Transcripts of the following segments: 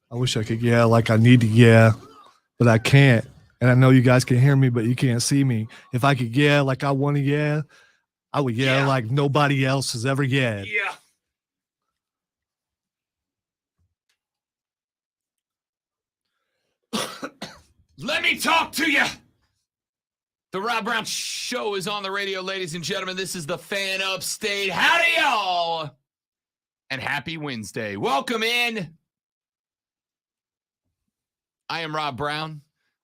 I wish I could yell like I need to yell, but I can't. And I know you guys can hear me, but you can't see me. If I could yell like I want to yell, I would yell like nobody else has ever yelled. Yeah. Let me talk to you. The Rob Brown Show is on the radio, ladies and gentlemen. This is the Fan Upstate. Howdy, y'all. And happy Wednesday. Welcome in. I am Rob Brown.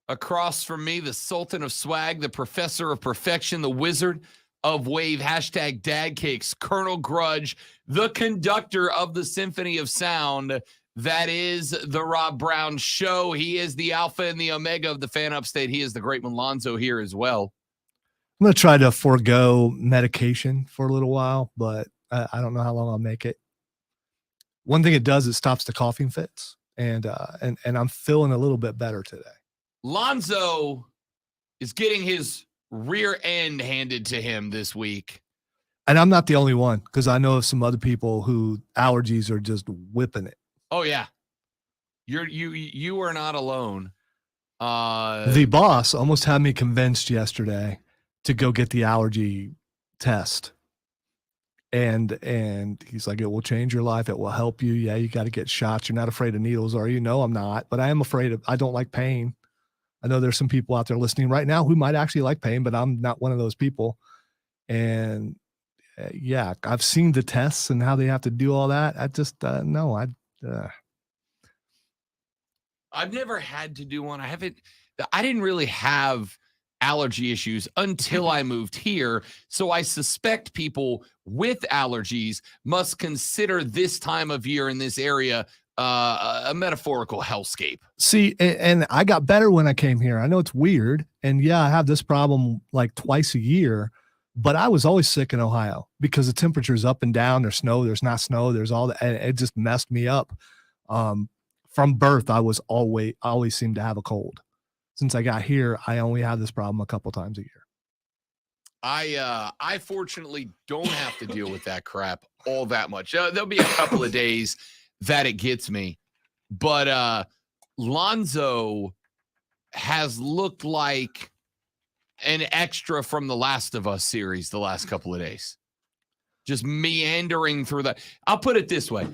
Across from me, the Sultan of Swag, the Professor of Perfection, the Wizard of Wave, hashtag Dad Cakes, Colonel Grudge, the conductor of the Symphony of Sound. That is the Rob Brown Show. He is the alpha and the omega of the Fan Upstate. He is the great one, Lonzo, here as well. I'm going to try to forego medication for a little while, but I don't know how long I'll make it. One thing it does, it stops the coughing fits, and I'm feeling a little bit better today. Lonzo is getting his rear end handed to him this week. And I'm not the only one, because I know of some other people who allergies are just whipping it. Oh yeah, you are not alone. The boss almost had me convinced yesterday to go get the allergy test, and he's like, "It will change your life. It will help you. Yeah, you got to get shots. You're not afraid of needles, are you?" No, I'm not, but I am afraid of. I don't like pain. I know there's some people out there listening right now who might actually like pain, but I'm not one of those people. And yeah, I've seen the tests and how they have to do all that. I just no, I've never had to do one. I didn't really have allergy issues until I moved here. So I suspect people with allergies must consider this time of year in this area a metaphorical hellscape. See, and I got better when I came here. I know it's weird. And yeah, I have this problem like twice a year, but I was always sick in Ohio because the temperature's up and down. There's snow, there's not snow, there's all that. And it just messed me up. From birth, I always seemed to have a cold. Since I got here, I only have this problem a couple times a year. I fortunately don't have to deal with that crap all that much. There'll be a couple of days that it gets me, but Lonzo has looked like an extra from the Last of Us series the last couple of days, just meandering through that. I'll put it this way.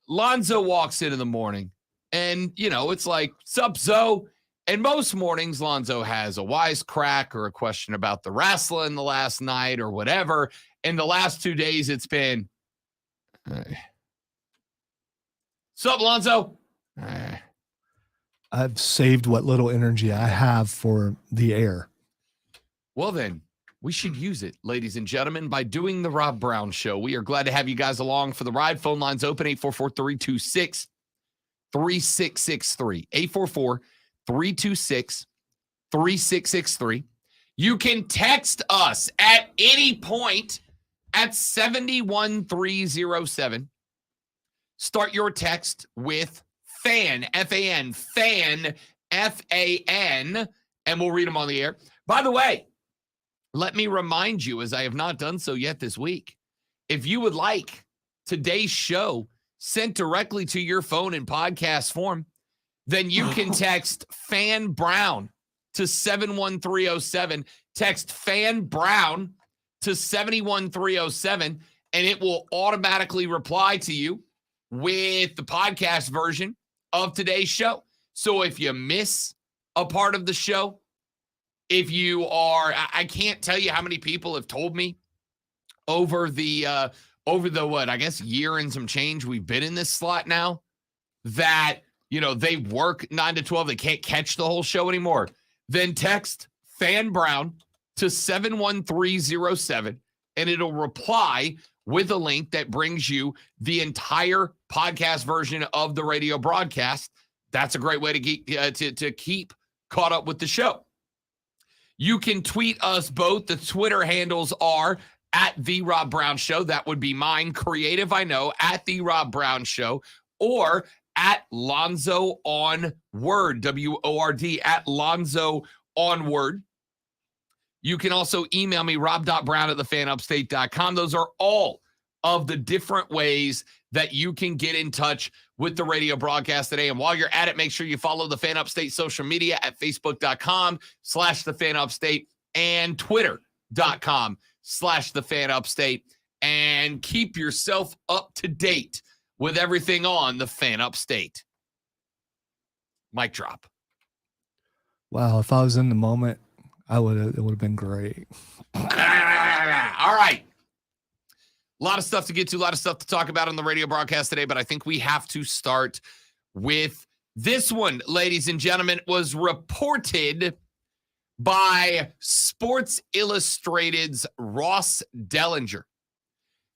Lonzo walks in the morning and, it's like, sup, Zoe? And most mornings, Lonzo has a wisecrack or a question about the wrestling the last night or whatever. And the last 2 days, it's been, sup, Lonzo? I've saved what little energy I have for the air. Well, then, we should use it, ladies and gentlemen, by doing the Rob Brown Show. We are glad to have you guys along for the ride. Phone lines open, 844-326-3663. 844-326-3663. You can text us at any point at 71307. Start your text with FAN, F-A-N, FAN, F-A-N, and we'll read them on the air. By the way, let me remind you, as I have not done so yet this week, if you would like today's show sent directly to your phone in podcast form, then you can text Fan Brown to 71307. Text Fan Brown to 71307, and it will automatically reply to you with the podcast version of today's show. So if you miss a part of the show, if you are, I can't tell you how many people have told me over the what, I guess year and some change we've been in this slot now, that, they work 9 to 12. They can't catch the whole show anymore. Then text Fan Brown to 71307 and it'll reply with a link that brings you the entire podcast version of the radio broadcast. That's a great way to keep caught up with the show. You can tweet us both. The Twitter handles are at The Rob Brown Show. That would be mine. Creative, I know, at The Rob Brown Show. Or at Lonzo on Word, W-O-R-D, at Lonzo on Word. You can also email me, rob.brown@thefanupstate.com. Those are all of the different ways that you can get in touch with the radio broadcast today. And while you're at it, make sure you follow the Fan Upstate social media at facebook.com/thefanupstate and twitter.com/thefanupstate, and keep yourself up to date with everything on the Fan Upstate. Mic drop. Wow, if I was in the moment, it would have been great. All right. A lot of stuff to get to, a lot of stuff to talk about on the radio broadcast today, but I think we have to start with this one, ladies and gentlemen. It was reported by Sports Illustrated's Ross Dellinger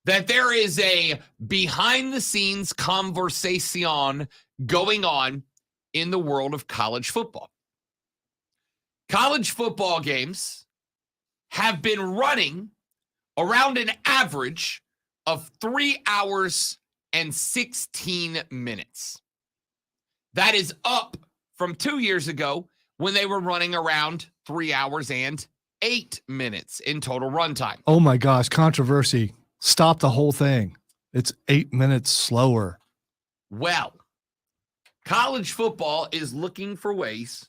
that there is a behind-the-scenes conversation going on in the world of college football. College football games have been running around an average of 3 hours and 16 minutes. That is up from 2 years ago when they were running around 3 hours and 8 minutes in total runtime. Oh my gosh, controversy. Stop the whole thing. It's 8 minutes slower. Well, college football is looking for ways,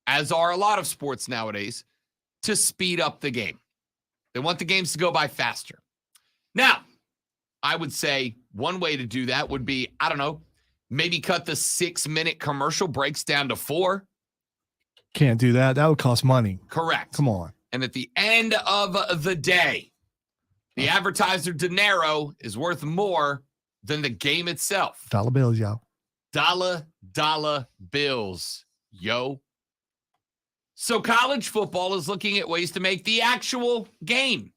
as are a lot of sports nowadays, to speed up the game. They want the games to go by faster. Now, I would say one way to do that would be, I don't know, maybe cut the 6-minute commercial breaks down to 4. Can't do that. That would cost money. Correct. Come on. And at the end of the day, the advertiser dinero is worth more than the game itself. Dollar bills, y'all. Dollar bills, yo. So college football is looking at ways to make the actual game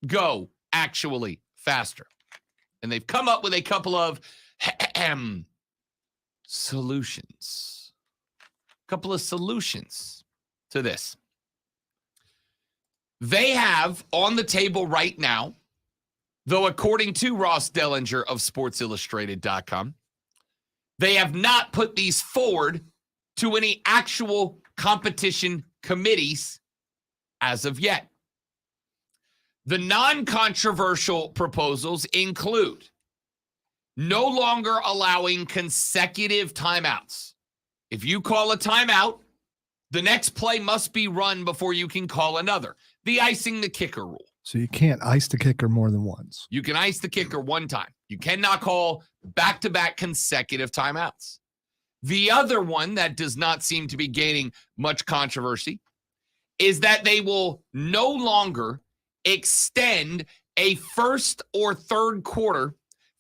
go actually faster. And they've come up with a couple of solutions. A couple of solutions to this. They have on the table right now, though according to Ross Dellinger of sportsillustrated.com, they have not put these forward to any actual competition committees as of yet. The non-controversial proposals include no longer allowing consecutive timeouts. If you call a timeout, the next play must be run before you can call another. The icing the kicker rule. So you can't ice the kicker more than once. You can ice the kicker one time. You cannot call back-to-back consecutive timeouts. The other one that does not seem to be gaining much controversy is that they will no longer extend a first or third quarter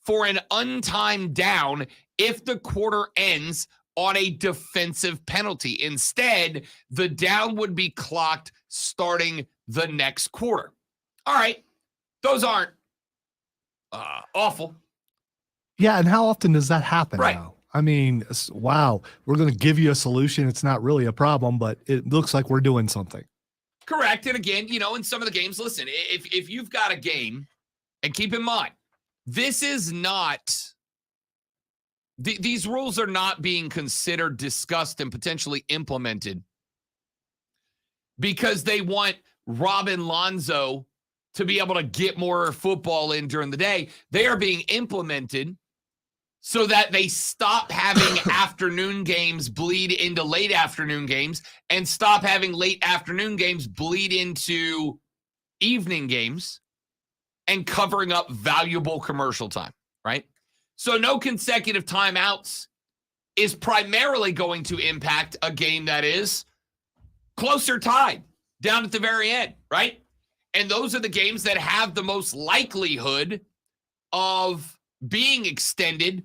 for an untimed down if the quarter ends on a defensive penalty. Instead, the down would be clocked starting the next quarter. All right, those aren't awful. Yeah, and how often does that happen Right. now? I mean, wow, we're going to give you a solution. It's not really a problem, but it looks like we're doing something. Correct. And again, in some of the games, listen, if you've got a game, and keep in mind, this is not, these rules are not being considered, discussed, and potentially implemented because they want Robin Lonzo to be able to get more football in during the day. They are being implemented so that they stop having afternoon games bleed into late afternoon games and stop having late afternoon games bleed into evening games and covering up valuable commercial time, right? So no consecutive timeouts is primarily going to impact a game that is closer tied down at the very end, right? And those are the games that have the most likelihood of being extended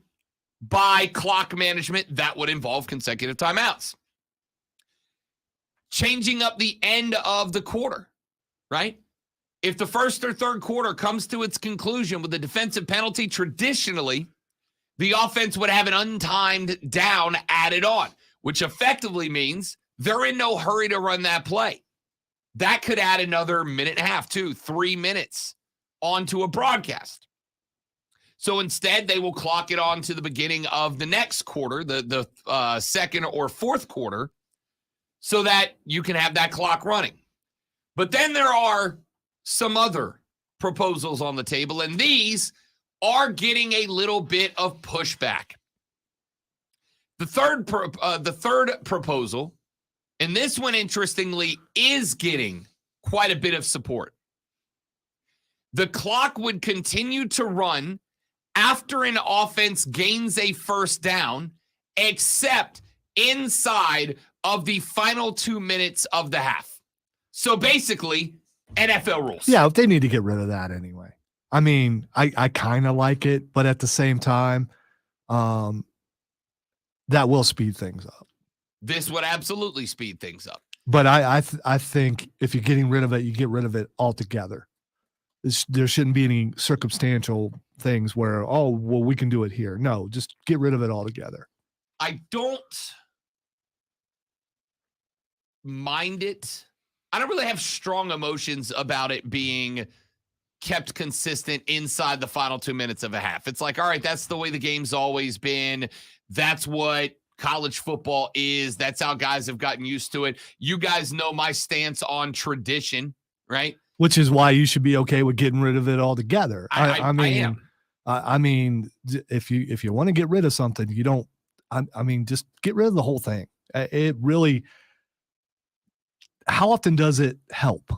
by clock management that would involve consecutive timeouts. Changing up the end of the quarter, right? If the first or third quarter comes to its conclusion with a defensive penalty, traditionally, the offense would have an untimed down added on, which effectively means they're in no hurry to run that play. That could add another minute and a half, 2, 3 minutes onto a broadcast. So instead, they will clock it on to the beginning of the next quarter, the second or fourth quarter, so that you can have that clock running. But then there are some other proposals on the table, and these are getting a little bit of pushback. The third proposal, and this one, interestingly, is getting quite a bit of support. The clock would continue to run after an offense gains a first down, except inside of the final 2 minutes of the half. So basically, NFL rules. Yeah, they need to get rid of that anyway. I mean, I kind of like it, but at the same time, that will speed things up. This would absolutely speed things up. But I think if you're getting rid of it, you get rid of it altogether. There shouldn't be any circumstantial things where, oh, well, we can do it here. No, just get rid of it altogether. I don't mind it. I don't really have strong emotions about it being kept consistent inside the final 2 minutes of a half. It's like, all right, that's the way the game's always been. That's what college football is. That's how guys have gotten used to it. You guys know my stance on tradition, right? Which is why you should be okay with getting rid of it altogether. I am. I mean, if you want to get rid of something, you don't. I mean, just get rid of the whole thing. It really. How often does it help?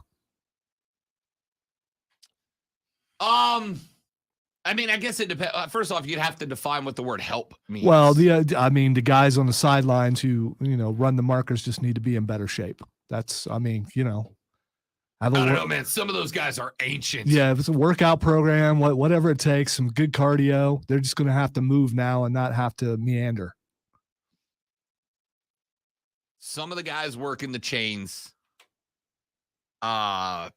I mean, I guess it depends. First off, you'd have to define what the word help means. Well, I mean, the guys on the sidelines who, run the markers just need to be in better shape. That's, I mean, I don't know, man. Some of those guys are ancient. Yeah, if it's a workout program, whatever it takes, some good cardio, they're just going to have to move now and not have to meander. Some of the guys working the chains are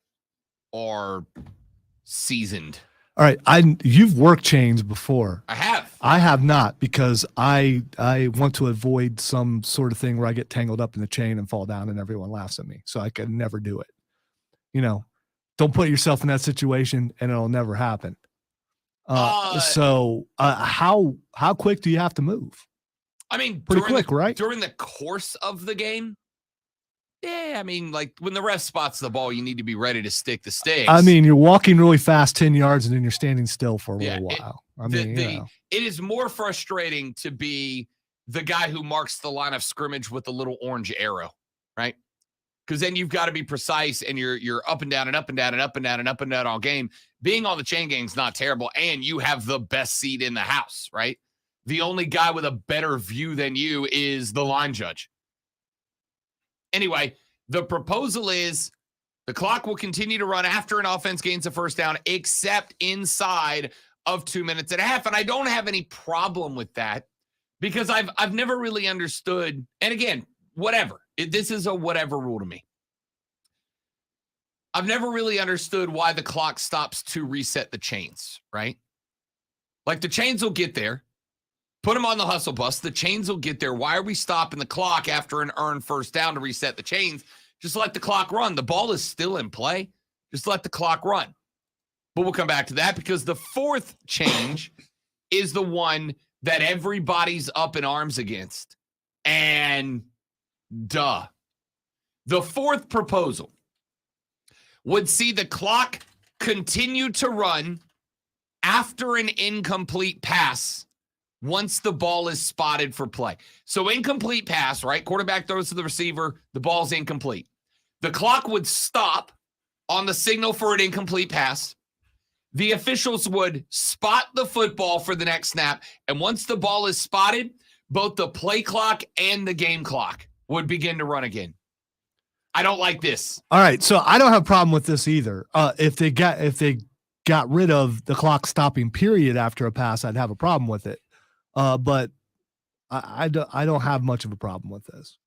seasoned. All right, you've worked chains before. I have. I have not, because I want to avoid some sort of thing where I get tangled up in the chain and fall down and everyone laughs at me. So I could never do it. Don't put yourself in that situation and it'll never happen. So how quick do you have to move? I mean, pretty quick, right? During the course of the game. Yeah, I mean, like when the ref spots the ball, you need to be ready to stick the sticks. I mean, you're walking really fast 10 yards and then you're standing still for a little while. It is more frustrating to be the guy who marks the line of scrimmage with the little orange arrow, right? Because then you've got to be precise and you're up and down and up and down and up and down and up and down all game. Being on the chain gang is not terrible, and you have the best seat in the house, right? The only guy with a better view than you is the line judge. Anyway, the proposal is the clock will continue to run after an offense gains a first down, except inside of 2 minutes and a half. And I don't have any problem with that because I've never really understood. And again, whatever. This is a whatever rule to me. I've never really understood why the clock stops to reset the chains, right? Like the chains will get there. Put them on the hustle bus. The chains will get there. Why are we stopping the clock after an earned first down to reset the chains? Just let the clock run. The ball is still in play. Just let the clock run. But we'll come back to that because the fourth change is the one that everybody's up in arms against. And the fourth proposal would see the clock continue to run after an incomplete pass once the ball is spotted for play. So incomplete pass, right? Quarterback throws to the receiver. The ball's incomplete. The clock would stop on the signal for an incomplete pass. The officials would spot the football for the next snap. And once the ball is spotted, both the play clock and the game clock would begin to run again. I don't like this. All right. So I don't have a problem with this either. If they got rid of the clock stopping period after a pass, I'd have a problem with it. But I don't have much of a problem with this.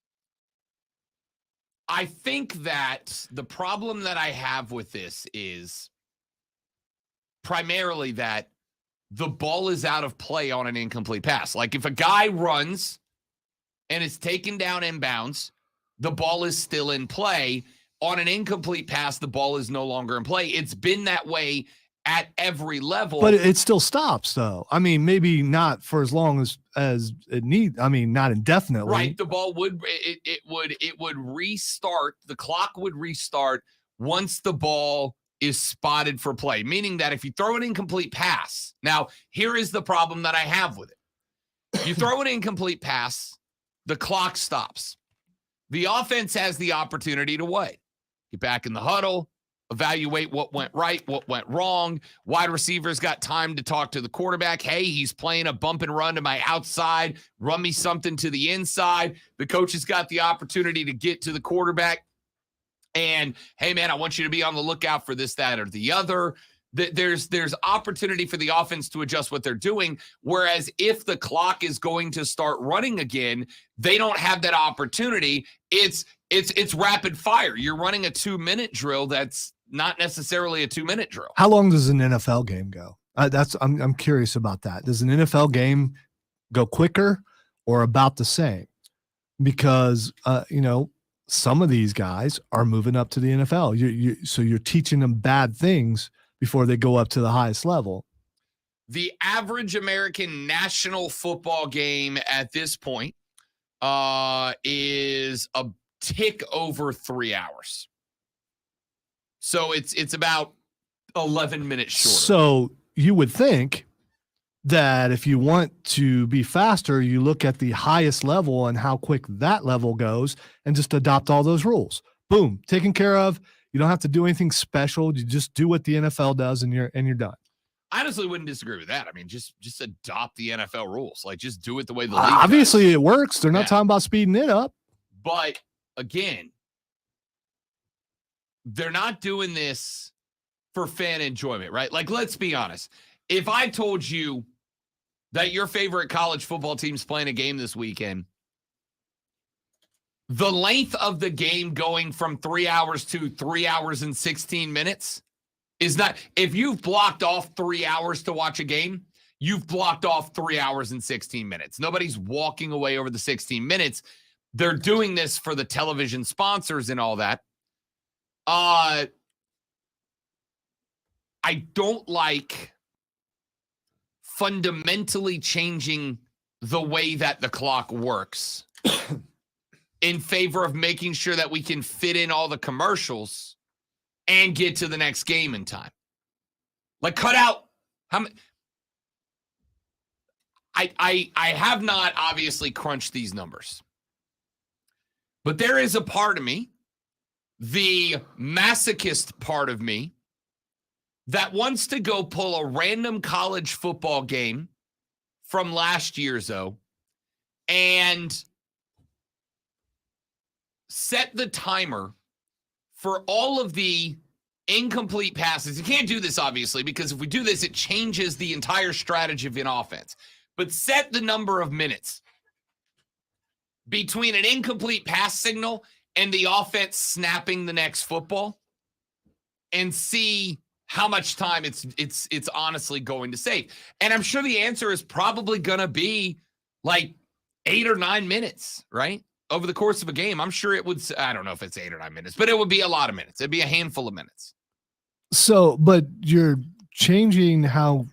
I think that the problem that I have with this is primarily that the ball is out of play on an incomplete pass. Like if a guy runs and is taken down inbounds, the ball is still in play. On an incomplete pass, the ball is no longer in play. It's been that way at every level. But it still stops, though. I mean, maybe not for as long as it needs. I mean, not indefinitely. Right. The ball would restart. The clock would restart once the ball is spotted for play, meaning that if you throw an incomplete pass, now here is the problem that I have with it. You throw an incomplete pass, the clock stops. The offense has the opportunity to what? Get back in the huddle, evaluate what went right, what went wrong. Wide receivers got time to talk to the quarterback. Hey, he's playing a bump and run to my outside. Run me something to the inside. The coach has got the opportunity to get to the quarterback. And, hey, man, I want you to be on the lookout for this, that, or the other. There's opportunity for the offense to adjust what they're doing. Whereas if the clock is going to start running again, they don't have that opportunity. It's rapid fire. You're running a 2-minute drill that's not necessarily a 2-minute drill. How long does an NFL game go? I'm curious about that. Does an NFL game go quicker or about the same? Because some of these guys are moving up to the NFL. So you're teaching them bad things before they go up to the highest level. The average American National Football game at this point is a tick over 3 hours. So it's about 11 minutes shorter. So you would think that if you want to be faster, you look at the highest level and how quick that level goes and just adopt all those rules. Boom, taken care of. You don't have to do anything special. You just do what the NFL does and you're done. I honestly wouldn't disagree with that. I mean, just adopt the NFL rules. Like, just do it the way the league obviously does. It works. They're not talking about speeding it up. But again, they're not doing this for fan enjoyment, right? Like, let's be honest. If I told you that your favorite college football team's playing a game this weekend, the length of the game going from 3 hours to 3 hours and 16 minutes is not, if you've blocked off 3 hours to watch a game, you've blocked off 3 hours and 16 minutes. Nobody's walking away over the 16 minutes. They're doing this for the television sponsors and all that. I don't like fundamentally changing the way that the clock works in favor of making sure that we can fit in all the commercials and get to the next game in time. Like, cut out how many. I have not obviously crunched these numbers, but there is a part of me, the masochist part of me, that wants to go pull a random college football game from last year's and set the timer for all of the incomplete passes. You can't do this, obviously, because if we do this, it changes the entire strategy of an offense. But set the number of minutes between an incomplete pass signal and the offense snapping the next football and see how much time it's honestly going to save. And I'm sure the answer is probably going to be like 8 or 9 minutes, right? Over the course of a game. I'm sure it would, I don't know if it's 8 or 9 minutes, but it would be a lot of minutes. It'd be a handful of minutes. So, but you're changing how,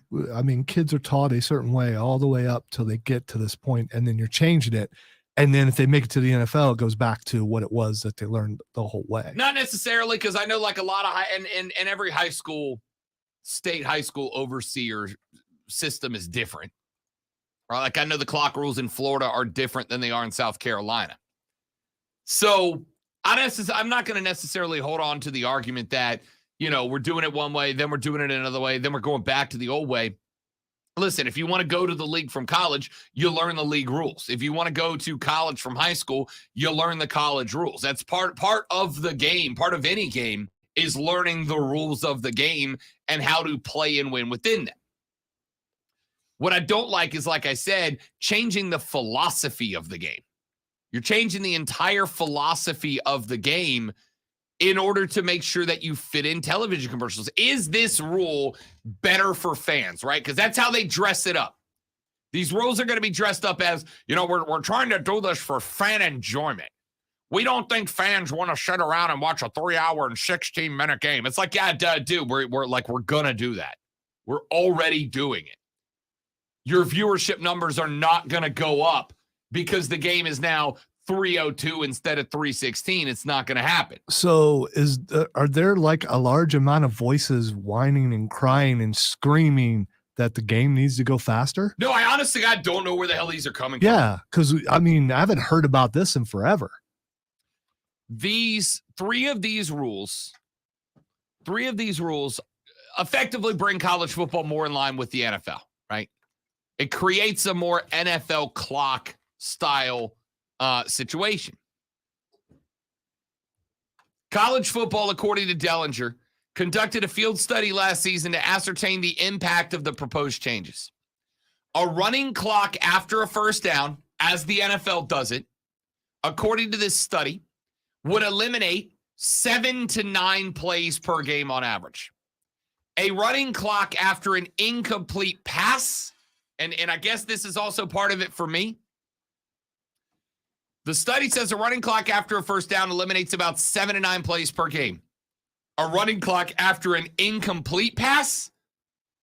kids are taught a certain way all the way up till they get to this point, and then you're changing it. And then if they make it to the NFL, it goes back to what it was that they learned the whole way. Not necessarily, because I know like a lot of and every state high school overseer system is different. Right? Like, I know the clock rules in Florida are different than they are in South Carolina. So I'm not going to necessarily hold on to the argument that, we're doing it one way, then we're doing it another way, then we're going back to the old way. Listen, if you want to go to the league from college, you learn the league rules. If you want to go to college from high school, you learn the college rules. That's part of the game. Part of any game is learning the rules of the game and how to play and win within them. What I don't like is, like I said, changing the philosophy of the game. You're changing the entire philosophy of the game in order to make sure that you fit in television commercials. Is this rule better for fans, right? Because that's how they dress it up. These rules are going to be dressed up as, we're trying to do this for fan enjoyment. We don't think fans want to sit around and watch a 3 hour and 16-minute game. It's like, yeah, dude, we're going to do that. We're already doing it. Your viewership numbers are not going to go up because the game is now 302 instead of 316. It's not going to happen. So are there like a large amount of voices whining and crying and screaming that the game needs to go faster? No, I honestly, I don't know where the hell these are coming from. Yeah, because I mean, I haven't heard about this in forever. Three of these rules effectively bring college football more in line with the NFL, right? It creates a more NFL clock style situation. College football, according to Dellinger, conducted a field study last season to ascertain the impact of the proposed changes. A running clock after a first down, as the NFL does it, according to this study, would eliminate 7 to 9 plays per game on average. A running clock after an incomplete pass, and I guess this is also part of it for me. The study says a running clock after a first down eliminates about 7 to 9 plays per game. A running clock after an incomplete pass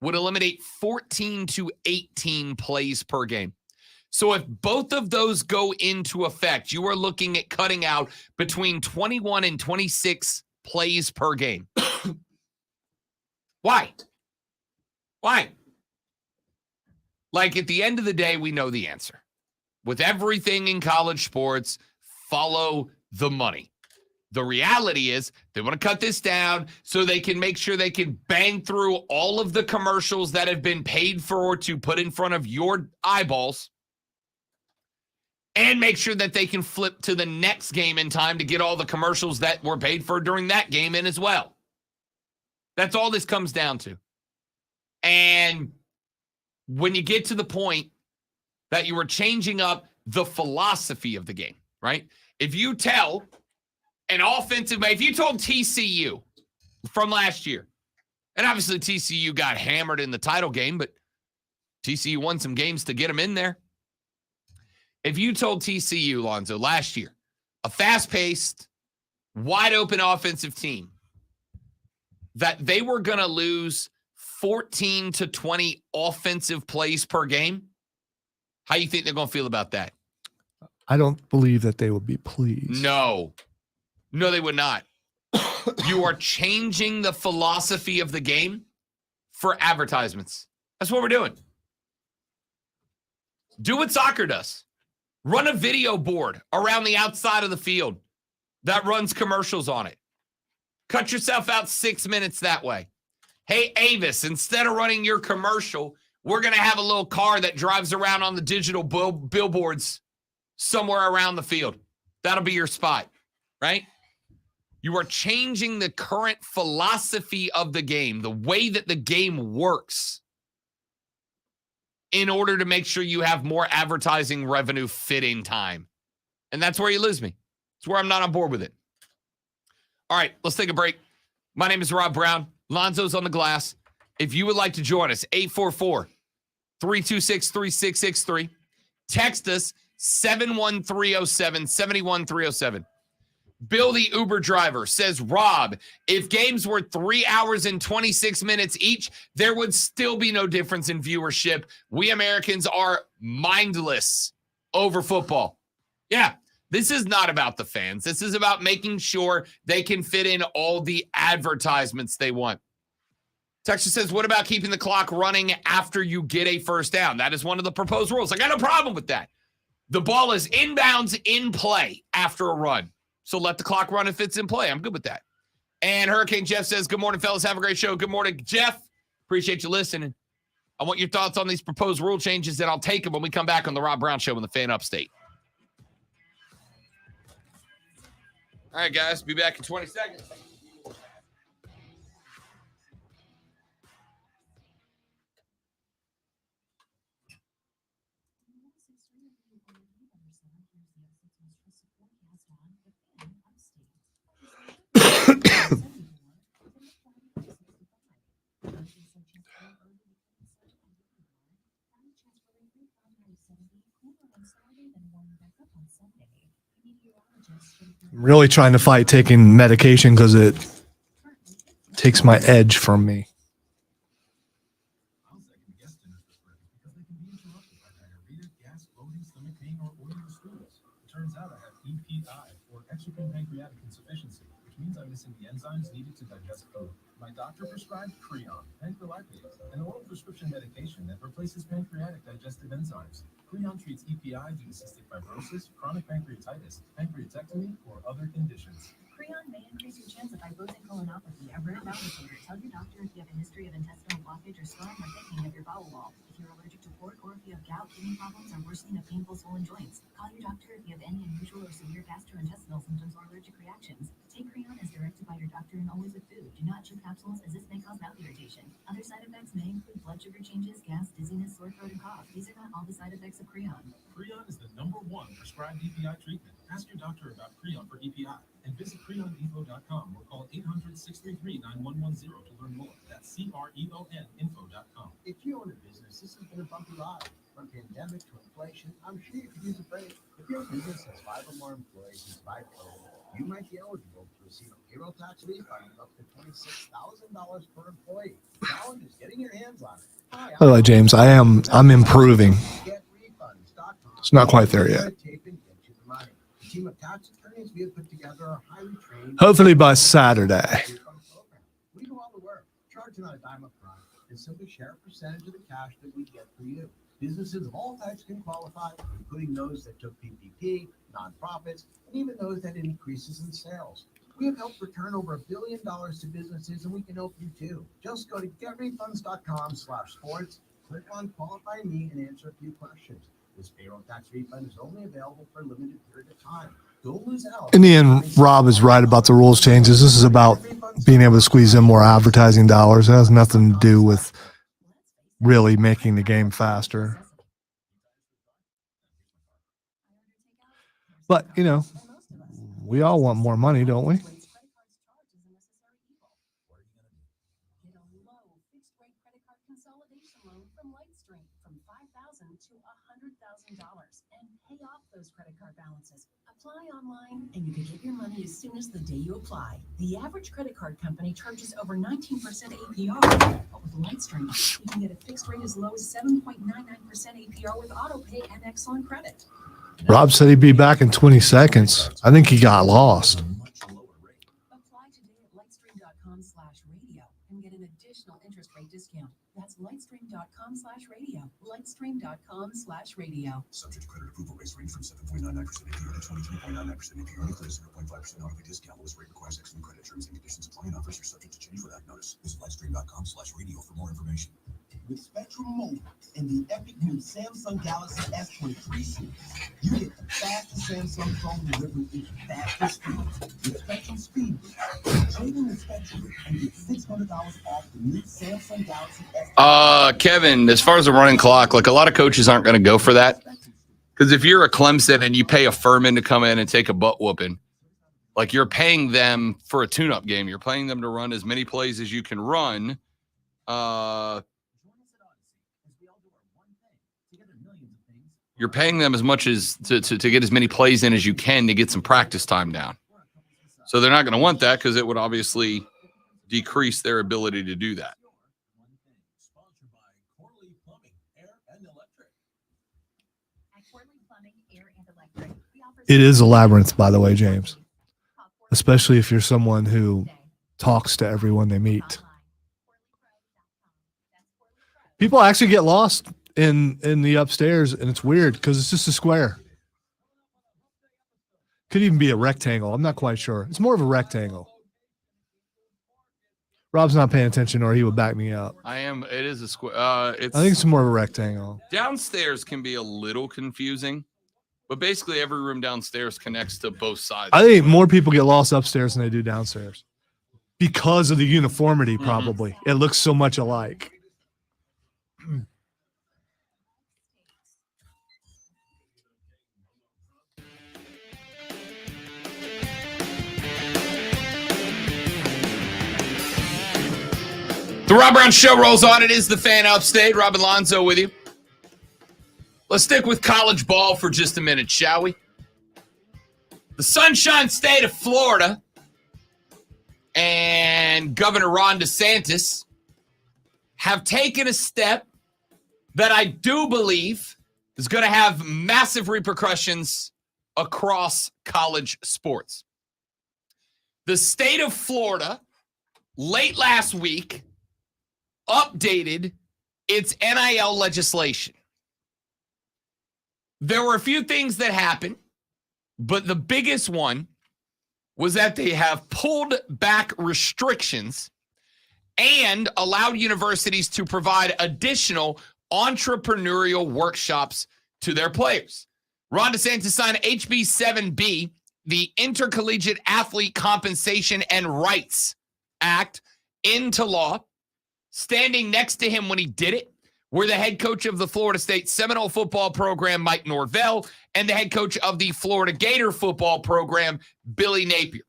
would eliminate 14 to 18 plays per game. So if both of those go into effect, you are looking at cutting out between 21 and 26 plays per game. Why? Like, at the end of the day, we know the answer. With everything in college sports, follow the money. The reality is they want to cut this down so they can make sure they can bang through all of the commercials that have been paid for to put in front of your eyeballs and make sure that they can flip to the next game in time to get all the commercials that were paid for during that game in as well. That's all this comes down to. And when you get to the point that you are changing up the philosophy of the game, right? If you tell an offensive, if you told TCU from last year, and obviously TCU got hammered in the title game, but TCU won some games to get them in there. If you told TCU, Lonzo, last year, a fast-paced, wide-open offensive team, that they were going to lose 14 to 20 offensive plays per game, how do you think they're going to feel about that? I don't believe that they would be pleased. No, they would not. You are changing the philosophy of the game for advertisements. That's what we're doing. Do what soccer does. Run a video board around the outside of the field that runs commercials on it. Cut yourself out 6 minutes that way. Hey, Avis, instead of running your commercial, we're going to have a little car that drives around on the digital billboards somewhere around the field. That'll be your spot, right? You are changing the current philosophy of the game, the way that the game works, in order to make sure you have more advertising revenue fitting time. And that's where you lose me. It's where I'm not on board with it. All right, let's take a break. My name is Rob Brown. Lonzo's on the glass. If you would like to join us, 844-326-3663. Text us 71307, 71307. Bill, the Uber driver, says, Rob, if games were 3 hours and 26 minutes each, there would still be no difference in viewership. We Americans are mindless over football. Yeah, this is not about the fans. This is about making sure they can fit in all the advertisements they want. Texas says, what about keeping the clock running after you get a first down? That is one of the proposed rules. I got no problem with that. The ball is inbounds in play after a run. So let the clock run if it's in play. I'm good with that. And Hurricane Jeff says, good morning, fellas. Have a great show. Good morning, Jeff. Appreciate you listening. I want your thoughts on these proposed rule changes, and I'll take them when we come back on the Rob Brown Show in the Fan Upstate. All right, guys. Be back in 20 seconds. I'm really trying to fight taking medication because it takes my edge from me. out I have EPI, or exocrine pancreatic insufficiency, which means I'm missing the enzymes needed to digest food. My doctor prescribed Creon, pancrelipase, an oral prescription medication that replaces pancreatic digestive enzymes. Creon treats EPI due to cystic fibrosis, chronic pancreatitis, pancreatectomy, or other conditions. Creon may increase your chance of fibrotic colonopathy, a rare bowel disorder. Tell your doctor if you have a history of intestinal blockage or swelling or thickening of your bowel wall. If you're allergic to pork, or if you have gout, kidney problems, or worsening of painful swollen joints. Call your doctor if you have any unusual or severe gastrointestinal symptoms or allergic reactions. Take Creon as directed by your doctor and always with food. Do not chew capsules, as this may cause mouth irritation. Other side effects may include blood sugar changes, gas, dizziness, sore throat, and cough. These are not all the side effects of Creon. Creon is the #1 prescribed EPI treatment. Ask your doctor about Creon for EPI and visit creoninfo.com or call 800-633-9110 to learn more. That's CREONinfo.com. If you own a business, this has been a bumpy ride. From pandemic to inflation, I'm sure you could use a break. If your business has 5 or more employees who survived COVID, you might be eligible to receive a payroll tax refund of up to $26,000 per employee. The challenge is getting your hands on it. Hi, By the way, James, I'm improving. It's not quite there yet. The team of tax attorneys we have put together are highly trained. Hopefully by Saturday. We do all the work, charge not a dime up front, and simply share a percentage of the cash that we get for you. Businesses of all types can qualify, including those that took PPP, nonprofits, and even those that had increases in sales. We have helped return over $1 billion to businesses, and we can help you too. Just go to getrefunds.com/sports, click on Qualify Me, and answer a few questions. This payroll tax refund is only available for a limited period of time. Don't lose out. In the end, Rob is right about the rules changes. This is about being able to squeeze in more advertising dollars. It has nothing to do with really making the game faster. But, you know, we all want more money, don't we? Get a low fixed-rate credit card consolidation loan from Lightstream from $5,000 to $100,000 and pay off those credit card balances. Apply online, and you can get your money as soon as the day you apply. The average credit card company charges over 19% APR, but with Lightstream, you can get a fixed rate as low as 7.99% APR with AutoPay and excellent credit. Rob said he'd be back in 20 seconds. I think he got lost. Apply today at lightstream.com/radio and get an additional interest rate discount. That's lightstream.com/radio. Lightstream.com/radio. Subject to credit approval. Rates range from 7.99% APR to 23.99% APR. Includes 0.5% autopay discount. Lowest rate requires excellent credit. Terms and conditions apply, and offers are subject to change without notice. Visit lightstream.com/radio for more information. With Spectrum Mobile and the epic new Samsung Galaxy S23 series, you get the fastest Samsung phone delivery in faster speeds. With Spectrum Speed, trade in the Spectrum and get $600 off the new Samsung Galaxy S23. Kevin, as far as the running clock, like a lot of coaches aren't going to go for that. Because if you're a Clemson and you pay a Furman to come in and take a butt whooping, like you're paying them for a tune-up game. You're paying them to run as many plays as you can run. You're paying them as much as to get as many plays in as you can to get some practice time down. So they're not going to want that because it would obviously decrease their ability to do that. It is a labyrinth, by the way, James. Especially if you're someone who talks to everyone they meet. People actually get lost in the upstairs, and it's weird because it's just a square. Could even be a rectangle. I'm not quite sure. It's more of a rectangle. Rob's not paying attention, or he would back me up. I am. It is a square. I think it's more of a rectangle. Downstairs can be a little confusing, but basically every room downstairs connects to both sides. I think more people get lost upstairs than they do downstairs because of the uniformity, probably. It looks so much alike. The Rob Brown Show rolls on. It is the Fan Upstate. Rob Alonzo with you. Let's stick with college ball for just a minute, shall we? The Sunshine State of Florida and Governor Ron DeSantis have taken a step that I do believe is going to have massive repercussions across college sports. The state of Florida, late last week, updated its NIL legislation. There were a few things that happened, but the biggest one was that they have pulled back restrictions and allowed universities to provide additional entrepreneurial workshops to their players. Ron DeSantis signed HB 7B, the Intercollegiate Athlete Compensation and Rights Act, into law. Standing next to him when he did it were the head coach of the Florida State Seminole football program, Mike Norvell, and the head coach of the Florida Gator football program, Billy Napier.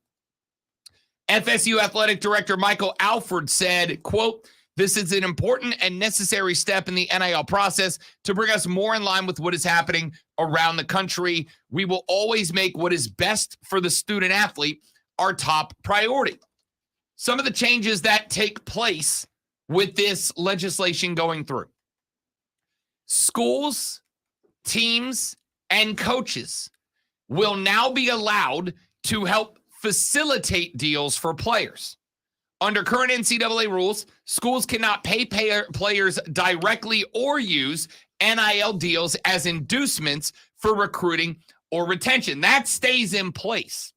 FSU athletic director Michael Alford said, quote, "This is an important and necessary step in the NIL process to bring us more in line with what is happening around the country. We will always make what is best for the student athlete our top priority." Some of the changes that take place with this legislation going through. Schools, teams, and coaches will now be allowed to help facilitate deals for players. Under current NCAA rules, schools cannot pay players directly or use NIL deals as inducements for recruiting or retention. That stays in place.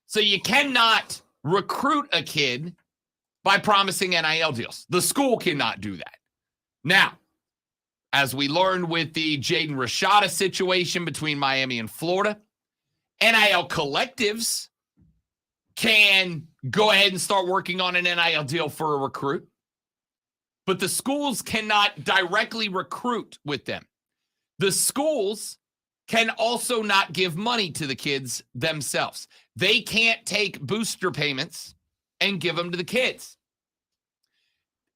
So you cannot recruit a kid by promising NIL deals. The school cannot do that. Now, as we learned with the Jaden Rashada situation between Miami and Florida, NIL collectives can go ahead and start working on an NIL deal for a recruit, but the schools cannot directly recruit with them. The schools can also not give money to the kids themselves. They can't take booster payments and give them to the kids.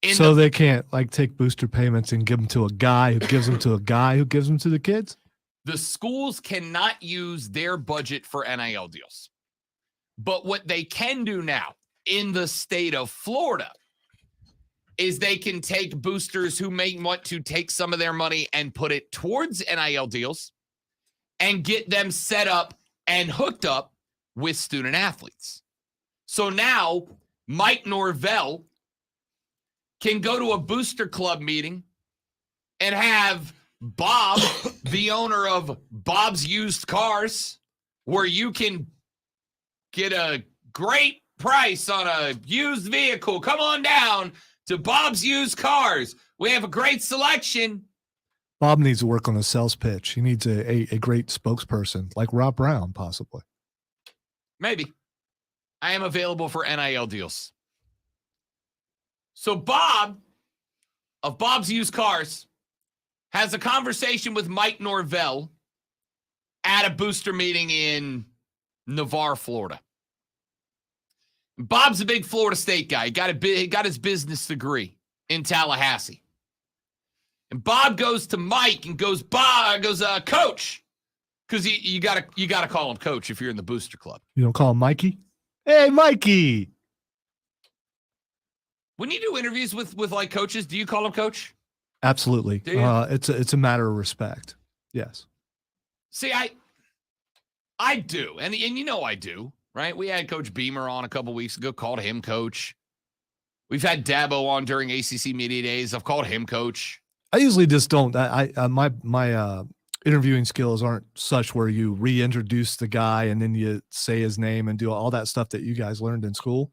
They can't like take booster payments and give them to a guy who gives them to a guy who gives them to the kids? The schools cannot use their budget for NIL deals. But what they can do now in the state of Florida is they can take boosters who may want to take some of their money and put it towards NIL deals and get them set up and hooked up with student athletes. So now Mike Norvell can go to a booster club meeting and have Bob, the owner of Bob's Used Cars, where you can get a great price on a used vehicle. Come on down to Bob's Used Cars. We have a great selection. Bob needs to work on a sales pitch. He needs a great spokesperson like Rob Brown, possibly. Maybe. I am available for NIL deals. So Bob of Bob's Used Cars has a conversation with Mike Norvell at a booster meeting in Navarre, Florida. Bob's a big Florida State guy. He got his business degree in Tallahassee. And Bob goes to Mike and goes, Coach, because you gotta call him Coach if you're in the booster club. You don't call him Mikey? Hey, Mikey. When you do interviews with like coaches, do you call him Coach? Absolutely. It's a matter of respect. Yes. See, I do, and you know I do, right? We had Coach Beamer on a couple weeks ago, called him Coach. We've had Dabo on during ACC Media Days. I've called him Coach. I usually just don't. My interviewing skills aren't such where you reintroduce the guy and then you say his name and do all that stuff that you guys learned in school.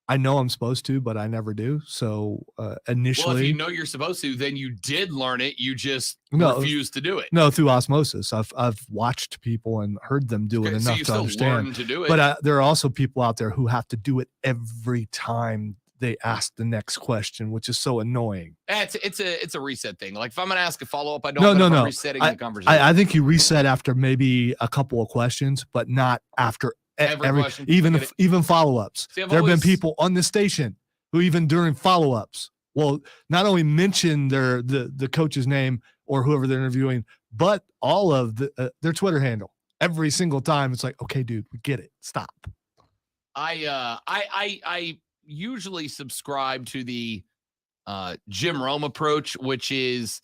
I know I'm supposed to, but I never do. So initially, well, if you know you're supposed to, then you did learn it. You just refuse to do it. No, through osmosis. I've watched people and heard them do it enough to understand. Learn to do it. But there are also people out there who have to do it every time they ask the next question, which is so annoying. It's a reset thing. Like if I'm going to ask a follow up, I don't know if I'm resetting the conversation. I think you reset after maybe a couple of questions, but not after every question. Even follow-ups. There have been people on the station who even during follow-ups will not only mention the coach's name or whoever they're interviewing, but all of their Twitter handle every single time. It's like, okay, dude, we get it. Stop. I usually subscribe to the Jim Rome approach, which is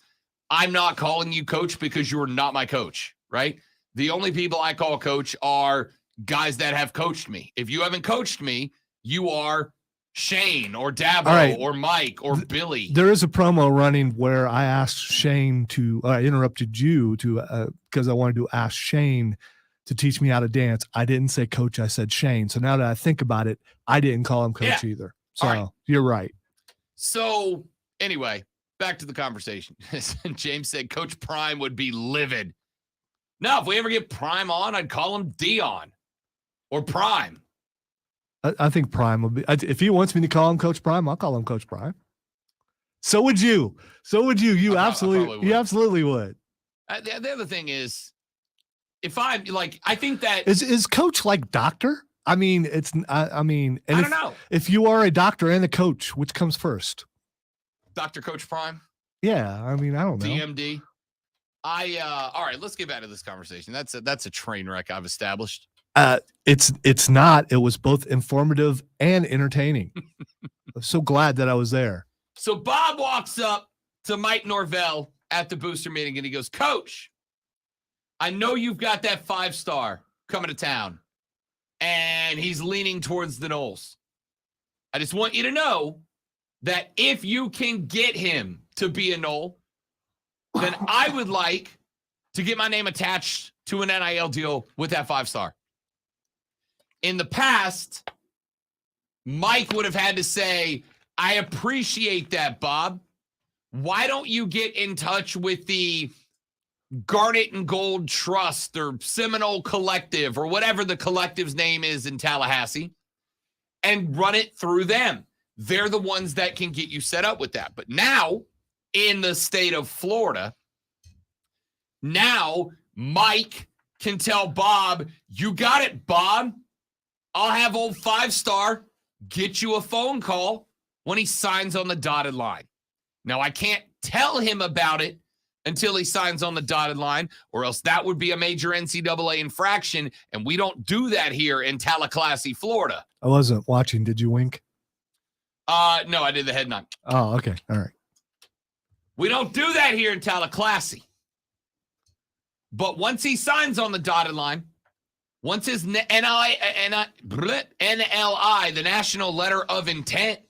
I'm not calling you coach because you're not my coach, right? The only people I call coach are guys that have coached me. If you haven't coached me, you are Shane or Dabo right. or Mike or Billy. There is a promo running where I asked Shane to, I interrupted you to, because I wanted to ask Shane to teach me how to dance. I didn't say coach, I said Shane. So now that I think about it, I didn't call him coach either. So right. You're right. So anyway, back to the conversation. James said Coach Prime would be livid. No, if we ever get Prime on, I'd call him Dion or Prime. I think Prime would be, if he wants me to call him Coach Prime, I'll call him Coach Prime. So would you. You absolutely would. The other thing is, if I'm like, I think that is coach like doctor? I mean, I don't know. If you are a doctor and a coach, which comes first? Dr. Coach Prime? Yeah. I mean, I don't know. DMD. All right, let's get back to this conversation. That's a train wreck I've established. It's not. It was both informative and entertaining. I'm so glad that I was there. So Bob walks up to Mike Norvell at the booster meeting and he goes, Coach, I know you've got that 5-star coming to town and he's leaning towards the Knowles. I just want you to know that if you can get him to be a Knoll, then I would like to get my name attached to an NIL deal with that 5-star. In the past, Mike would have had to say, I appreciate that, Bob. Why don't you get in touch with the Garnet and Gold Trust or Seminole Collective or whatever the collective's name is in Tallahassee and run it through them. They're the ones that can get you set up with that. But now, in the state of Florida, now Mike can tell Bob, you got it, Bob. I'll have old 5-star get you a phone call when he signs on the dotted line. Now, I can't tell him about it until he signs on the dotted line, or else that would be a major NCAA infraction, and we don't do that here in Tallahassee, Florida. I wasn't watching. Did you wink? No, I did the head nod. Oh, okay. All right. We don't do that here in Tallahassee. But once he signs on the dotted line, once his NLI, the National Letter of Intent,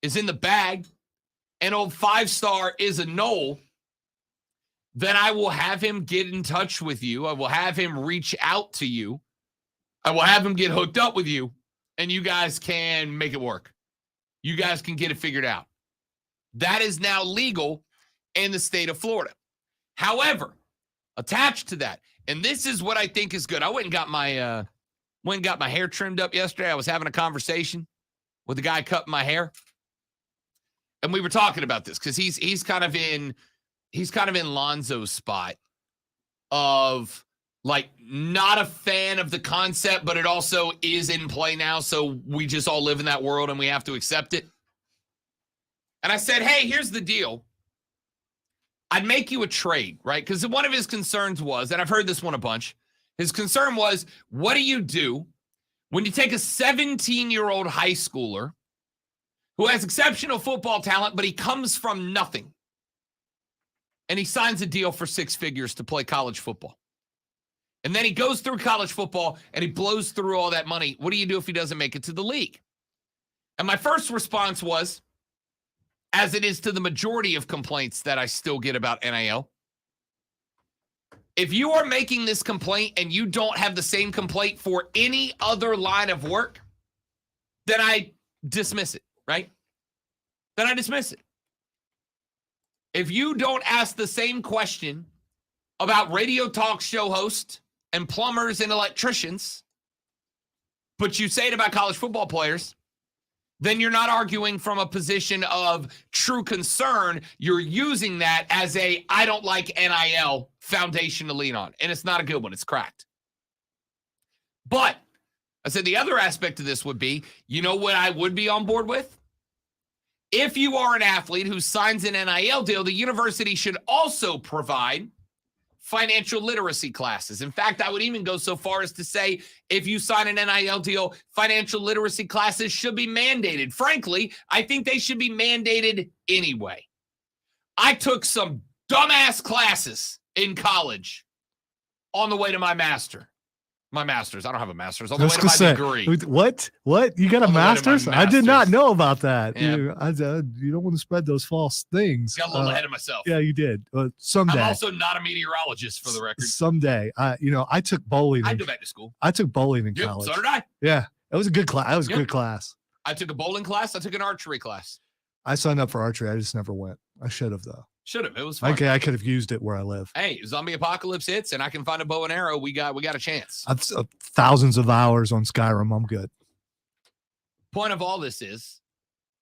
is in the bag, and old 5-star is a Knoll, then I will have him get in touch with you. I will have him reach out to you. I will have him get hooked up with you, and you guys can make it work. You guys can get it figured out. That is now legal in the state of Florida. However, attached to that, and this is what I think is good. I went and got my hair trimmed up yesterday. I was having a conversation with the guy cutting my hair, and we were talking about this because he's kind of in Lonzo's spot of like not a fan of the concept, but it also is in play now. So we just all live in that world and we have to accept it. And I said, hey, here's the deal. I'd make you a trade, right? Because one of his concerns was, and I've heard this one a bunch, his concern was, what do you do when you take a 17-year-old high schooler who has exceptional football talent, but he comes from nothing, and he signs a deal for 6 figures to play college football? And then he goes through college football and he blows through all that money. What do you do if he doesn't make it to the league? And my first response was, as it is to the majority of complaints that I still get about NIL, if you are making this complaint and you don't have the same complaint for any other line of work, then I dismiss it, right? Then I dismiss it. If you don't ask the same question about radio talk show hosts and plumbers and electricians, but you say it about college football players, then you're not arguing from a position of true concern. You're using that as a I don't like NIL foundation to lean on. And it's not a good one. It's cracked. But I said the other aspect of this would be, you know what I would be on board with? If you are an athlete who signs an NIL deal, the university should also provide financial literacy classes. In fact, I would even go so far as to say, if you sign an NIL deal, financial literacy classes should be mandated. Frankly, I think they should be mandated anyway. I took some dumbass classes in college on the way to my master's. I don't have a master's. On I the was way to gonna my say, degree. What? You got a On the way to my master's? I did not master's. know about that. Yeah. You don't want to spread those false things. Got a little ahead of myself. Yeah, you did. Someday. I'm also not a meteorologist, for the record. Someday. I took bowling. I'd go back to school. I took bowling in Yep, college. so did I. Yeah, it was a good class. That was a Yep. good class. I took a bowling class. I took an archery class. I signed up for archery. I just never went. I should have though. Should have. It was fun. Okay, I could have used it where I live. Hey, zombie apocalypse hits, and I can find a bow and arrow. We got a chance. I've thousands of hours on Skyrim. I'm good. Point of all this is,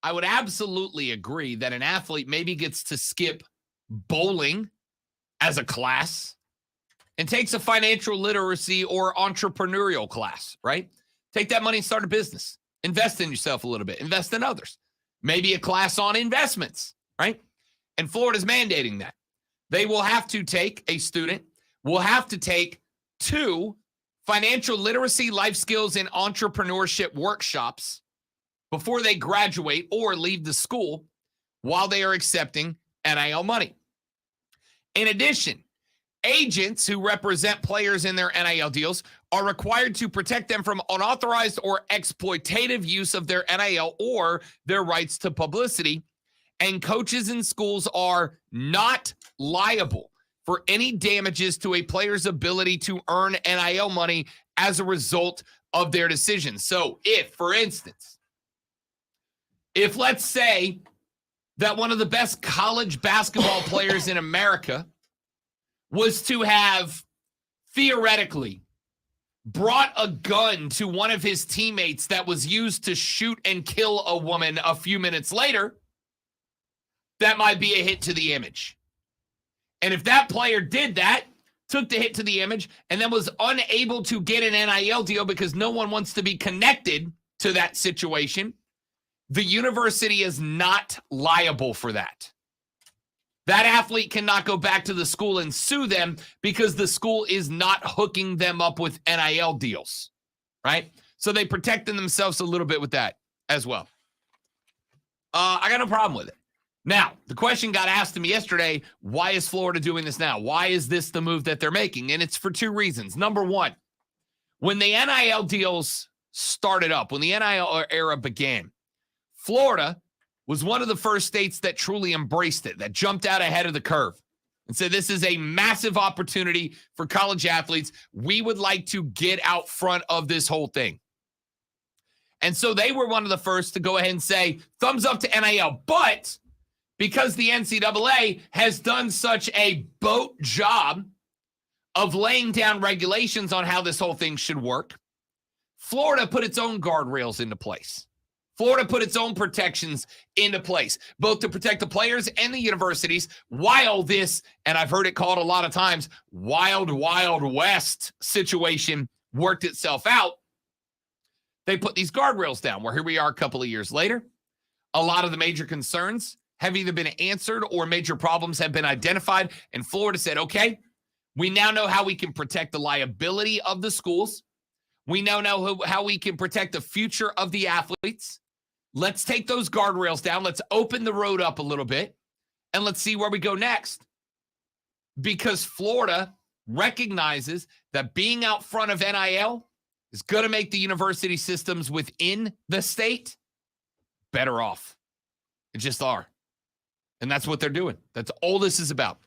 I would absolutely agree that an athlete maybe gets to skip bowling as a class and takes a financial literacy or entrepreneurial class, right? Take that money and start a business. Invest in yourself a little bit. Invest in others. Maybe a class on investments, right? And Florida's mandating that. They will have to take, a student will have to take 2 financial literacy, life skills, and entrepreneurship workshops before they graduate or leave the school while they are accepting NIL money. In addition, agents who represent players in their NIL deals are required to protect them from unauthorized or exploitative use of their NIL or their rights to publicity. And coaches in schools are not liable for any damages to a player's ability to earn NIL money as a result of their decisions. So if, for instance, if let's say that one of the best college basketball players in America was to have theoretically brought a gun to one of his teammates that was used to shoot and kill a woman a few minutes later, that might be a hit to the image. And if that player did that, took the hit to the image, and then was unable to get an NIL deal because no one wants to be connected to that situation, the university is not liable for that. That athlete cannot go back to the school and sue them because the school is not hooking them up with NIL deals, right? So they protected themselves a little bit with that as well. I got no problem with it. Now, the question got asked to me yesterday, why is Florida doing this now? Why is this the move that they're making? And it's for 2 reasons. Number one, when the NIL deals started up, when the NIL era began, Florida was one of the first states that truly embraced it, that jumped out ahead of the curve and said, this is a massive opportunity for college athletes. We would like to get out front of this whole thing. And so they were one of the first to go ahead and say, thumbs up to NIL. But because the NCAA has done such a boat job of laying down regulations on how this whole thing should work, Florida put its own guardrails into place. Florida put its own protections into place, both to protect the players and the universities, while this, and I've heard it called a lot of times, wild, wild west situation worked itself out. They put these guardrails down, where here we are a couple of years later. A lot of the major concerns have either been answered or major problems have been identified. And Florida said, okay, we now know how we can protect the liability of the schools. We now know how we can protect the future of the athletes. Let's take those guardrails down. Let's open the road up a little bit, and let's see where we go next. Because Florida recognizes that being out front of NIL is going to make the university systems within the state better off. It just are. And that's what they're doing. That's all this is about.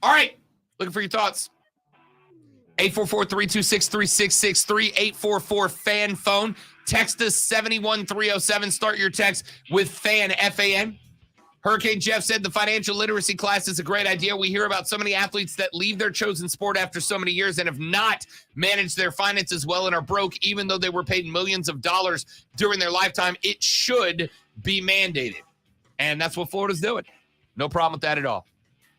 All right. Looking for your thoughts. 844-326-3663, 844-FAN phone. Text us 71307. Start your text with FAN, F-A-N. Hurricane Jeff said the financial literacy class is a great idea. We hear about so many athletes that leave their chosen sport after so many years and have not managed their finances well and are broke, even though they were paid millions of dollars during their lifetime. It should be mandated. And that's what Florida's doing. No problem with that at all.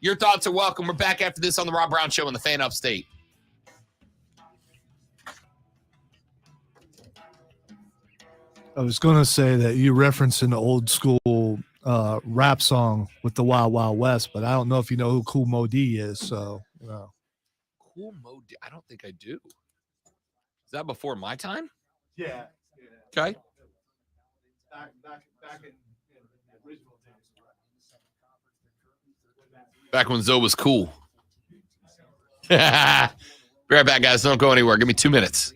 Your thoughts are welcome. We're back after this on the Rob Brown Show on the Fan Upstate. I was going to say that you referenced an old school rap song with the Wild Wild West, but I don't know if you know who Kool Moe Dee is. So, Kool Moe Dee? I don't think I do. Is that before my time? Yeah. Okay. Back in the original days. Back when Zoe was cool. Be right back, guys. Don't go anywhere. Give me 2 minutes.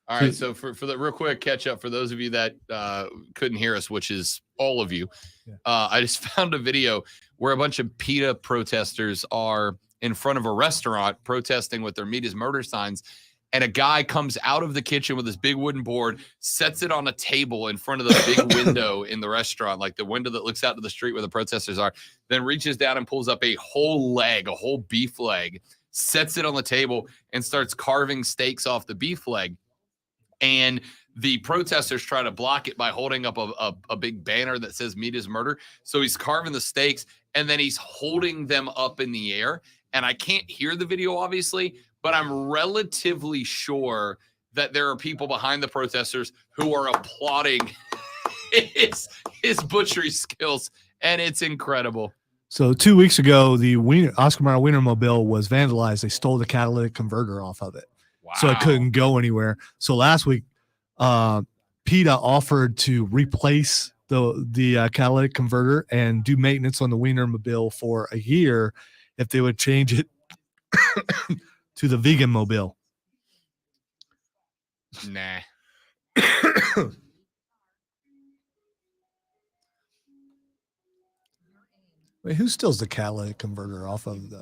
All right, so for the real quick catch up, for those of you that couldn't hear us, which is all of you, I just found a video where a bunch of PETA protesters are in front of a restaurant protesting with their "Meat is Murder" signs, and a guy comes out of the kitchen with this big wooden board, sets it on a table in front of the big window in the restaurant, like the window that looks out to the street where the protesters are, then reaches down and pulls up a whole leg, a whole beef leg, sets it on the table, and starts carving steaks off the beef leg. And the protesters try to block it by holding up a big banner that says "Meat is Murder." So he's carving the steaks, and then he's holding them up in the air. And I can't hear the video, obviously, but I'm relatively sure that there are people behind the protesters who are applauding his butchery skills, and it's incredible. So 2 weeks ago, the Oscar Mayer Wienermobile was vandalized. They stole the catalytic converter off of it. Wow. So it couldn't go anywhere. So last week, PETA offered to replace the catalytic converter and do maintenance on the Wienermobile for a year if they would change it to the vegan mobile. Nah. Wait, who steals the catalytic converter off of the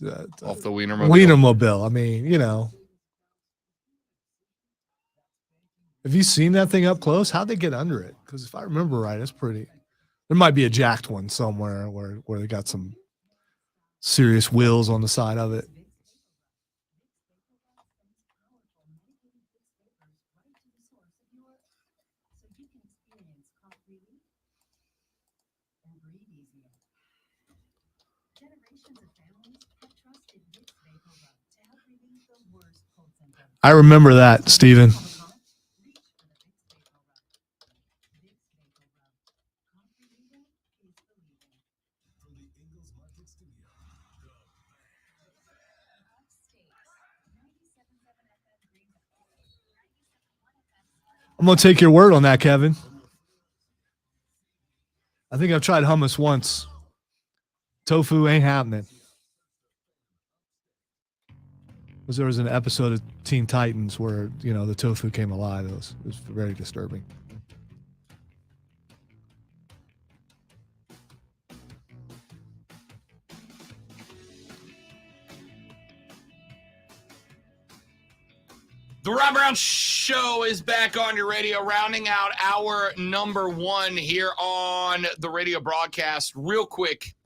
Wienermobile? Wienermobile? I mean, you know. Have you seen that thing up close? How'd they get under it? Because if I remember right, it's pretty. There might be a jacked one somewhere where they got some serious wheels on the side of it. I remember that, Steven. I'm going to take your word on that, Kevin. I think I've tried hummus once. Tofu ain't happening. Because there was an episode of Teen Titans where, you know, the tofu came alive. It was very disturbing. The Rob Brown Show is back on your radio, rounding out our number one here on the radio broadcast. Real quick,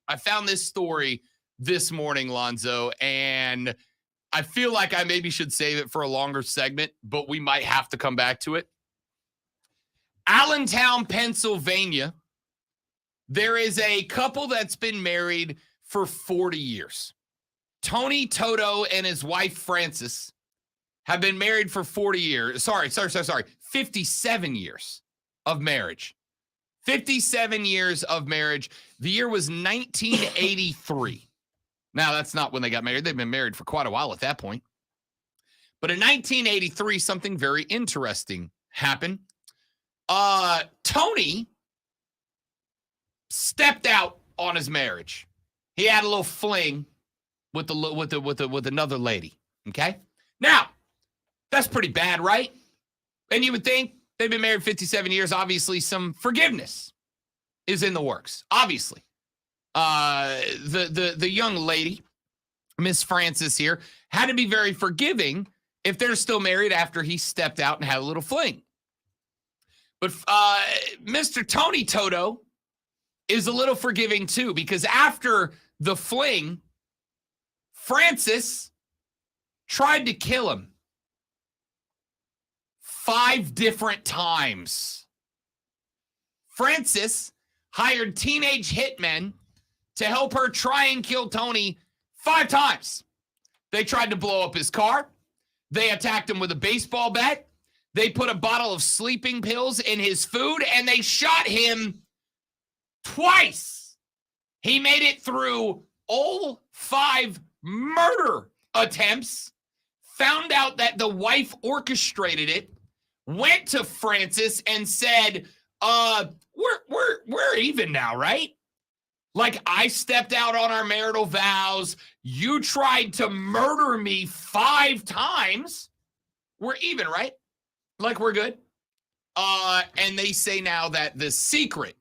I found this story this morning, Lonzo, and I feel like I maybe should save it for a longer segment, but we might have to come back to it. Allentown, Pennsylvania, there is a couple that's been married for 40 years. Tony Toto and his wife, Frances, have been married for 40 years. Sorry. 57 years of marriage. 57 years of marriage. The year was 1983. Now, that's not when they got married. They've been married for quite a while at that point. But in 1983, something very interesting happened. Tony stepped out on his marriage. He had a little fling with another lady. Okay? Now, that's pretty bad, right? And you would think they've been married 57 years. Obviously, some forgiveness is in the works. Obviously. The young lady, Miss Frances here, had to be very forgiving if they're still married after he stepped out and had a little fling. But Mr. Tony Toto is a little forgiving too, because after the fling, Frances tried to kill him 5 different times. Frances hired teenage hitmen to help her try and kill Tony 5 times. They tried to blow up his car. They attacked him with a baseball bat. They put a bottle of sleeping pills in his food, and they shot him twice. He made it through all 5 murder attempts, found out that the wife orchestrated it, went to Frances and said, we're even now, right? Like, I stepped out on our marital vows. You tried to murder me 5 times. We're even, right? Like, we're good. And they say now that the secret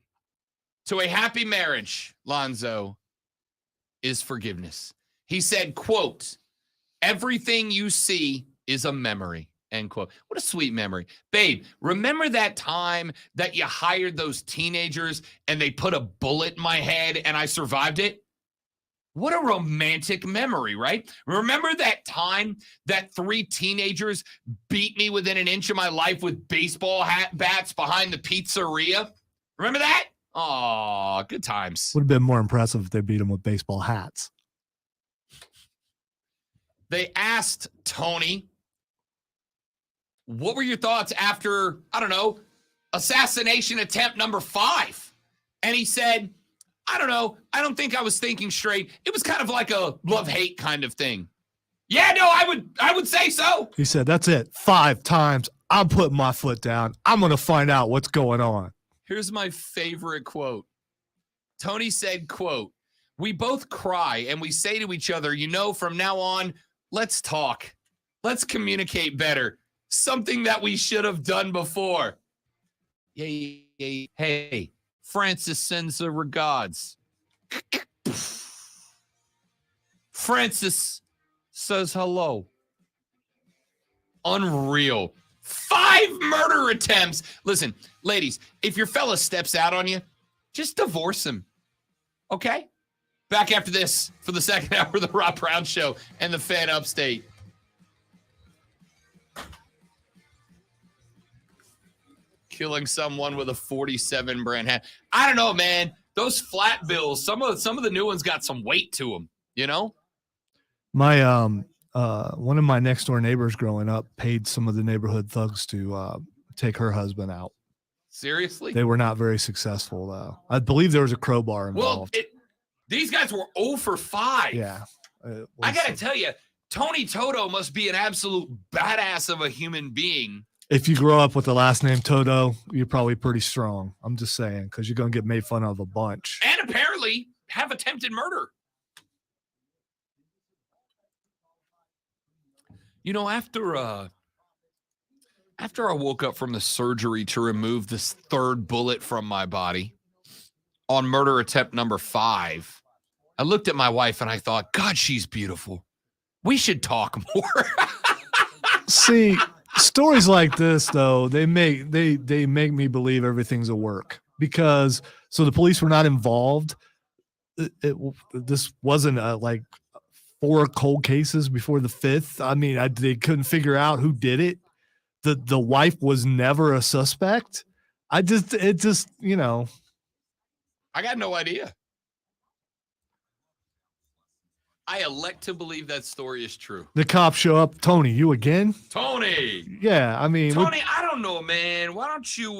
to a happy marriage, Lonzo, is forgiveness. He said, quote, everything you see is a memory. End quote. What a sweet memory. Babe, remember that time that you hired those teenagers and they put a bullet in my head and I survived it? What a romantic memory, right? Remember that time that 3 teenagers beat me within an inch of my life with baseball bats behind the pizzeria? Remember that? Oh, good times. Would have been more impressive if they beat him with baseball hats. They asked Tony, what were your thoughts after, I don't know, assassination attempt number 5? And he said, I don't know. I don't think I was thinking straight. It was kind of like a love-hate kind of thing. Yeah, no, I would say so. He said, that's it. 5 times. I'm putting my foot down. I'm going to find out what's going on. Here's my favorite quote. Tony said, quote, we both cry and we say to each other, you know, from now on, let's talk. Let's communicate better. Something that we should have done before. Hey, Frances sends her regards. Frances says hello. Unreal. 5 murder attempts. Listen, ladies, if your fella steps out on you, just divorce him. Okay? Back after this for the second hour of the Rob Brown Show and the Fan Upstate. Killing someone with a 47 brand hat. I don't know, man. Those flat bills, some of the new ones got some weight to them, you know? My one of my next door neighbors growing up paid some of the neighborhood thugs to take her husband out. Seriously? They were not very successful though. I believe there was a crowbar involved. Well, these guys were 0 for 5. Yeah. I got to tell you, Tony Toto must be an absolute badass of a human being. If you grow up with the last name Toto, you're probably pretty strong. I'm just saying, because you're going to get made fun of a bunch. And apparently have attempted murder. You know, after I woke up from the surgery to remove this third bullet from my body on murder attempt number 5, I looked at my wife and I thought, God, she's beautiful. We should talk more. See, stories like this, though, they make me believe everything's a work, because so the police were not involved. This wasn't like 4 cold cases before the 5th. I mean, they couldn't figure out who did it. The wife was never a suspect. I got no idea. I elect to believe that story is true. The cops show up. Tony, you again? Tony. Yeah, I mean, Tony, I don't know, man. Why don't you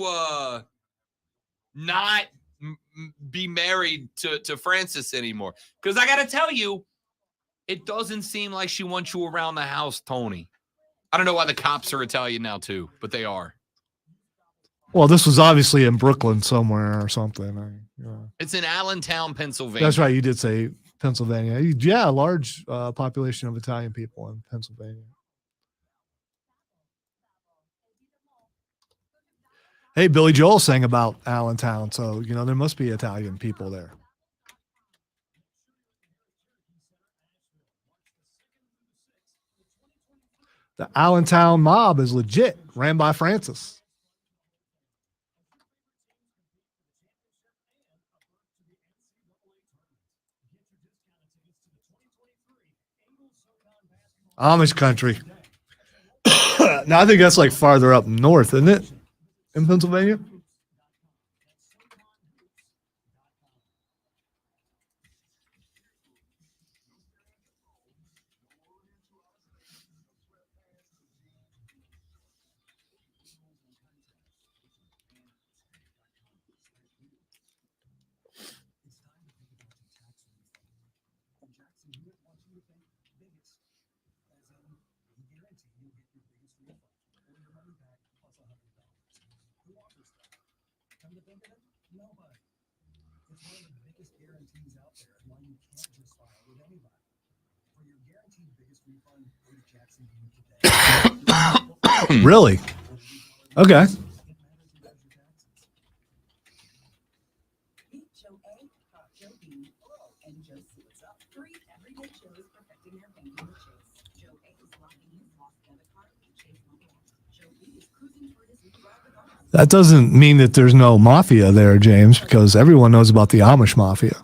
not be married to Frances anymore? Because I got to tell you, it doesn't seem like she wants you around the house, Tony. I don't know why the cops are Italian now too, but they are. Well, this was obviously in Brooklyn somewhere or something. It's in Allentown, Pennsylvania. That's right. You did say Pennsylvania. Yeah, a large population of Italian people in Pennsylvania. Hey, Billy Joel sang about Allentown, so, there must be Italian people there. The Allentown mob is legit, ran by Francis. Amish country. Now, I think that's like farther up north, isn't it? In Pennsylvania? Really? Okay. That doesn't mean that there's no mafia there, James, because everyone knows about the Amish mafia.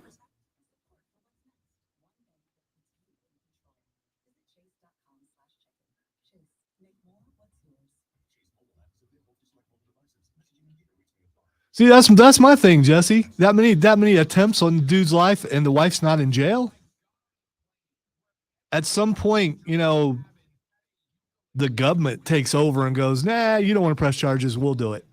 See, that's my thing, Jesse. That many attempts on the dude's life, and the wife's not in jail. At some point, the government takes over and goes, "Nah, you don't want to press charges. We'll do it."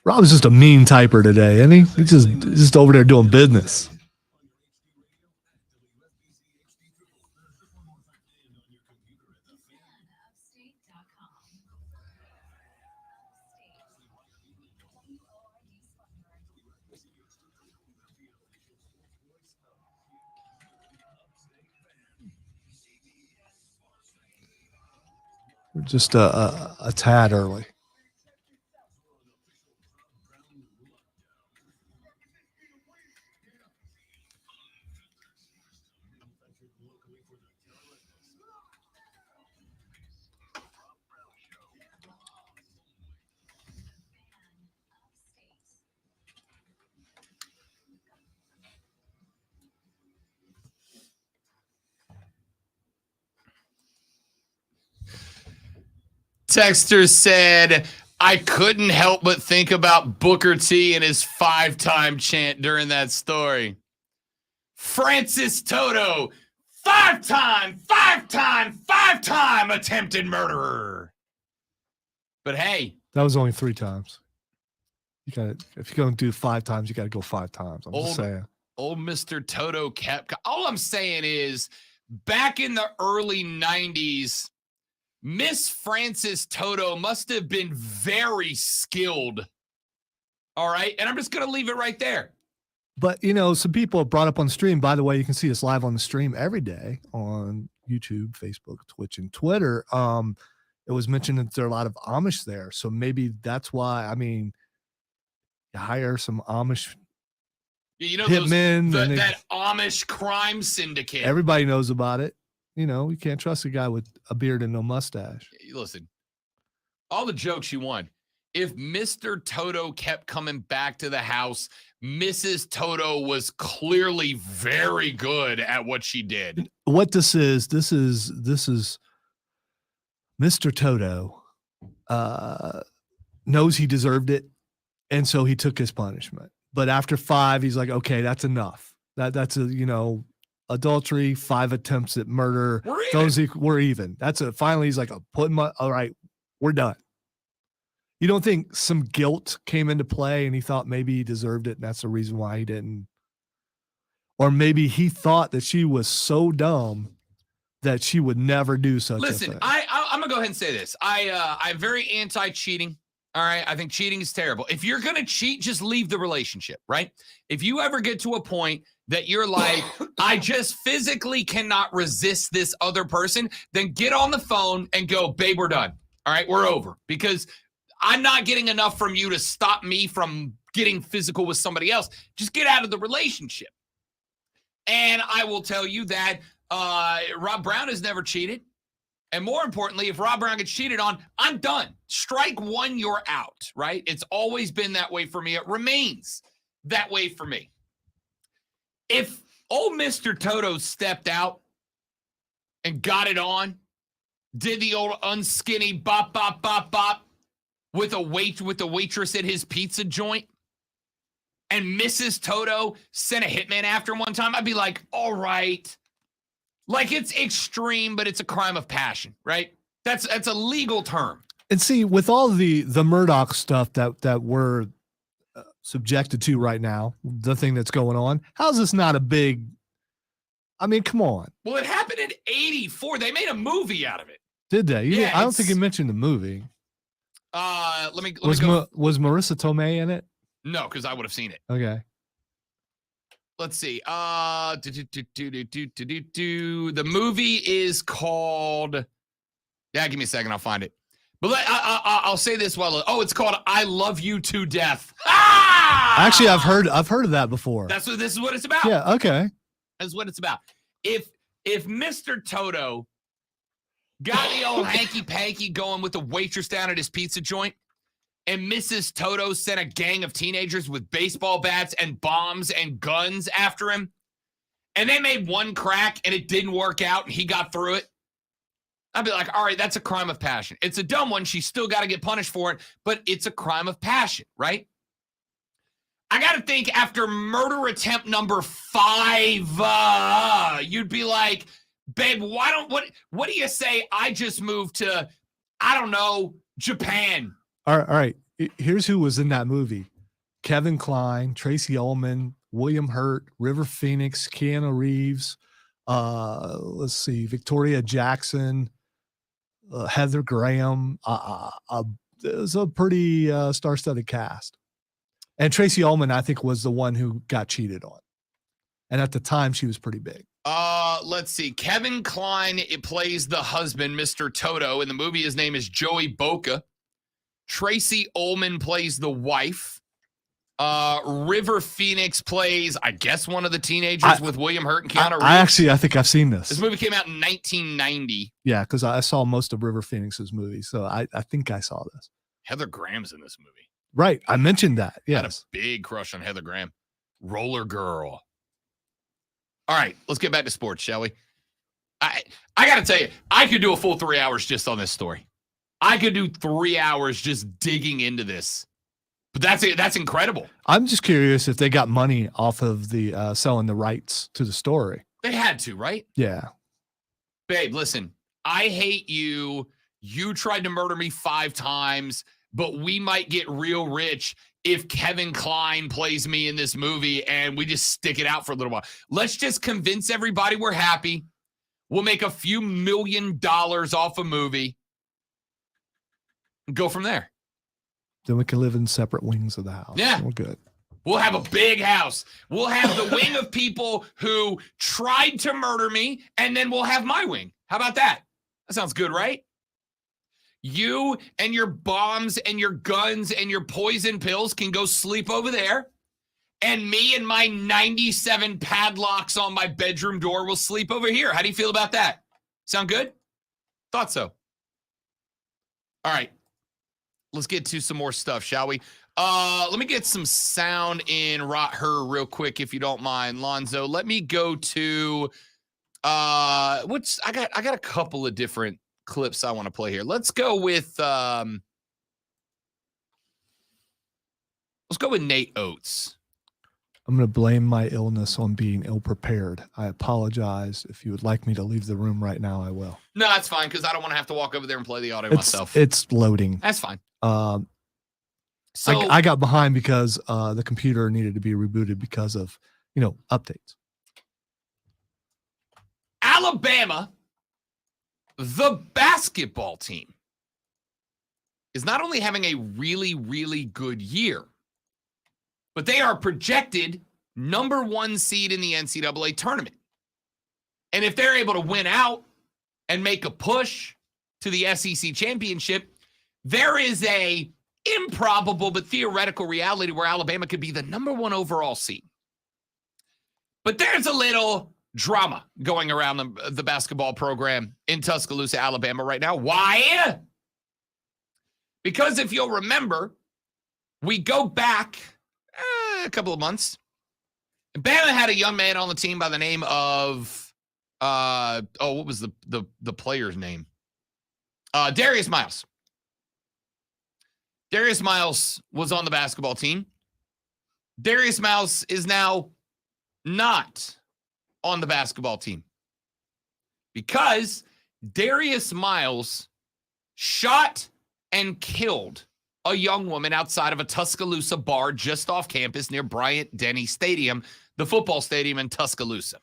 Rob's just a mean typer today, isn't he? He's just over there doing business. just a tad early. Texter said, I couldn't help but think about Booker T and his 5-time chant during that story. Francis Toto, 5-time attempted murderer. But hey, that was only 3 times. You got to, if you're going to do 5 times, you got to go 5 times. I'm just saying. Old Mr. Toto kept. All I'm saying is, back in the early 90s, Miss Francis Toto must have been very skilled. All right. And I'm just going to leave it right there. But, you know, some people have brought up on the stream. By the way, you can see us live on the stream every day on YouTube, Facebook, Twitch, and Twitter. It was mentioned that there are a lot of Amish there. So maybe that's why, I mean, you hire some Amish hitmen. That Amish crime syndicate. Everybody knows about it. You know, you can't trust a guy with a beard and no mustache. Listen, all the jokes you want. If Mr. Toto kept coming back to the house, Mrs. Toto was clearly very good at what she did. What this is Mr. Toto knows he deserved it, and so he took his punishment. But after 5, he's like, okay, that's enough. That's a, you know, adultery, 5 attempts at murder. We're even. That's it. Finally, he's like, all right, we're done. You don't think some guilt came into play and he thought maybe he deserved it and that's the reason why he didn't? Or maybe he thought that she was so dumb that she would never do such a thing. I'm going to go ahead and say this. I'm very anti-cheating. All right. I think cheating is terrible. If you're going to cheat, just leave the relationship, right? If you ever get to a point that you're like, I just physically cannot resist this other person, then get on the phone and go, babe, we're done. All right, we're over. Because I'm not getting enough from you to stop me from getting physical with somebody else. Just get out of the relationship. And I will tell you that Rob Brown has never cheated. And more importantly, if Rob Brown gets cheated on, I'm done. Strike 1, you're out, right? It's always been that way for me. It remains that way for me. If old Mr. Toto stepped out and got it on, did the old unskinny bop, bop, bop, bop with the waitress at his pizza joint, and Mrs. Toto sent a hitman after him one time, I'd be like, all right. Like, it's extreme, but it's a crime of passion, right? That's a legal term. And see, with all the Murdoch stuff that we're subjected to right now, the thing that's going on, how's this not a big, I mean, come on. Well, it happened in 84. They made a movie out of it. Did they? I don't think you mentioned the movie. Was Marissa Tomei in it? No, because I would have seen it. Okay. Let's see. The movie is called. Yeah, give me a second. I'll find it. But I'll say this while. It's called "I Love You to Death." Ah! Actually, I've heard of that before. This is what it's about. Yeah. Okay. That's what it's about. If Mr. Toto got the old hanky panky going with the waitress down at his pizza joint, and Mrs. Toto sent a gang of teenagers with baseball bats and bombs and guns after him, and they made one crack and it didn't work out and he got through it, I'd be like, all right, that's a crime of passion. It's a dumb one. She's still got to get punished for it, but it's a crime of passion, right? I got to think after murder attempt number 5, you'd be like, babe, what do you say I just moved to, I don't know, Japan? All right. Here's who was in that movie. Kevin Kline, Tracy Ullman, William Hurt, River Phoenix, Keanu Reeves, let's see, Victoria Jackson, Heather Graham. It was a pretty star-studded cast. And Tracy Ullman, I think, was the one who got cheated on. And at the time, she was pretty big. Let's see. Kevin Kline plays the husband, Mr. Toto. In the movie, his name is Joey Boca. Tracy Ullman plays the wife. River Phoenix plays, I guess, one of the teenagers with William Hurt and Keanu Reeves. I think I've seen this. This movie came out in 1990. Yeah, because I saw most of River Phoenix's movies, so I think I saw this. Heather Graham's in this movie. Right, I mentioned that. I had a Yes. big crush on Heather Graham. Roller Girl. All right, let's get back to sports, shall we? I got to tell you, I could do a full 3 hours just on this story. I could do 3 hours just digging into this. But that's it. That's incredible. I'm just curious if they got money off of the selling the rights to the story. They had to, right? Yeah. Babe, listen, I hate you. You tried to murder me 5 times, but we might get real rich if Kevin Kline plays me in this movie and we just stick it out for a little while. Let's just convince everybody we're happy. We'll make a few $1 million off a movie and go from there. Then we can live in separate wings of the house. Yeah. We're good. We'll have a big house. We'll have the wing of people who tried to murder me, and then we'll have my wing. How about that? That sounds good, right? You and your bombs and your guns and your poison pills can go sleep over there. And me and my 97 padlocks on my bedroom door will sleep over here. How do you feel about that? Sound good? Thought so. All right. Let's get to some more stuff, shall we? Let me get some sound in Rot Her real quick, if you don't mind, Lonzo. Let me go to I got a couple of different clips I want to play here. Let's go with Nate Oates. I'm going to blame my illness on being ill-prepared. I apologize. If you would like me to leave the room right now, I will. No, that's fine, because I don't want to have to walk over there and play the audio myself. It's loading. That's fine. I got behind because the computer needed to be rebooted because of, updates. Alabama, the basketball team, is not only having a really, really good year, but they are projected number 1 seed in the NCAA tournament. And if they're able to win out and make a push to the SEC championship, there is a improbable but theoretical reality where Alabama could be the number 1 overall seed. But there's a little drama going around the basketball program in Tuscaloosa, Alabama right now. Why? Because if you'll remember, we go back a couple of months. Bama had a young man on the team by the name of what was the player's name? Darius Miles. Darius Miles was on the basketball team. Darius Miles is now not on the basketball team because Darius Miles shot and killed a young woman outside of a Tuscaloosa bar just off campus near Bryant-Denny Stadium, the football stadium in Tuscaloosa.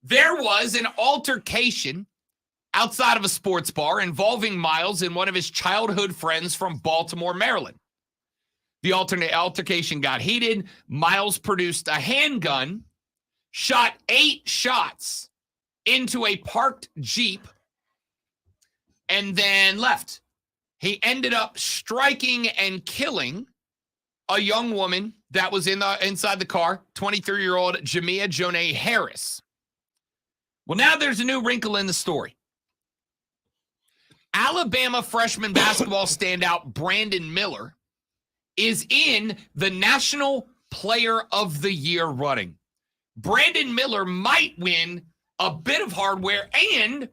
There was an altercation outside of a sports bar involving Miles and one of his childhood friends from Baltimore, Maryland. The altercation got heated. Miles produced a handgun, shot 8 shots into a parked Jeep, and then left. He ended up striking and killing a young woman that was inside the car, 23-year-old Jamia Jonay Harris. Well, now there's a new wrinkle in the story. Alabama freshman basketball standout Brandon Miller is in the National Player of the Year running. Brandon Miller might win a bit of hardware and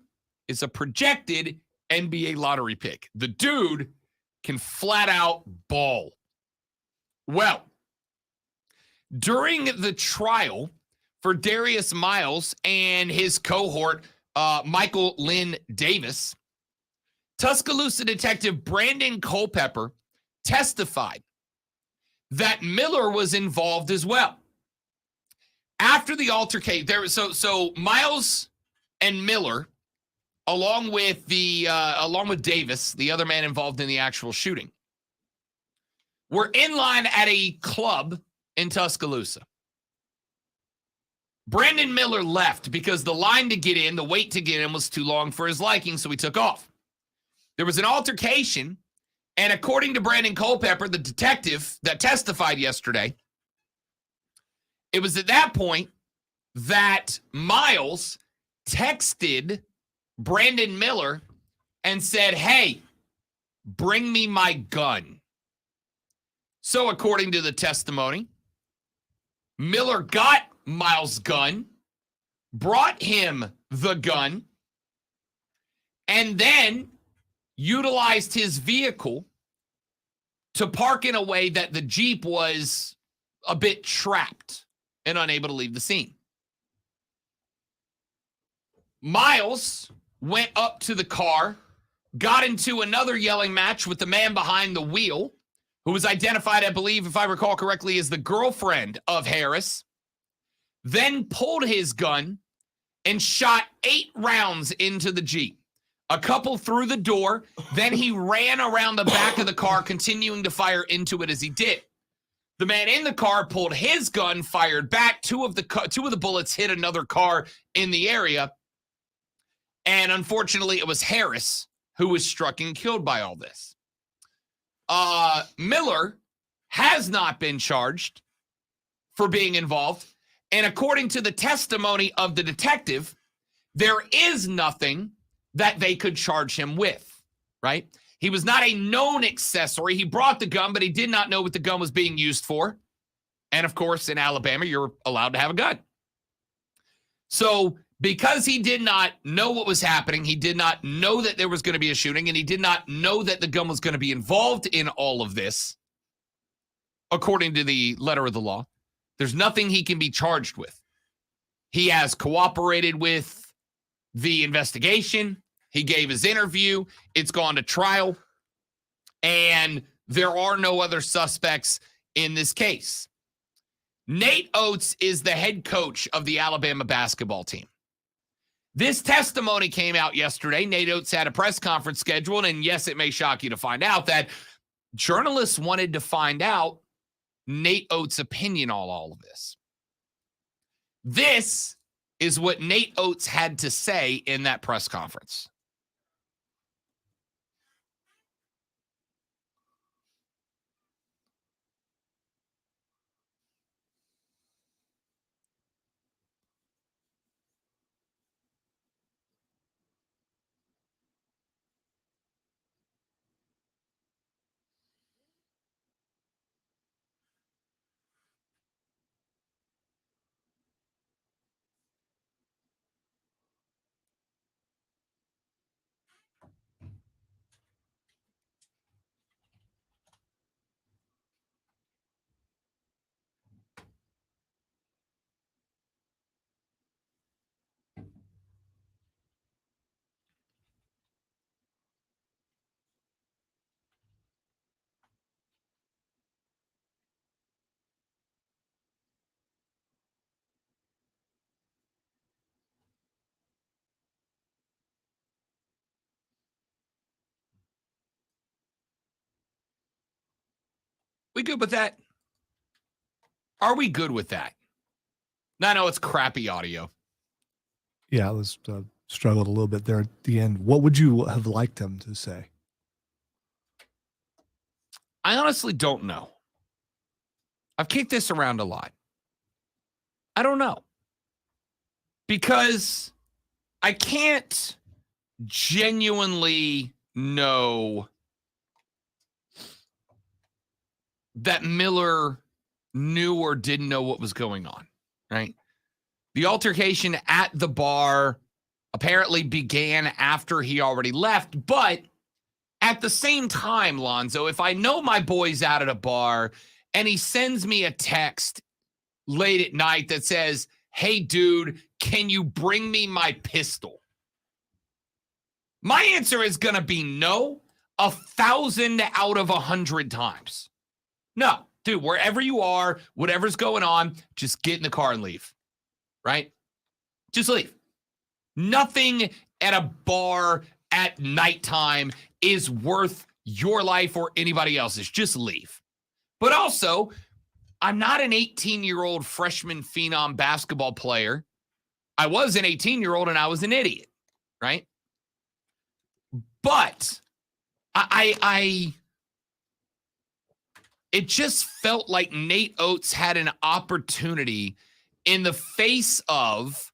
is a projected NBA lottery pick. The dude can flat out ball. Well, during the trial for Darius Miles and his cohort, Michael Lynn Davis, Tuscaloosa detective Brandon Culpepper testified that Miller was involved as well. After the altercation, so Miles and Miller, along with Davis, the other man involved in the actual shooting, were in line at a club in Tuscaloosa. Brandon Miller left because the line to get in, the wait to get in was too long for his liking, so he took off. There was an altercation, and according to Brandon Culpepper, the detective that testified yesterday, it was at that point that Miles texted Brandon Miller and said, hey, bring me my gun. So according to the testimony, Miller got Miles' gun, brought him the gun, and then utilized his vehicle to park in a way that the Jeep was a bit trapped and unable to leave the scene. Miles went up to the car, got into another yelling match with the man behind the wheel, who was identified, I believe, if I recall correctly, as the girlfriend of Harris, then pulled his gun and shot 8 rounds into the Jeep. A couple through the door, then he ran around the back of the car, continuing to fire into it as he did. The man in the car pulled his gun, fired back. Two of the bullets hit another car in the area. And unfortunately, it was Harris who was struck and killed by all this. Miller has not been charged for being involved. And according to the testimony of the detective, there is nothing that they could charge him with, right? He was not a known accessory. He brought the gun, but he did not know what the gun was being used for. And of course, in Alabama, you're allowed to have a gun. So because he did not know what was happening, he did not know that there was going to be a shooting, and he did not know that the gun was going to be involved in all of this, according to the letter of the law, there's nothing he can be charged with. He has cooperated with the investigation. He gave his interview. It's gone to trial. And there are no other suspects in this case. Nate Oates is the head coach of the Alabama basketball team. This testimony came out yesterday. Nate Oates had a press conference scheduled, and yes, it may shock you to find out that journalists wanted to find out Nate Oates' opinion on all of this. This is what Nate Oates had to say in that press conference. We good with that? Are we good with that? I know it's crappy audio. Yeah, I was struggled a little bit there at the end. What would you have liked him to say? I honestly don't know. I've kicked this around a lot. I don't know. Because I can't genuinely know that Miller knew or didn't know what was going on, right? The altercation at the bar apparently began after he already left, but at the same time, Lonzo, if I know my boy's out at a bar and he sends me a text late at night that says, hey, dude, can you bring me my pistol? My answer is going to be no 1,000 out of 100 times. No, dude, wherever you are, whatever's going on, just get in the car and leave, right? Just leave. Nothing at a bar at nighttime is worth your life or anybody else's. Just leave. But also, I'm not an 18-year-old freshman phenom basketball player. I was an 18-year-old and I was an idiot, right? But it just felt like Nate Oates had an opportunity in the face of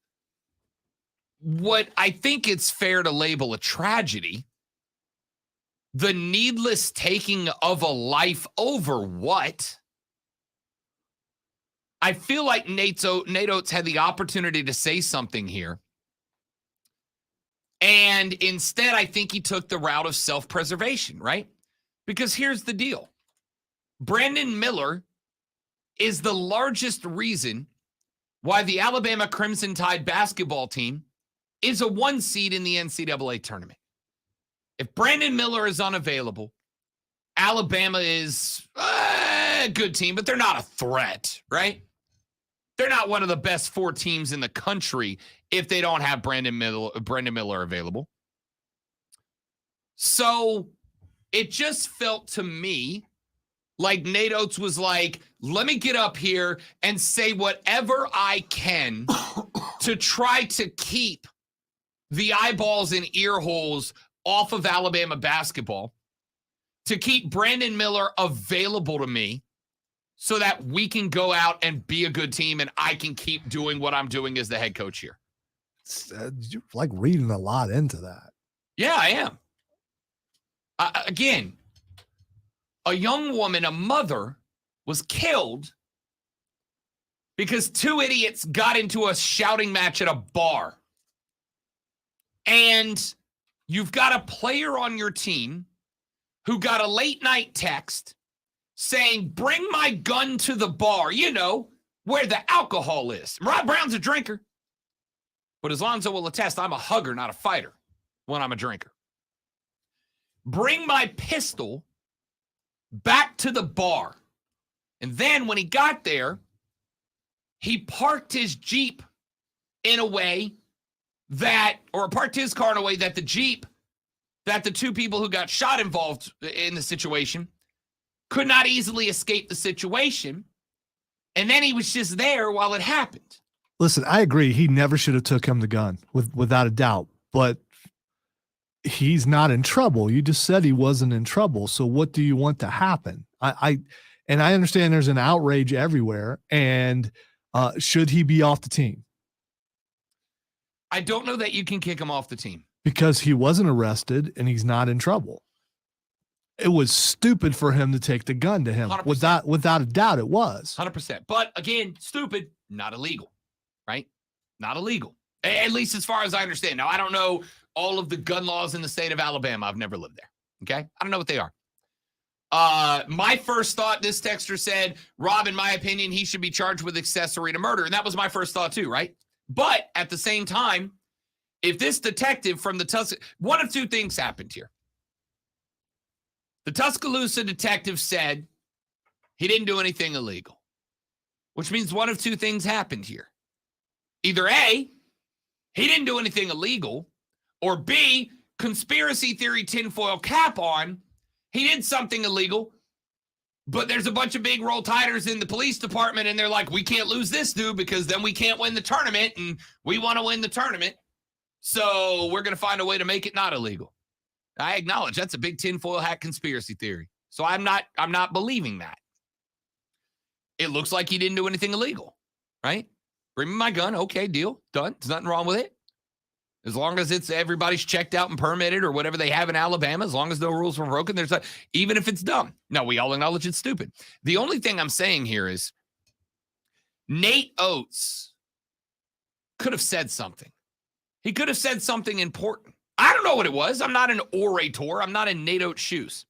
what I think it's fair to label a tragedy, the needless taking of a life over what? I feel like Nate Oates had the opportunity to say something here. And instead, I think he took the route of self-preservation, right? Because here's the deal. Brandon Miller is the largest reason why the Alabama Crimson Tide basketball team is a 1 seed in the NCAA tournament. If Brandon Miller is unavailable, Alabama is a good team, but they're not a threat, right? They're not one of the best 4 teams in the country if they don't have Brandon Miller available. So it just felt to me like Nate Oates was like, let me get up here and say whatever I can to try to keep the eyeballs and ear holes off of Alabama basketball, to keep Brandon Miller available to me so that we can go out and be a good team and I can keep doing what I'm doing as the head coach here. You're like reading a lot into that. Yeah, I am. Again, a young woman, a mother, was killed because 2 idiots got into a shouting match at a bar. And you've got a player on your team who got a late night text saying, bring my gun to the bar, you know, where the alcohol is. Rod Brown's a drinker. But as Lonzo will attest, I'm a hugger, not a fighter when I'm a drinker. Bring my pistol back to the bar. And then when he got there, he parked his Jeep in a way that, or parked his car in a way that the Jeep, that the 2 people who got shot involved in the situation could not easily escape the situation. And then he was just there while it happened. Listen, I agree. He never should have took him the gun, without a doubt. But he's not in trouble. You just said he wasn't in trouble. So what do you want to happen? I understand there's an outrage everywhere. And should he be off the team? I don't know that you can kick him off the team. Because he wasn't arrested and he's not in trouble. It was stupid for him to take the gun to him. 100%. Without a doubt, it was. 100%. But again, stupid, not illegal, right? Not illegal. At least as far as I understand. Now, I don't know all of the gun laws in the state of Alabama. I've never lived there. Okay? I don't know what they are. My first thought, this texter said, Rob, in my opinion, he should be charged with accessory to murder. And that was my first thought too, right? But at the same time, if this detective from the one of 2 things happened here. The Tuscaloosa detective said he didn't do anything illegal, which means one of 2 things happened here. Either A, he didn't do anything illegal, or B, conspiracy theory tinfoil cap on, he did something illegal, but there's a bunch of big roll tiders in the police department, and they're like, we can't lose this dude because then we can't win the tournament, and we want to win the tournament, so we're going to find a way to make it not illegal. I acknowledge that's a big tinfoil hat conspiracy theory. So I'm not believing that. It looks like he didn't do anything illegal, right? Bring me my gun. Okay, deal. Done. There's nothing wrong with it. As long as it's everybody's checked out and permitted or whatever they have in Alabama, as long as no rules were broken, even if it's dumb. No, we all acknowledge it's stupid. The only thing I'm saying here is Nate Oates could have said something. He could have said something important. I don't know what it was. I'm not an orator. I'm not in Nate Oates' shoes.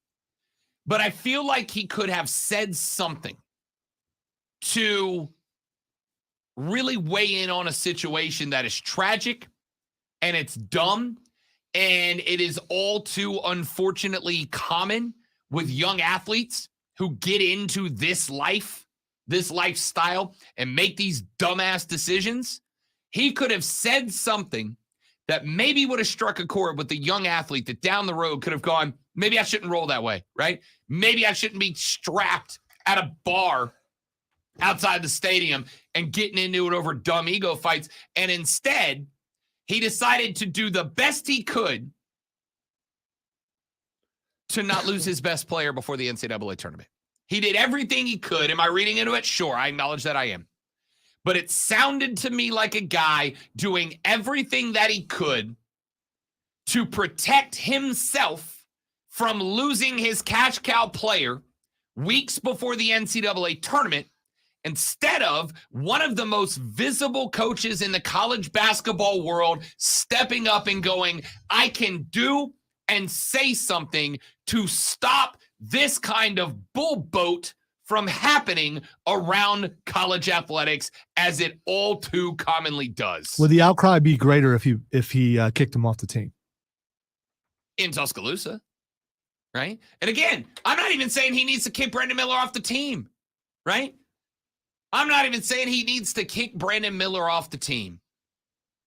But I feel like he could have said something to really weigh in on a situation that is tragic and it's dumb and it is all too unfortunately common with young athletes who get into this lifestyle and make these dumbass decisions. He could have said something that maybe would have struck a chord with the young athlete that down the road could have gone, maybe I shouldn't roll that way, right? Maybe I shouldn't be strapped at a bar outside the stadium and getting into it over dumb ego fights. And instead, he decided to do the best he could to not lose his best player before the NCAA tournament. He did everything he could. Am I reading into it? Sure, I acknowledge that I am. But it sounded to me like a guy doing everything that he could to protect himself from losing his cash cow player weeks before the NCAA tournament, instead of one of the most visible coaches in the college basketball world stepping up and going, I can do and say something to stop this kind of bull boat from happening around college athletics, as it all too commonly does. Would the outcry be greater if he kicked him off the team? In Tuscaloosa, right? And again, I'm not even saying he needs to kick Brandon Miller off the team, right? I'm not even saying he needs to kick Brandon Miller off the team.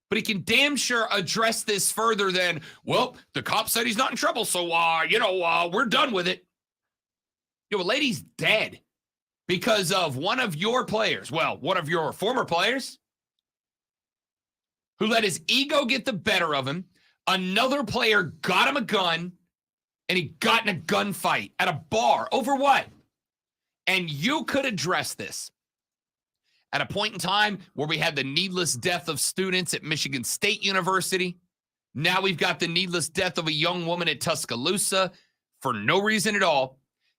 But he can damn sure address this further than, well, the cop said he's not in trouble, so, we're done with it. A lady's dead because of one of your players, one of your former players, who let his ego get the better of him. Another player got him a gun, and he got in a gunfight at a bar. Over what? And you could address this at a point in time where we had the needless death of students at Michigan State University. Now we've got the needless death of a young woman at Tuscaloosa for no reason at all.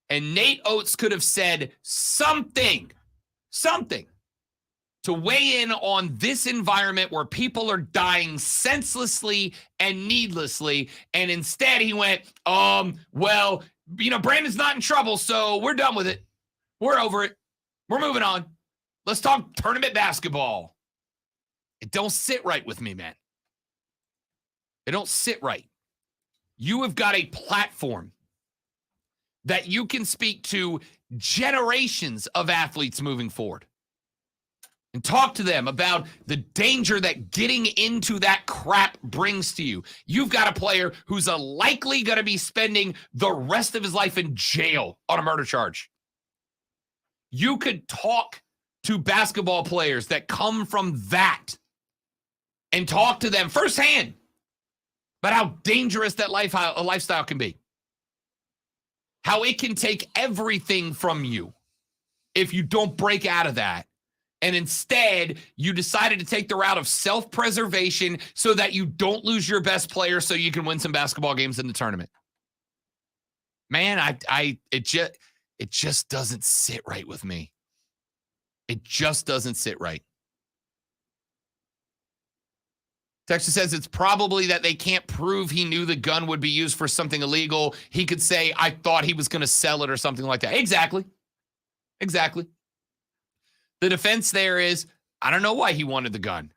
And Nate Oates could have said something to weigh in on this environment where people are dying senselessly and needlessly. And instead he went, Brandon's not in trouble, so we're done with it. We're over it. We're moving on. Let's talk tournament basketball. It don't sit right with me, man. It don't sit right. You have got a platform that you can speak to generations of athletes moving forward and talk to them about the danger that getting into that crap brings to you. You've got a player who's likely going to be spending the rest of his life in jail on a murder charge. You could talk to basketball players that come from that and talk to them firsthand about how dangerous that lifestyle can be. How it can take everything from you if you don't break out of that. And instead, you decided to take the route of self-preservation so that you don't lose your best player so you can win some basketball games in the tournament. Man, it just doesn't sit right with me. It just doesn't sit right. Texas says it's probably that they can't prove he knew the gun would be used for something illegal. He could say, I thought he was going to sell it or something like that. Exactly. The defense there is, I don't know why he wanted the gun.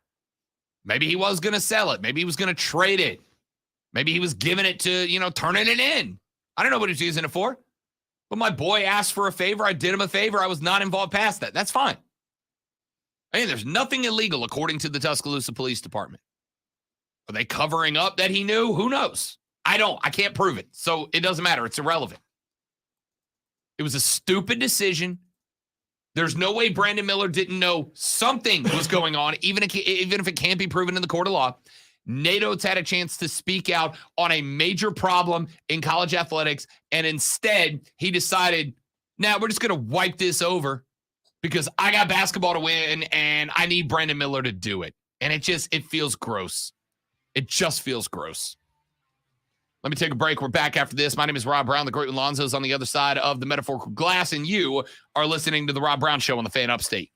Maybe he was going to sell it. Maybe he was going to trade it. Maybe he was giving it to, turning it in. I don't know what he was using it for. But my boy asked for a favor. I did him a favor. I was not involved past that. That's fine. Hey, there's nothing illegal according to the Tuscaloosa Police Department. Are they covering up that he knew? Who knows? I can't prove it. So it doesn't matter. It's irrelevant. It was a stupid decision. There's no way Brandon Miller didn't know something was going on, even if it can't be proven in the court of law. Nate Oates had a chance to speak out on a major problem in college athletics, and instead he decided, we're just going to wipe this over because I got basketball to win and I need Brandon Miller to do it. And it feels gross. It just feels gross. Let me take a break. We're back after this. My name is Rob Brown. The Great Alonzo's on the other side of the metaphorical glass, and you are listening to The Rob Brown Show on the Fan Upstate.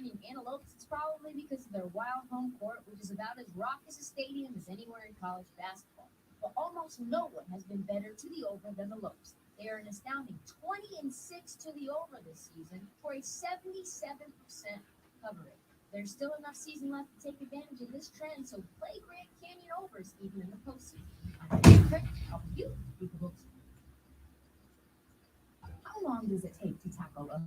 Canyon Antelopes, it's probably because of their wild home court, which is about as raucous a stadium as anywhere in college basketball. But almost no one has been better to the over than the Lopes. They are an astounding 20-6 to the over this season for a 77% cover rate. There's still enough season left to take advantage of this trend, so play Grand Canyon overs even in the postseason. How you beat the Lopes? How long does it take to tackle a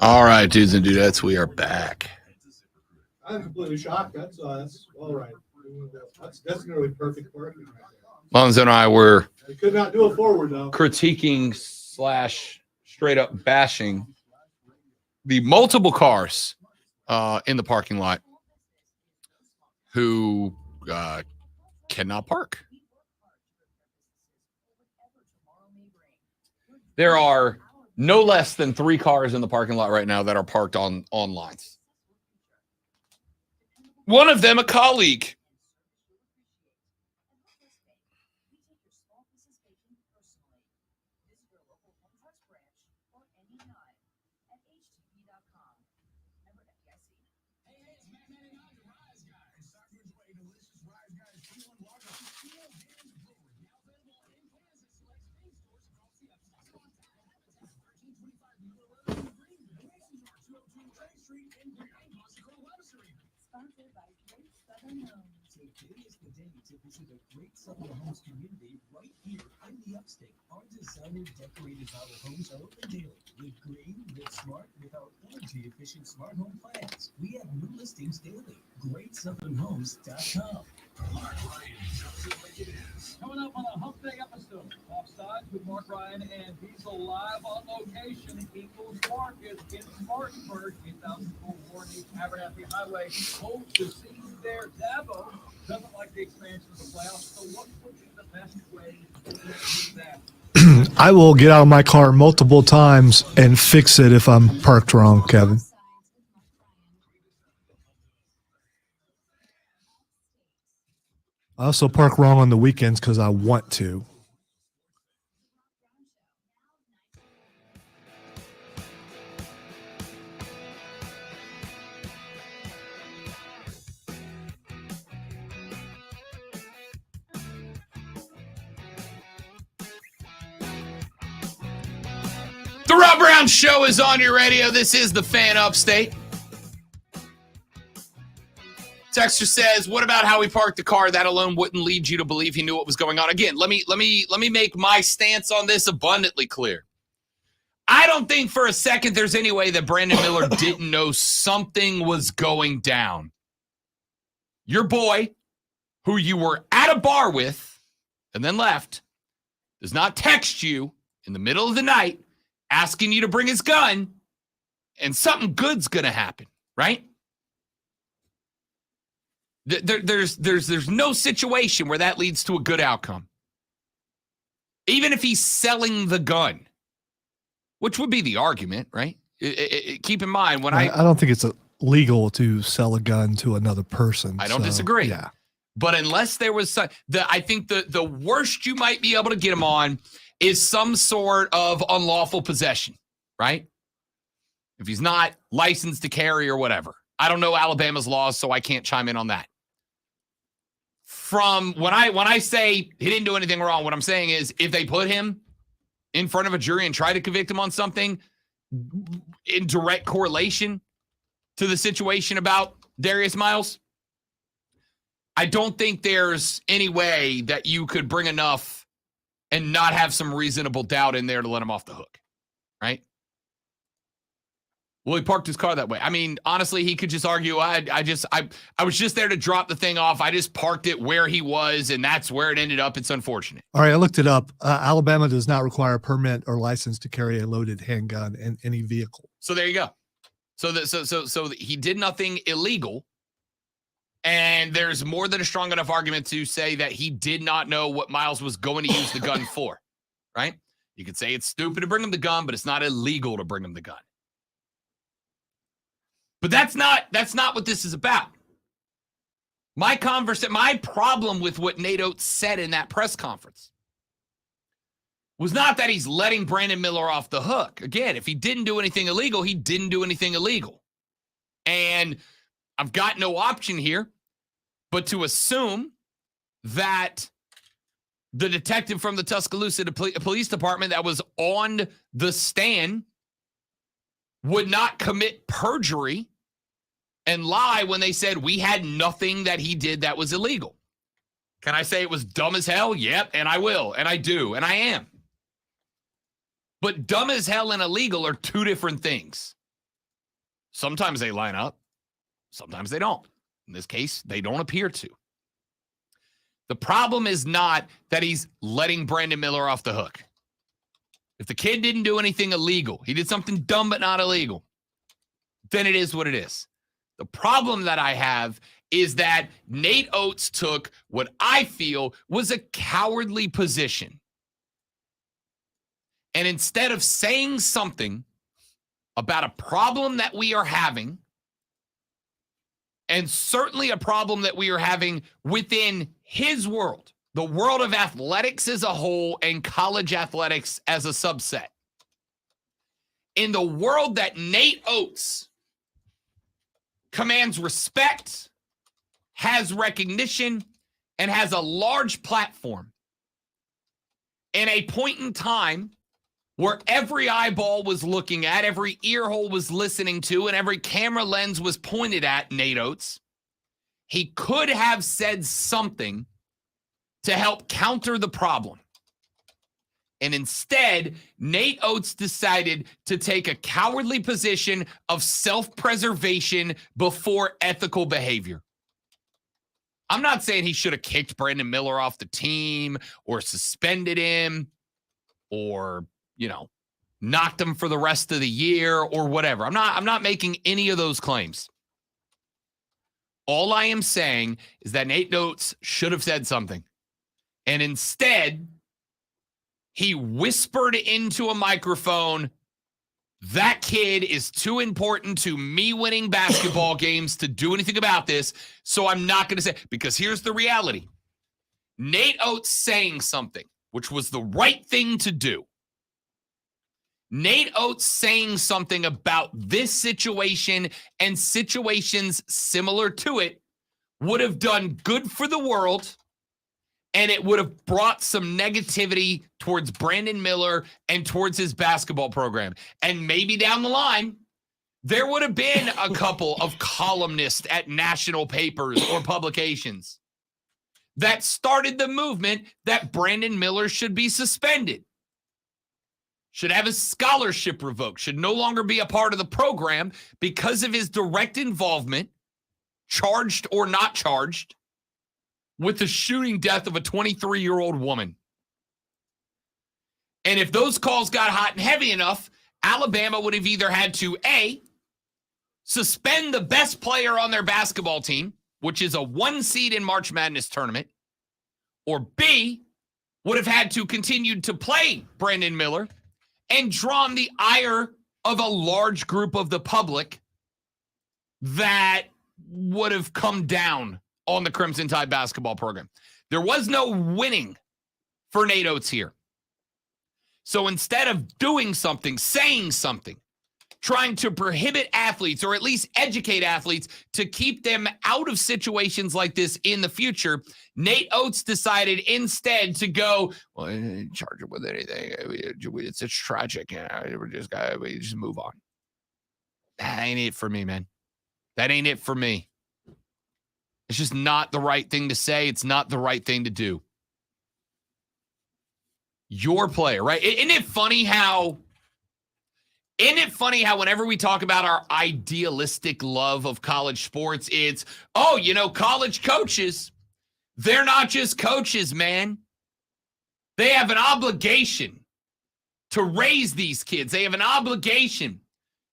All right, dudes and dudettes, we are back. I'm completely shocked. That's all right. That's nearly perfect parking. Lonzo and I were They could not do a forward though. critiquing / straight up bashing the multiple cars in the parking lot who cannot park. There are no less than 3 cars in the parking lot right now that are parked on lines. One of them a colleague. sponsored by Great Southern Homes? Today is the day to visit a Great Southern Homes community right here in the Upstate. Our designer decorated model homes are open daily. Live green, live smart with our energy-efficient smart home plans. We have new listings daily. GreatSouthernHomes.com. Mark Ryan tells it like it is. Coming up on a Hump Day episode, Offsides with Mark Ryan and Diesel live on location. Eagles Market in Spartanburg, 8,000 full warning, Abernathy Highway. Hope to see you there. Dabo doesn't like the expansion of the playoffs, so what would be the best way to do that? I will get out of my car multiple times and fix it if I'm parked wrong, Kevin. I also park wrong on the weekends because I want to. The Rob Brown Show is on your radio. This is the Fan Upstate. Texter says, "What about how he parked the car? That alone wouldn't lead you to believe he knew what was going on." Again, let me make my stance on this abundantly clear. I don't think for a second there's any way that Brandon Miller didn't know something was going down. Your boy, who you were at a bar with and then left, does not text you in the middle of the night asking you to bring his gun, and something good's going to happen, right? There's no situation where that leads to a good outcome. Even if he's selling the gun, which would be the argument, right? Keep in mind, when I don't think it's legal to sell a gun to another person. I don't disagree. Yeah. But unless there was I think the worst you might be able to get him on is some sort of unlawful possession, right? If he's not licensed to carry or whatever. I don't know Alabama's laws, so I can't chime in on that. From when I say he didn't do anything wrong, what I'm saying is if they put him in front of a jury and try to convict him on something in direct correlation to the situation about Darius Miles, I don't think there's any way that you could bring enough and not have some reasonable doubt in there to let him off the hook, right? Well, he parked his car that way. I mean, honestly, he could just argue, I was just there to drop the thing off. I just parked it where he was, and that's where it ended up. It's unfortunate. All right, I looked it up. Alabama does not require a permit or license to carry a loaded handgun in any vehicle. So there you go. So he did nothing illegal, and there's more than a strong enough argument to say that he did not know what Miles was going to use the gun for, right? You could say it's stupid to bring him the gun, but it's not illegal to bring him the gun. But that's not what this is about. My problem with what Nate Oates said in that press conference was not that he's letting Brandon Miller off the hook. Again, if he didn't do anything illegal, he didn't do anything illegal. And I've got no option here but to assume that the detective from the Tuscaloosa Police Department that was on the stand would not commit perjury and lie when they said we had nothing that he did that was illegal. Can I say it was dumb as hell? Yep, and I will, and I do, and I am. But dumb as hell and illegal are two different things. Sometimes they line up. Sometimes they don't. In this case, they don't appear to. The problem is not that he's letting Brandon Miller off the hook. If the kid didn't do anything illegal, he did something dumb but not illegal, then it is what it is. The problem that I have is that Nate Oates took what I feel was a cowardly position. And instead of saying something about a problem that we are having, and certainly a problem that we are having within his world, the world of athletics as a whole and college athletics as a subset. In the world that Nate Oates commands respect, has recognition, and has a large platform, in a point in time where every eyeball was looking at, every ear hole was listening to, and every camera lens was pointed at Nate Oates, he could have said something to help counter the problem. And instead, Nate Oates decided to take a cowardly position of self-preservation before ethical behavior. I'm not saying he should have kicked Brandon Miller off the team or suspended him or, knocked him for the rest of the year or whatever. I'm not making any of those claims. All I am saying is that Nate Oates should have said something. And instead, he whispered into a microphone, that kid is too important to me winning basketball games to do anything about this, so I'm not going to say, because here's the reality. Nate Oates saying something, which was the right thing to do. Nate Oates saying something about this situation and situations similar to it would have done good for the world, and it would have brought some negativity towards Brandon Miller and towards his basketball program. And maybe down the line, there would have been a couple of columnists at national papers or publications that started the movement that Brandon Miller should be suspended, should have his scholarship revoked, should no longer be a part of the program because of his direct involvement, charged or not charged, with the shooting death of a 23-year-old woman. And if those calls got hot and heavy enough, Alabama would have either had to, A, suspend the best player on their basketball team, which is a 1 seed in March Madness tournament, or B, would have had to continue to play Brandon Miller and drawn the ire of a large group of the public that would have come down on the Crimson Tide basketball program. There was no winning for Nate Oates here. So instead of doing something, saying something, trying to prohibit athletes or at least educate athletes to keep them out of situations like this in the future, Nate Oates decided instead to go, well, I didn't charge him with anything. It's tragic. We just move on. That ain't it for me, man. That ain't it for me. It's just not the right thing to say. It's not the right thing to do. Your player, right? Isn't it funny how whenever we talk about our idealistic love of college sports, it's, college coaches, they're not just coaches, man. They have an obligation to raise these kids. They have an obligation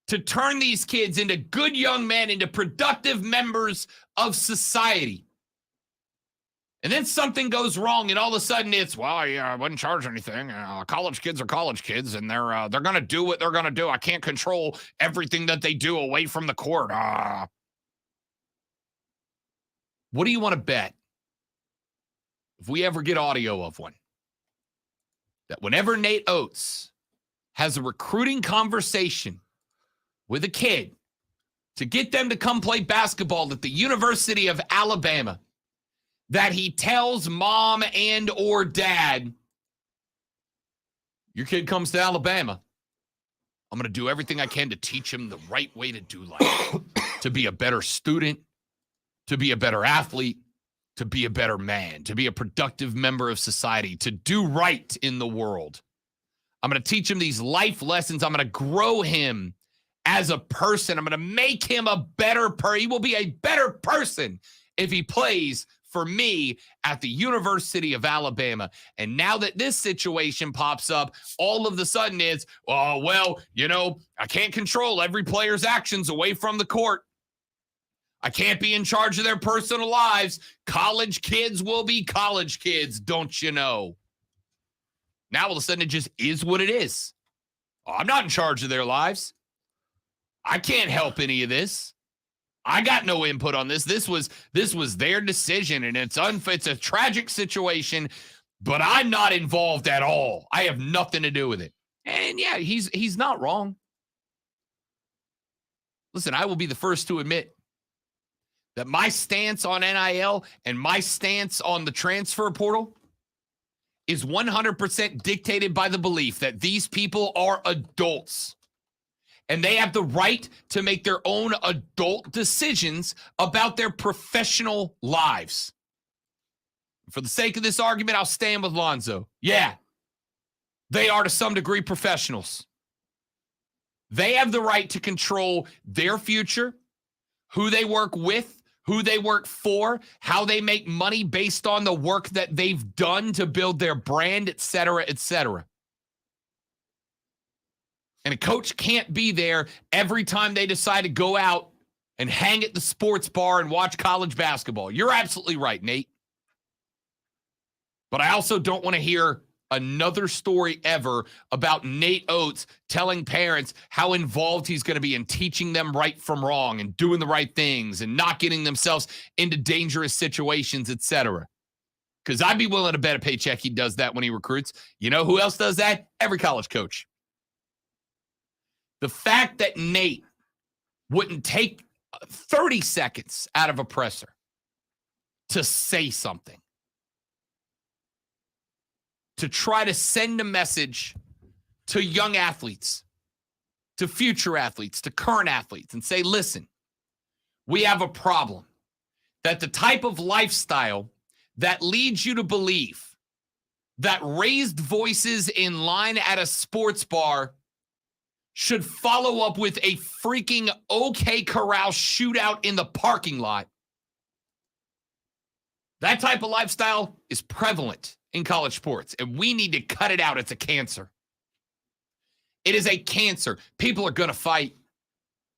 to turn these kids into good young men, into productive members of society. And then something goes wrong, and all of a sudden it's, I wouldn't charge anything. College kids are college kids, and they're going to do what they're going to do. I can't control everything that they do away from the court. What do you want to bet, if we ever get audio of one, that whenever Nate Oates has a recruiting conversation with a kid to get them to come play basketball at the University of Alabama, that he tells mom and or dad, your kid comes to Alabama, I'm going to do everything I can to teach him the right way to do life, to be a better student, to be a better athlete, to be a better man, to be a productive member of society, to do right in the world. I'm going to teach him these life lessons. I'm going to grow him as a person. I'm going to make him a better person. He will be a better person if he plays for me at the University of Alabama. And now that this situation pops up, all of a sudden it's, I can't control every player's actions away from the court. I can't be in charge of their personal lives. College kids will be college kids, don't you know? Now all of a sudden it just is what it is. I'm not in charge of their lives. I can't help any of this. I got no input on this. This was their decision, and it's a tragic situation, but I'm not involved at all. I have nothing to do with it. And yeah, he's not wrong. Listen, I will be the first to admit that my stance on NIL and my stance on the transfer portal is 100% dictated by the belief that these people are adults. And they have the right to make their own adult decisions about their professional lives. For the sake of this argument, I'll stand with Lonzo. Yeah, they are to some degree professionals. They have the right to control their future, who they work with, who they work for, how they make money based on the work that they've done to build their brand, et cetera, et cetera. And a coach can't be there every time they decide to go out and hang at the sports bar and watch college basketball. You're absolutely right, Nate. But I also don't want to hear another story ever about Nate Oates telling parents how involved he's going to be in teaching them right from wrong and doing the right things and not getting themselves into dangerous situations, etc. Because I'd be willing to bet a paycheck he does that when he recruits. You know who else does that? Every college coach. The fact that Nate wouldn't take 30 seconds out of a presser to say something, to try to send a message to young athletes, to future athletes, to current athletes, and say, listen, we have a problem. That the type of lifestyle that leads you to believe that raised voices in line at a sports bar should follow up with a freaking OK Corral shootout in the parking lot. That type of lifestyle is prevalent in college sports, and we need to cut it out. It's a cancer. It is a cancer. People are going to fight.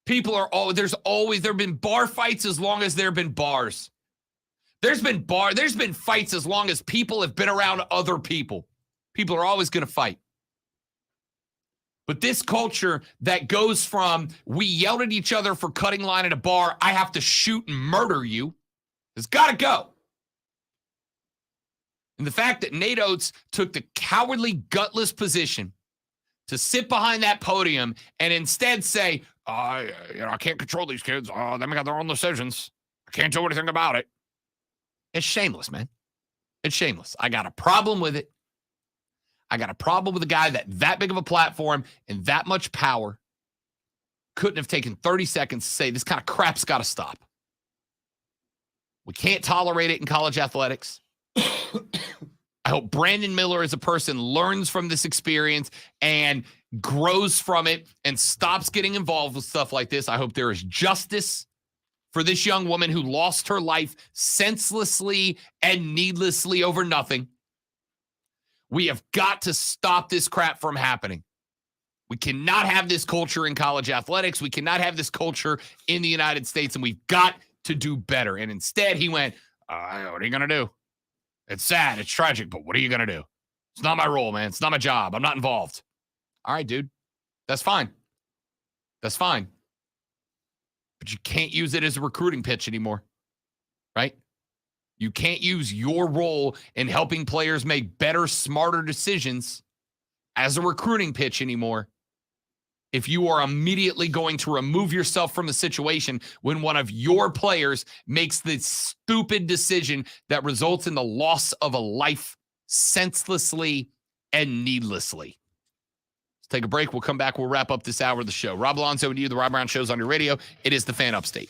There have been bar fights as long as there have been bars. There's been fights as long as people have been around other people. People are always going to fight. But this culture that goes from we yelled at each other for cutting line at a bar, I have to shoot and murder you, has got to go. And the fact that Nate Oates took the cowardly, gutless position to sit behind that podium and instead say, I can't control these kids. They make their own decisions. I can't do anything about it. It's shameless, man. It's shameless. I got a problem with it. I got a problem with a guy that big of a platform and that much power couldn't have taken 30 seconds to say this kind of crap's got to stop. We can't tolerate it in college athletics. I hope Brandon Miller as a person learns from this experience and grows from it and stops getting involved with stuff like this. I hope there is justice for this young woman who lost her life senselessly and needlessly over nothing. We have got to stop this crap from happening. We cannot have this culture in college athletics. We cannot have this culture in the United States, and we've got to do better. And instead, he went, what are you going to do? It's sad. It's tragic, but what are you going to do? It's not my role, man. It's not my job. I'm not involved. All right, dude. That's fine. That's fine. But you can't use it as a recruiting pitch anymore, right? You can't use your role in helping players make better, smarter decisions as a recruiting pitch anymore if you are immediately going to remove yourself from the situation when one of your players makes the stupid decision that results in the loss of a life senselessly and needlessly. Let's take a break. We'll come back. We'll wrap up this hour of the show. Rob Alonso and you, the Rob Brown Show's on your radio. It is the Fan Upstate.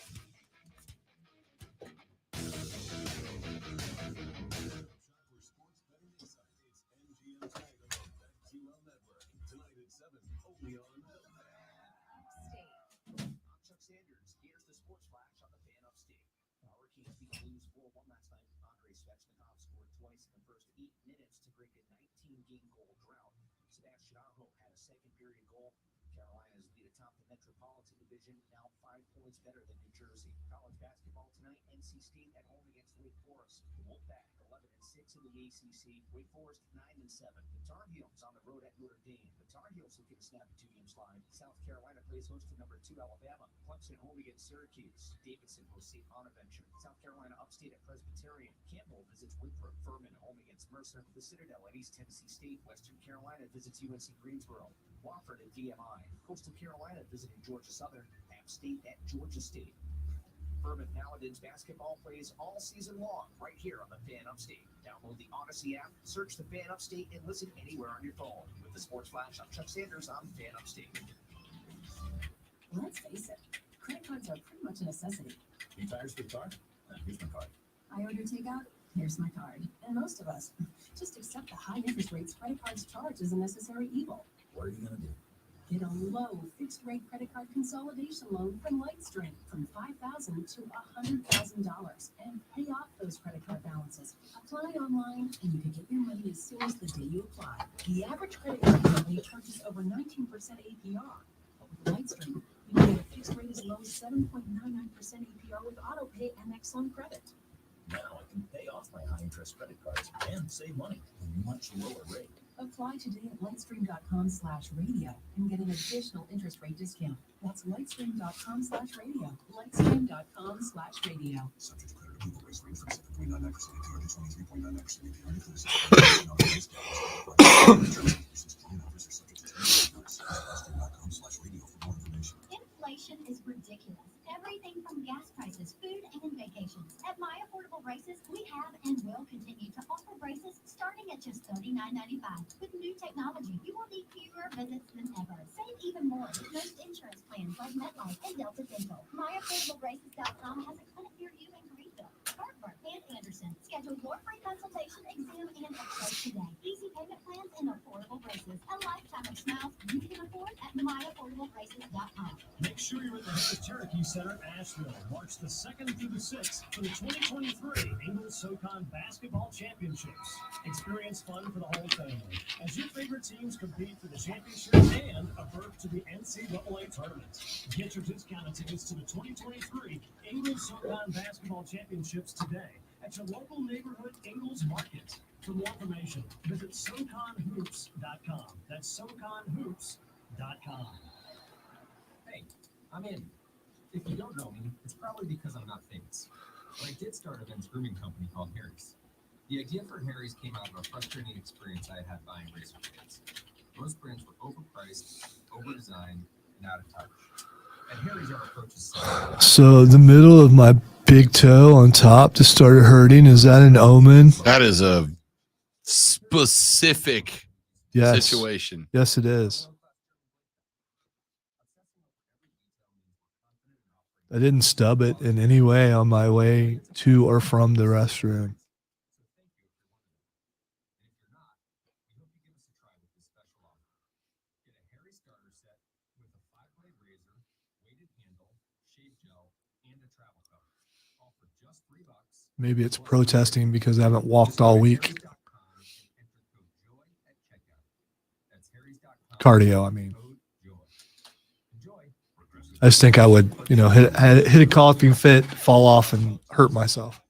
Better than New Jersey. College basketball tonight, NC State at home against Wake Forest. The Wolfpack 11-6 in the ACC. Wake Forest 9-7. The Tar Heels on the road at Notre Dame. The Tar Heels looking to snap a 2-game slide. South Carolina plays host to number 2 Alabama. Clemson home against Syracuse. Davidson hosts St. Bonaventure. South Carolina upstate at Presbyterian. Campbell visits Winthrop. Furman home against Mercer. The Citadel at East Tennessee State. Western Carolina visits UNC Greensboro. Wofford at DMI. Coastal Carolina visiting Georgia Southern. App State at Georgia State. Furman Paladins basketball plays all season long right here on the Fan Upstate. Download the Odyssey app, search the Fan Upstate, and listen anywhere on your phone. With the Sports Flash, I'm Chuck Sanders on Fan Upstate. Let's face it, credit cards are pretty much a necessity. Need tires for the car? Here's my card. I order takeout, here's my card. And most of us just accept the high interest rates credit cards charge as a necessary evil. What are you going to do? Get a low fixed-rate credit card consolidation loan from Lightstream from $5,000 to $100,000 and pay off those credit card balances. Apply online and you can get your money as soon as the day you apply. The average credit card company charges over 19% APR. But with Lightstream, you can get a fixed rate as low as 7.99% APR with AutoPay and excellent credit. Now I can pay off my high-interest credit cards and save money at a much lower rate. Apply today at lightstream.com/radio and get an additional interest rate discount. That's lightstream.com/radio. Lightstream.com/radio. Subject to credit approval. Rates range from 7.99% APR to 23.99% APR. Includes client offers are subject to terms and conditions. lightstream.com/radio for more information. Inflation is ridiculous. Everything from gas prices, food, and vacations. At My Affordable Braces, we have and will continue to offer braces starting at just $39.95. With new technology, you will need fewer visits than ever. Save even more with most insurance plans like MetLife and Delta Dental. MyAffordableBraces.com has a clinic near you in Greenville, Hartford, and Anderson. Schedule your free consultation, exam, and x-ray today. Easy payment plans and affordable braces. A lifetime of smiles you can afford at MyAffordableBraces.com. Make sure you're at the Harris Cherokee Center, Asheville, March the 2nd through the 6th for the 2023 Ingles SoCon Basketball Championships. Experience fun for the whole family as your favorite teams compete for the championship and a berth to the NCAA tournament. Get your discounted tickets to the 2023 Ingles SoCon Basketball Championships today at your local neighborhood Ingles Market. For more information, visit SoConHoops.com. That's SoConHoops.com. Hey, I'm Andy. If you don't know me, it's probably because I'm not famous. But I did start a men's grooming company called Harry's. The idea for Harry's came out of a frustrating experience I had had buying razor blades. Most brands were overpriced, overdesigned, and out of touch. At Harry's, our approach is simple. So the middle of my big toe on top just started hurting. Is that an omen? That is a specific situation. Yes, it is. I didn't stub it in any way on my way to or from the restroom. Maybe it's protesting because I haven't walked all week. Cardio, I mean. I just think I would, hit a coughing fit, fall off, and hurt myself.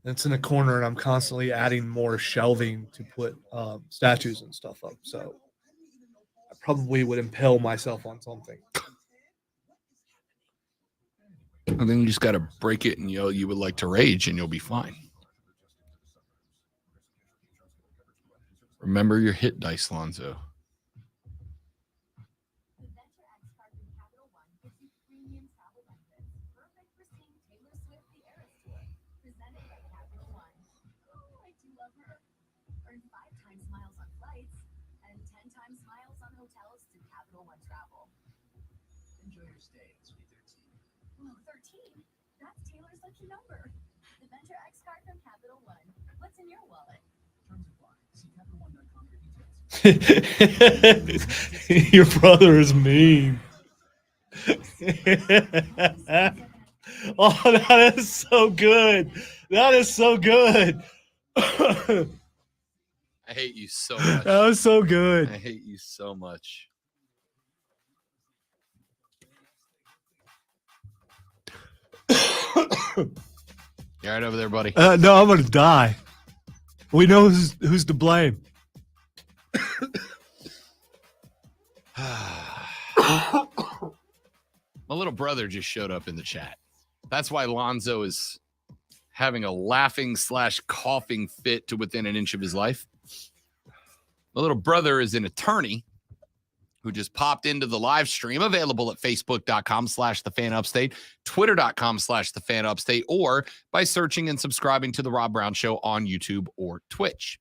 It's in a corner, and I'm constantly adding more shelving to put statues and stuff up. So I probably would impale myself on something. And then you just got to break it and you would like to rage, and you'll be fine. Remember your hit dice, Lonzo. Enjoy your stay at Suite 13. Whoa, 13? That's Taylor's lucky number. The Venture X card from Capital One. What's in your wallet? Terms apply. See CapitalOne.com for details. Your brother is mean. Oh, that is so good. That is so good. I hate you so much. That was so good. I hate you so much. You all right over there, buddy? No, I'm gonna die. We know who's to blame. My little brother just showed up in the chat. That's why Lonzo is having a laughing/coughing fit to within an inch of his life. My little brother is an attorney who just popped into the live stream, available at facebook.com/thefanupstate, twitter.com/thefanupstate, or by searching and subscribing to The Rob Brown Show on YouTube or Twitch.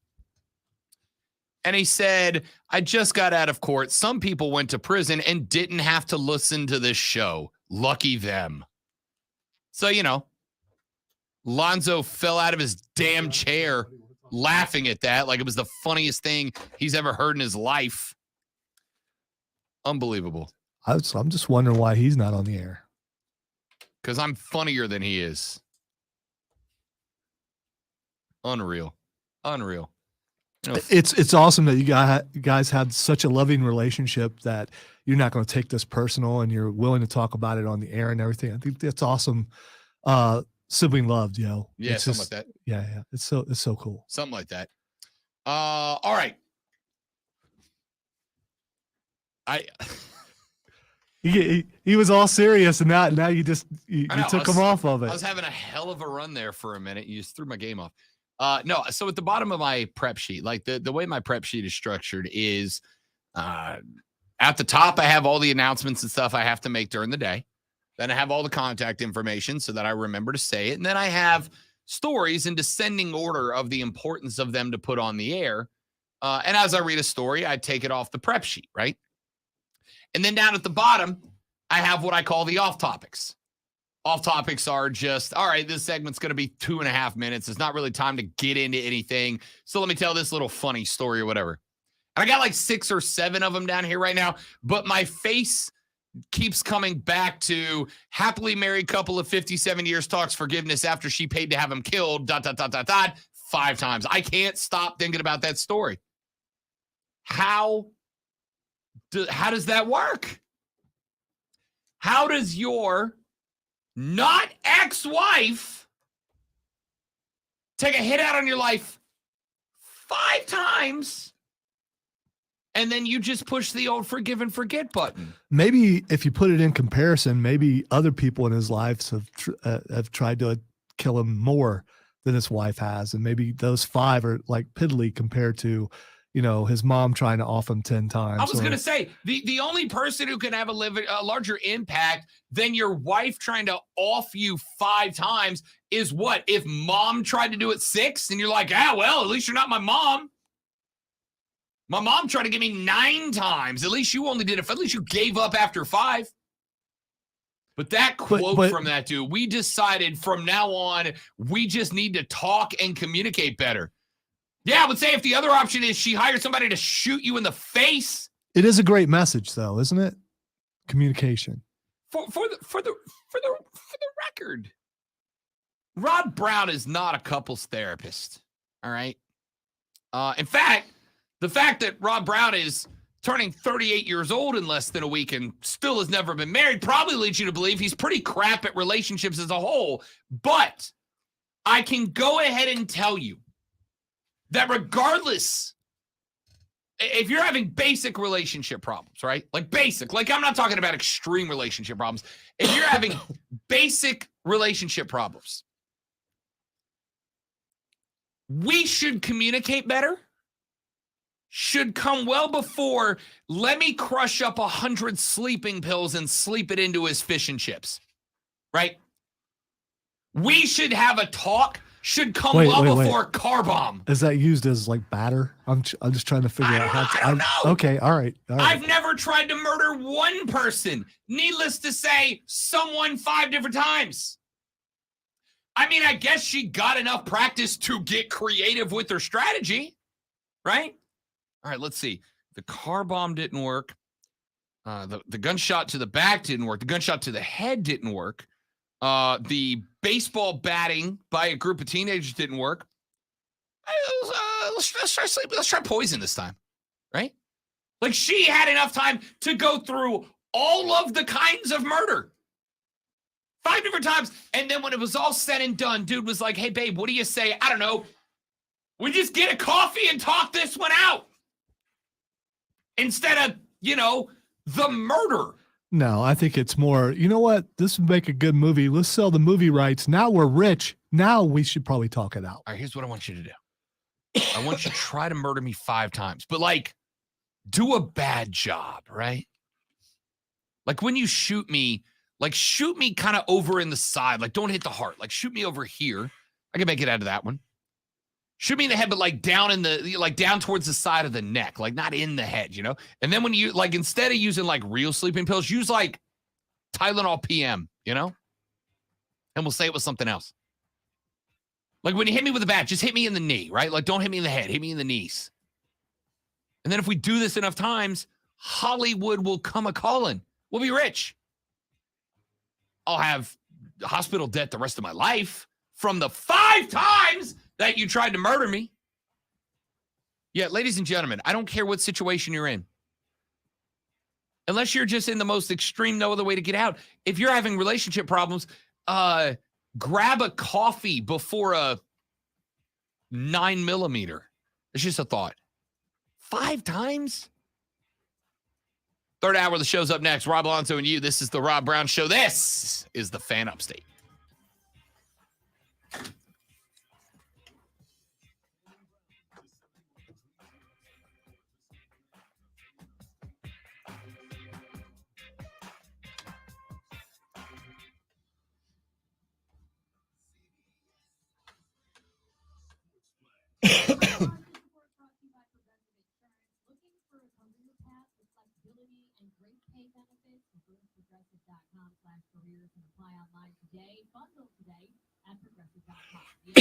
And he said, I just got out of court. Some people went to prison and didn't have to listen to this show. Lucky them. So, Lonzo fell out of his damn chair laughing at that like it was the funniest thing he's ever heard in his life. Unbelievable. I'm just wondering why he's not on the air. Because I'm funnier than he is. Unreal. You know, It's awesome that you guys have such a loving relationship that you're not going to take this personal and you're willing to talk about it on the air and everything. I think that's awesome. Sibling love, yo. yeah, It's something just- like that. Yeah. It's so cool. Something like that. All right. He was all serious, and now you just you I know, took him off of I it. was having a hell of a run there for a minute. You just threw my game off. No, so at the bottom of my prep sheet, like the way my prep sheet is structured is at the top, I have all the announcements and stuff I have to make during the day. Then I have all the contact information so that I remember to say it. And then I have stories in descending order of the importance of them to put on the air. And as I read a story, I take it off the prep sheet, right? And then down at the bottom, I have what I call the off topics. Off topics are just, all right, this segment's going to be 2.5 minutes. It's not really time to get into anything. So let me tell this little funny story or whatever. And I got like 6 or 7 of them down here right now, but my face keeps coming back to happily married couple of 57 years talks forgiveness after she paid to have him killed, ... 5 times. I can't stop thinking about that story. How does that work? How does your not ex-wife take a hit out on your life 5 times and then you just push the old forgive and forget button? Maybe if you put it in comparison, maybe other people in his life have tried to kill him more than his wife has, and maybe those 5 are like piddly compared to, his mom trying to off him 10 times. I was going to say, the only person who can have a larger impact than your wife trying to off you 5 times is what? If mom tried to do it 6 and you're like, well, at least you're not my mom. My mom tried to give me 9 times. At least you only did it. At least you gave up after 5. But that quote from that dude, we decided from now on, we just need to talk and communicate better. Yeah, I would say if the other option is she hired somebody to shoot you in the face. It is a great message, though, isn't it? Communication. For the record, Rob Brown is not a couples therapist. All right. In fact, the fact that Rob Brown is turning 38 years old in less than a week and still has never been married probably leads you to believe he's pretty crap at relationships as a whole. But I can go ahead and tell you that regardless, if you're having basic relationship problems, right? Like basic, like I'm not talking about extreme relationship problems. If you're having basic relationship problems, we should communicate better. Should come well before, let me crush up 100 sleeping pills and sleep it into his fish and chips, right? We should have a talk, should come before car bomb. Is that used as like batter? I'm just trying to figure out how to. I don't know. Okay, all right. I've never tried to murder one person. Needless to say, someone 5 different times. I mean, I guess she got enough practice to get creative with her strategy, right? All right, let's see. The car bomb didn't work. The gunshot to the back didn't work. The gunshot to the head didn't work. The baseball batting by a group of teenagers didn't work. Let's try sleep. Let's try poison this time, right? Like she had enough time to go through all of the kinds of murder 5 different times. And then when it was all said and done, dude was like, hey, babe, what do you say? I don't know. We just get a coffee and talk this one out. Instead of, the murder. No, I think it's more, you know what? This would make a good movie. Let's sell the movie rights. Now we're rich. Now we should probably talk it out. All right, here's what I want you to do. I want you to try to murder me 5 times, but do a bad job, right? Like when you shoot me kind of over in the side. Like don't hit the heart. Like shoot me over here. I can make it out of that one. Shoot me in the head, but down towards the side of the neck, like not in the head, And then when you instead of using real sleeping pills, use Tylenol PM, And we'll say it was something else. Like when you hit me with a bat, just hit me in the knee, right? Like don't hit me in the head, hit me in the knees. And then if we do this enough times, Hollywood will come a-calling. We'll be rich. I'll have hospital debt the rest of my life from the 5 times that you tried to murder me. Yeah, ladies and gentlemen, I don't care what situation you're in. Unless you're just in the most extreme, no other way to get out. If you're having relationship problems, grab a coffee before a 9mm. It's just a thought. 5 times? Third hour of the show's up next. Rob Alonso and you. This is the Rob Brown Show. This is the Fan Upstate. Careers and apply online today. Bundle today at progressive.com. The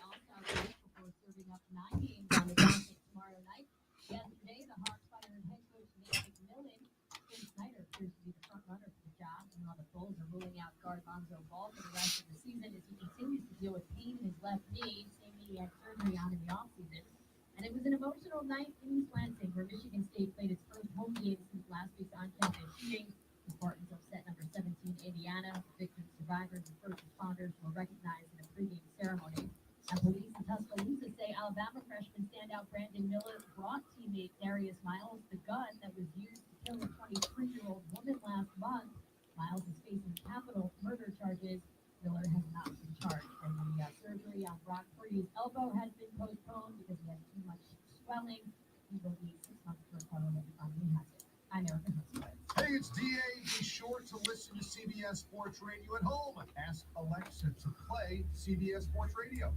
All-Star break before serving up 9 games on the docket tomorrow night. Yesterday, the Hawks fired head coach Nate McMillan. Tim Snyder appears to be the front runner for the job, and while the Bulls are ruling out guard Lonzo Ball for the rest of the season as he continues to deal with pain in his left knee, same knee he had surgery on in the offseason. And it was an emotional night in East Lansing where Michigan State played its first home game since last week's on-campus shooting. The Spartans upset number 17 Indiana. Victims, survivors, and first responders were recognized in a pregame ceremony. And police in Tuscaloosa say Alabama freshman standout Brandon Miller brought teammate Darius Miles the gun that was used to kill a 23-year-old woman last month. Miles is facing capital murder charges. Miller has not been charged. And the surgery on Brock Purdy's elbow has been postponed because he had too much swelling. He will need 6 months to recover when he finally has it. I'm Erica Husband. Hey, it's DA. Be sure to listen to CBS Sports Radio at home. Ask Alexa to play CBS Sports Radio.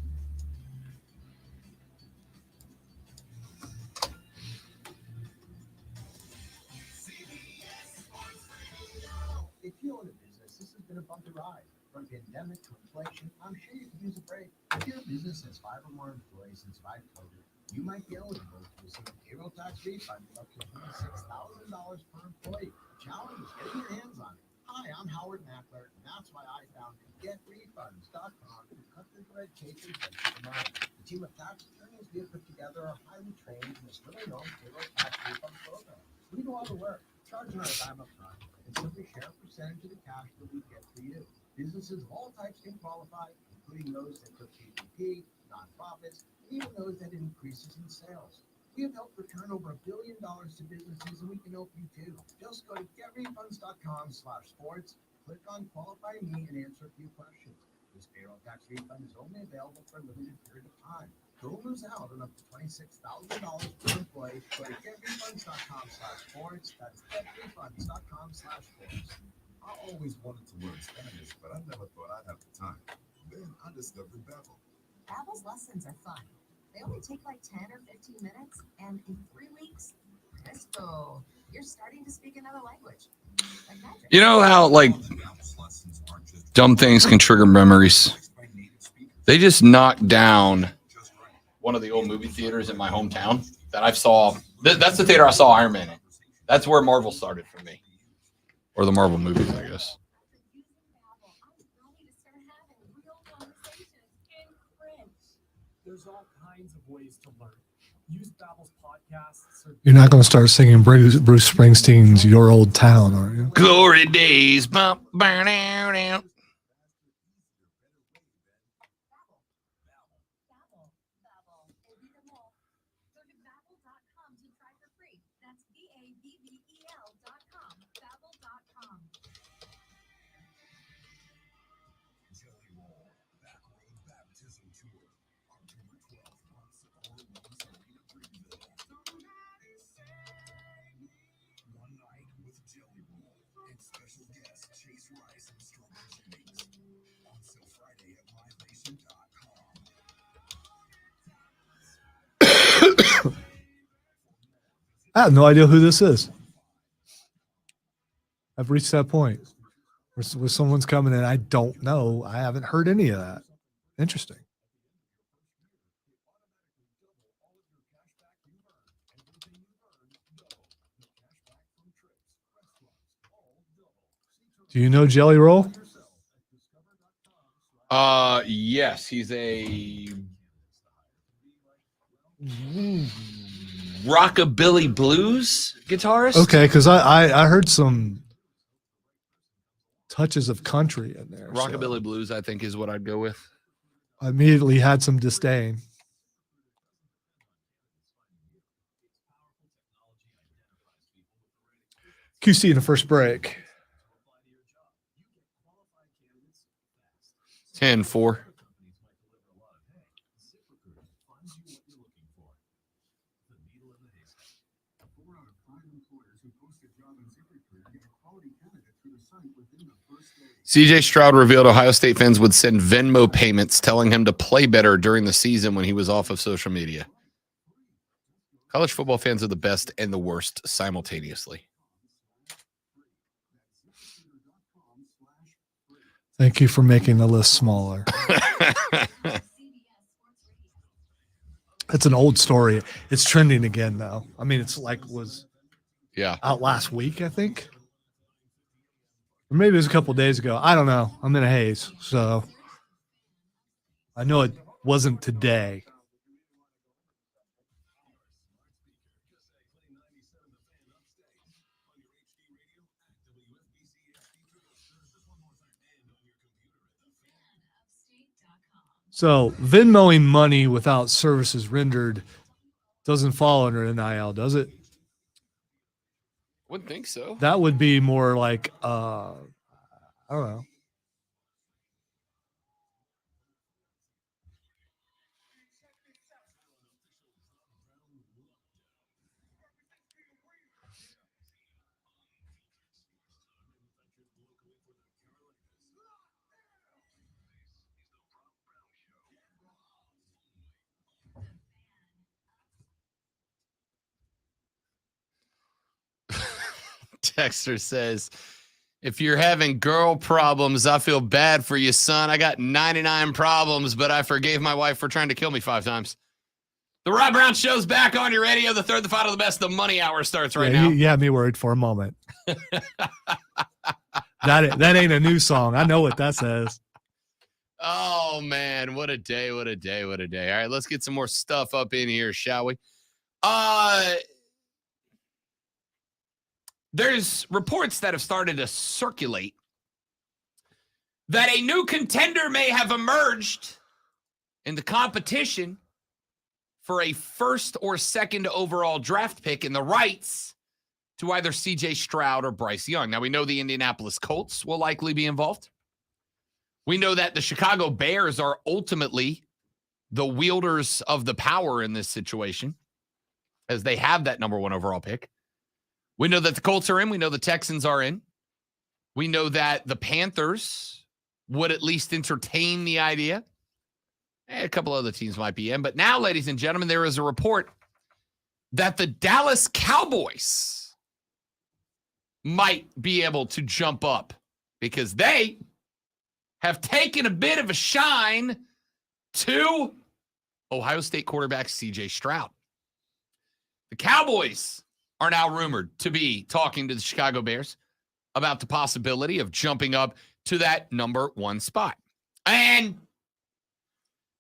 If you own a business, this has been a bumpy ride. From pandemic to inflation, I'm sure you could use a break. If your business has 5 or more employees and survived COVID, you might be eligible to receive a payroll tax refund of up to $26,000 per employee. The challenge is getting your hands on it. Hi, I'm Howard Mackler, and that's why I founded GetRefunds.com to cut through the red tape and save you money. The team of tax attorneys we have put together are highly trained in this really known payroll tax refund program. We do all the work, charge not a dime up front, and simply share a percentage of the cash that we get for you. Businesses of all types can qualify, including those that took PPP, nonprofits, even those that increases in sales. We have helped return over $1 billion to businesses, and we can help you too. Just go to getrefunds.com/sports, click on Qualify Me, and answer a few questions. This payroll tax refund is only available for a limited period of time. Don't lose out on up to $26,000 per employee. Go to getrefunds.com/sports. That's getrefunds.com/sports. I always wanted to learn Spanish, but I never thought I'd have the time. Then I discovered Babbel. Babbel's lessons are fun. They only take like 10 or 15 minutes, and in 3 weeks, presto, you're starting to speak another language. Like magic. You know how, like, dumb things can trigger memories? They just knocked down one of the old movie theaters in my hometown that I saw. That's the theater I saw Iron Man in. That's where Marvel started for me. Or the Marvel movies, I guess. There's all kinds of ways to learn. Use Babbel's podcasts. You're not going to start singing Bruce Springsteen's "Your Old Town," are you? Glory days, bump, burn out. I have no idea who this is. I've reached that point where someone's coming in. I don't know. I haven't heard any of that. Interesting. Do you know Jelly Roll? Yes, he's a rockabilly blues guitarist. Okay, because I heard some touches of country in there. Rockabilly blues, I think, is what I'd go with. I immediately had some disdain. QC in the first break. 10-4. CJ Stroud revealed Ohio State fans would send Venmo payments telling him to play better during the season when he was off of social media. College football fans are the best and the worst simultaneously. Thank you for making the list smaller. It's an old story. It's trending again, though. I mean, it's like was out last week, I think. Or maybe it was a couple of days ago. I don't know. I'm in a haze. So I know it wasn't today. So Venmoing money without services rendered doesn't fall under NIL, does it? Wouldn't think so. That would be more like, I don't know. Texter says, if you're having girl problems, I feel bad for you, son. I got 99 problems, but I forgave my wife for trying to kill me 5 times. The Rob Brown Show's back on your radio. The third, the final, the best, the money hour starts right now. You had me worried for a moment. That ain't a new song. I know what that says. Oh, man. What a day. What a day. What a day. All right, let's get some more stuff up in here, shall we? There's reports that have started to circulate that a new contender may have emerged in the competition for a first or second overall draft pick in the rights to either CJ Stroud or Bryce Young. Now, we know the Indianapolis Colts will likely be involved. We know that the Chicago Bears are ultimately the wielders of the power in this situation, as they have that number 1 overall pick. We know that the Colts are in. We know the Texans are in. We know that the Panthers would at least entertain the idea. A couple other teams might be in. But now, ladies and gentlemen, there is a report that the Dallas Cowboys might be able to jump up because they have taken a bit of a shine to Ohio State quarterback CJ Stroud. The Cowboys are now rumored to be talking to the Chicago Bears about the possibility of jumping up to that number 1 spot. And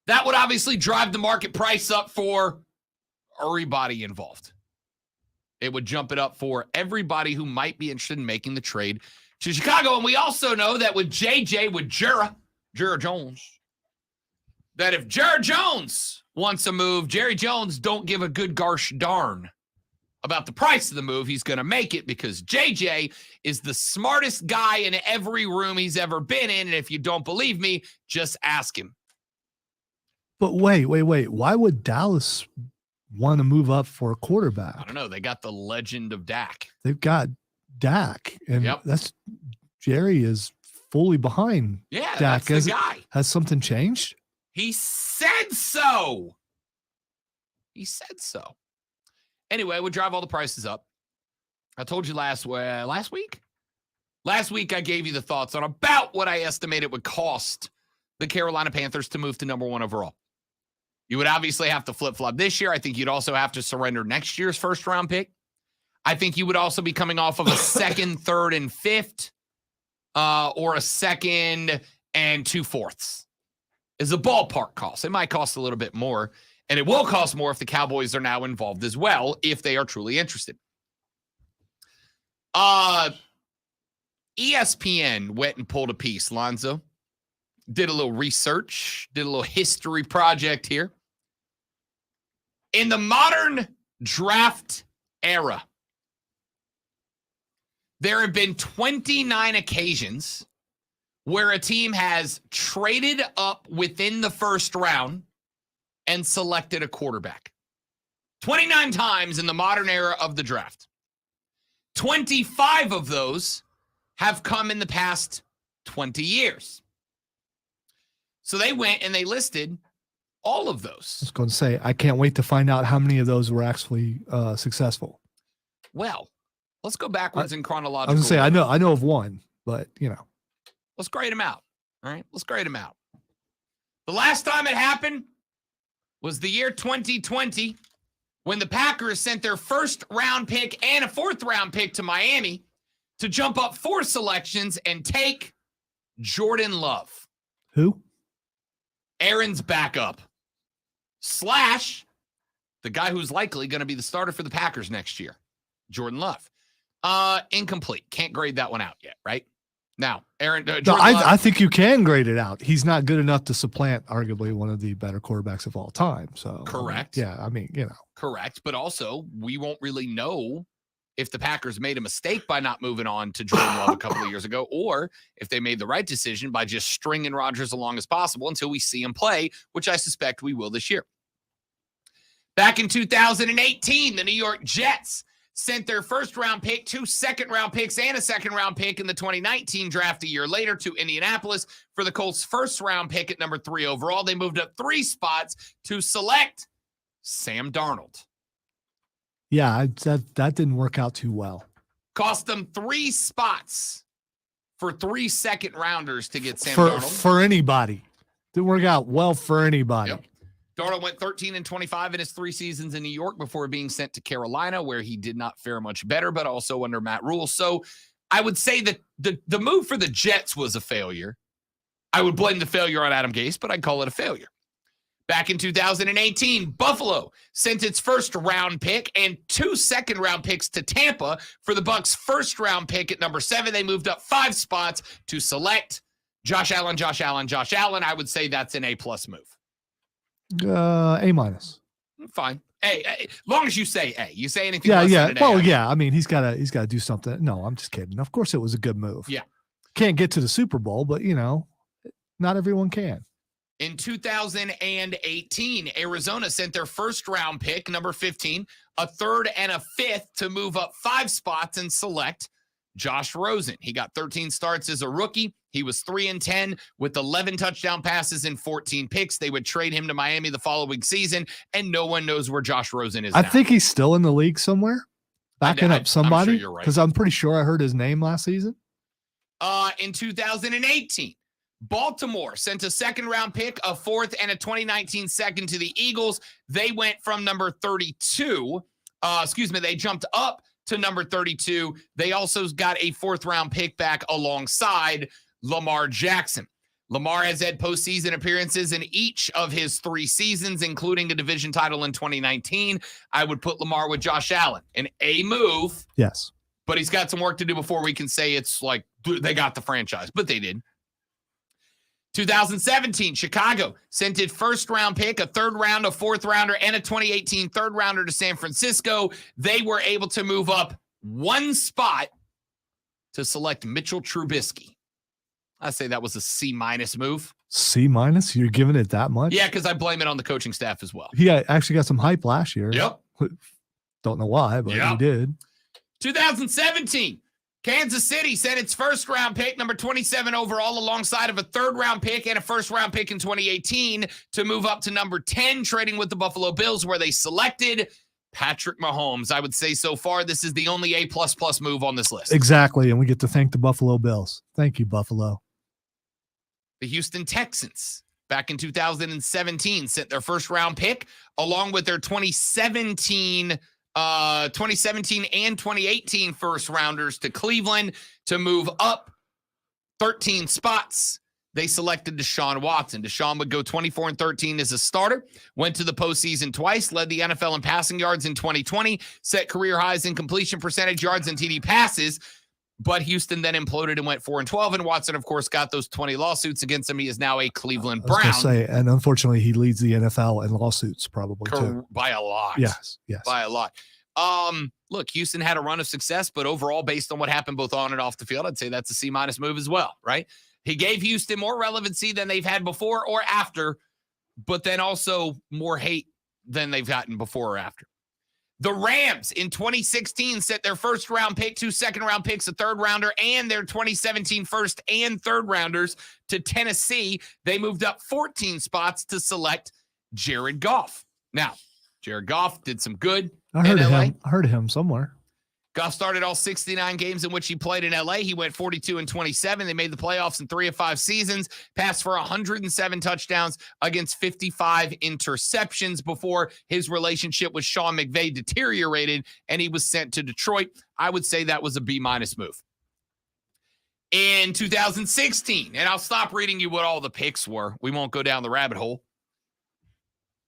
that would obviously drive the market price up for everybody involved. It would jump it up for everybody who might be interested in making the trade to Chicago. And we also know that with Jerry Jones, that if Jerry Jones wants a move, Jerry Jones don't give a good gosh darn about the price of the move. He's going to make it because JJ is the smartest guy in every room he's ever been in. And if you don't believe me, just ask him. But wait. Why would Dallas want to move up for a quarterback? I don't know. They got the legend of Dak. They've got Dak. And that's Jerry is fully behind Dak. That's the guy. Has something changed? He said so. Anyway, it would drive all the prices up. I told you last week? Last week, I gave you the thoughts on about what I estimate it would cost the Carolina Panthers to move to number 1 overall. You would obviously have to flip-flop this year. I think you'd also have to surrender next year's first-round pick. I think you would also be coming off of a second, third, and fifth, or a second and 2/4 is a ballpark cost. It might cost a little bit more, and it will cost more if the Cowboys are now involved as well, if they are truly interested. ESPN went and pulled a piece, Lonzo. Did a little research, did a little history project here. In the modern draft era, there have been 29 occasions where a team has traded up within the first round and selected a quarterback. 29 times in the modern era of the draft. 25 of those have come in the past 20 years. So they went and they listed all of those. I was going to say, I can't wait to find out how many of those were actually successful. Well, let's go backwards in chronological. I was going to say, I know of one, but let's grade them out. All right, let's grade them out. The last time it happened was the year 2020, when the Packers sent their first round pick and a 4th round pick to Miami to jump up 4 selections and take Jordan Love. Who? Aaron's backup / the guy who's likely going to be the starter for the Packers next year, Jordan Love. Incomplete. Can't grade that one out yet, right? Now, Aaron. No, I think you can grade it out. He's not good enough to supplant arguably one of the better quarterbacks of all time. So correct. Correct. But also, we won't really know if the Packers made a mistake by not moving on to Jordan Love a couple of years ago, or if they made the right decision by just stringing Rodgers along as possible until we see him play, which I suspect we will this year. Back in 2018, the New York Jets sent their first-round pick, 2 second-round picks, and a second-round pick in the 2019 draft a year later to Indianapolis for the Colts' first-round pick at number 3 overall. They moved up 3 spots to select Sam Darnold. Yeah, that didn't work out too well. Cost them 3 spots for 3 second-rounders to get Sam Darnold. For anybody. Didn't work out well for anybody. Yep. Darnold went 13-25 in his 3 seasons in New York before being sent to Carolina, where he did not fare much better, but also under Matt Rule. So I would say that the move for the Jets was a failure. I would blame the failure on Adam Gase, but I'd call it a failure. Back in 2018, Buffalo sent its first-round pick and 2 second-round picks to Tampa for the Bucs' first-round pick at number 7. They moved up 5 spots to select Josh Allen. I would say that's an A-plus move. A-. Fine. As long as you say A. You say anything less than an A. Well, yeah. I mean, he's got to do something. No, I'm just kidding. Of course it was a good move. Yeah. Can't get to the Super Bowl, but, not everyone can. In 2018, Arizona sent their first-round pick, number 15, a 3rd and a 5th to move up 5 spots and select Josh Rosen. He got 13 starts as a rookie. He was 3-10 with 11 touchdown passes and 14 picks. They would trade him to Miami the following season, and no one knows where Josh Rosen is now. I think he's still in the league somewhere, backing up somebody, because I'm pretty sure I heard his name last season. In 2018, Baltimore sent a second-round pick, a 4th, and a 2019 second to the Eagles. They went from number 32. They jumped up to number 32. They also got a 4th-round pick back alongside Lamar Jackson. Lamar has had postseason appearances in each of his 3 seasons, including a division title in 2019. I would put Lamar with Josh Allen. An A move. Yes. But he's got some work to do before we can say it's like they got the franchise, but they did. 2017, Chicago sent its first-round pick, a 3rd round, a 4th rounder, and a 2018 3rd rounder to San Francisco. They were able to move up 1 spot to select Mitchell Trubisky. I say that was a C- move. C-? You're giving it that much? Yeah, because I blame it on the coaching staff as well. He actually got some hype last year. Yep. Don't know why, but he did. 2017, Kansas City sent its first-round pick, number 27 overall, alongside of a 3rd-round pick and a 1st-round pick in 2018 to move up to number 10, trading with the Buffalo Bills, where they selected Patrick Mahomes. I would say so far this is the only A++ move on this list. Exactly, and we get to thank the Buffalo Bills. Thank you, Buffalo. The Houston Texans, back in 2017, sent their first round pick along with their 2017 and 2018 first rounders to Cleveland to move up 13 spots. They selected Deshaun Watson. Deshaun would go 24-13 as a starter, went to the postseason twice, led the NFL in passing yards in 2020, set career highs in completion percentage, yards, and TD passes. But Houston then imploded and went 4-12, and Watson, of course, got those 20 lawsuits against him. He is now a Cleveland Brown. I was gonna say, and unfortunately, he leads the NFL in lawsuits probably too. By a lot. Yes. By a lot. Look, Houston had a run of success, but overall, based on what happened both on and off the field, I'd say that's a C- move as well, right? He gave Houston more relevancy than they've had before or after, but then also more hate than they've gotten before or after. The Rams in 2016 set their first round pick, 2 second round picks, a third rounder, and their 2017 first and third rounders to Tennessee. They moved up 14 spots to select Jared Goff. Now, Jared Goff did some good. I heard of him somewhere. Goff started all 69 games in which he played in LA. He went 42-27. They made the playoffs in 3 of 5 seasons, passed for 107 touchdowns against 55 interceptions before his relationship with Sean McVay deteriorated and he was sent to Detroit. I would say that was a B- move. In 2016, and I'll stop reading you what all the picks were. We won't go down the rabbit hole.